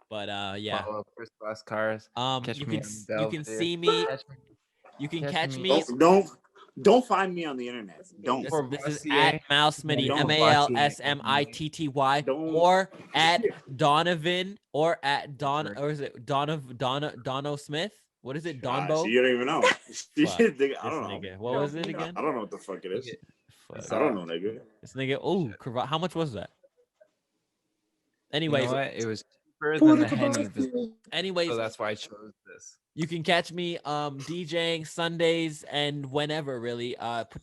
But yeah. Follow First Class Cars. Catch You me can on you can Belvedere. see me. Catch me- You can catch catch me. me. Don't find me on the internet. Don't. This is Bossier. at Mouse Smitty, Don't. MALSMITTY, Don't. or at Donovan, or at Don, or is it Dono Smith? What is it? Donbo? So you don't even know. Fuck, I don't this know. nigga. What was it again? I don't know what the fuck it is. Fuck. I don't know, nigga. This nigga. Oh, how much was that? You Anyways, know what? It was cheaper than the Henny visit, anyways, so that's why I chose this. you can catch me DJing Sundays and whenever really.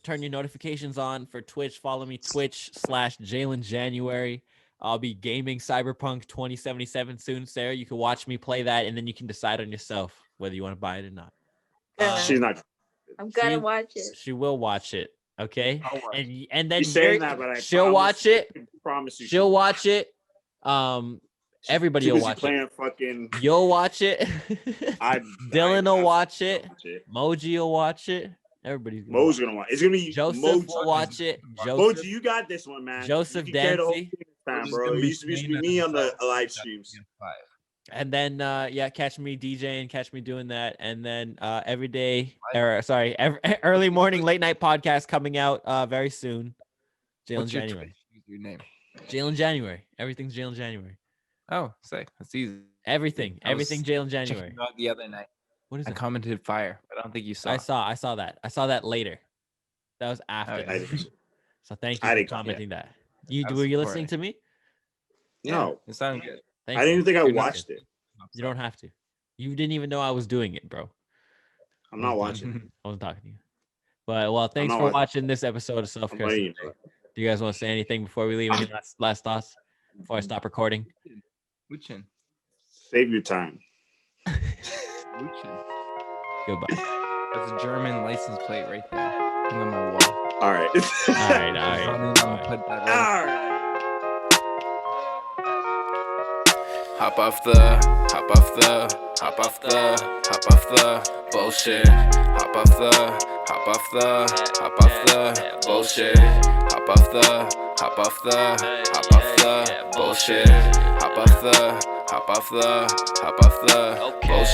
Turn your notifications on for Twitch. Follow me Twitch/Jaylin January. I'll be gaming Cyberpunk 2077 soon, Sarah. You can watch me play that, and then you can decide on yourself whether you want to buy it or not. She's not. I'm gonna watch it. She will watch it, okay? I'll watch And then She's saying that, but she'll watch it. Promise you. She'll watch it. Everybody Too will busy watch it. playing fucking. You'll watch it. Dylan will I watch it. watch it. Moji will watch it. Everybody's gonna Mo's watch gonna watch. It's gonna be it. Joseph Moji. will watch it. Moji, Joseph, you got this one, man. Joseph You carry the whole Dancy. thing this time, Moji's bro. gonna It be used to be playing me on the that live stuff. streams. and then yeah, catch me DJing, catch me doing that, and then every day, early morning, late night podcast coming out very soon. Jaylin What's your January. Twitch username? Jaylin January. Everything's Jaylin January. Oh, sick. That's easy. Everything. I was Everything Jaylin Checking January. you out the other night. What is I it? commented fire, but I don't think you saw. I saw that. I saw that later. That was after. Okay. I didn't. So thank I you for didn't commenting that. I was Were you listening supporting. to me? No, it sounded good. Thank I didn't you. even think I You're not watched good. it. You don't have to. You didn't even know I was doing it, bro. I'm not watching. I wasn't talking to you. But well, thanks not for watching. watching this episode of Self I'm Care. waiting. Do you guys want to say anything before we leave? Any last thoughts before I stop recording? Wuchen. Save your time. Wuchen. Goodbye. There's a German license plate right there. Hang on my wall. All right. All right. I'm gonna put that right. All right. Hop off the bullshit. Hop off the bullshit. Hop off the bullshit. Hop off the bullshit.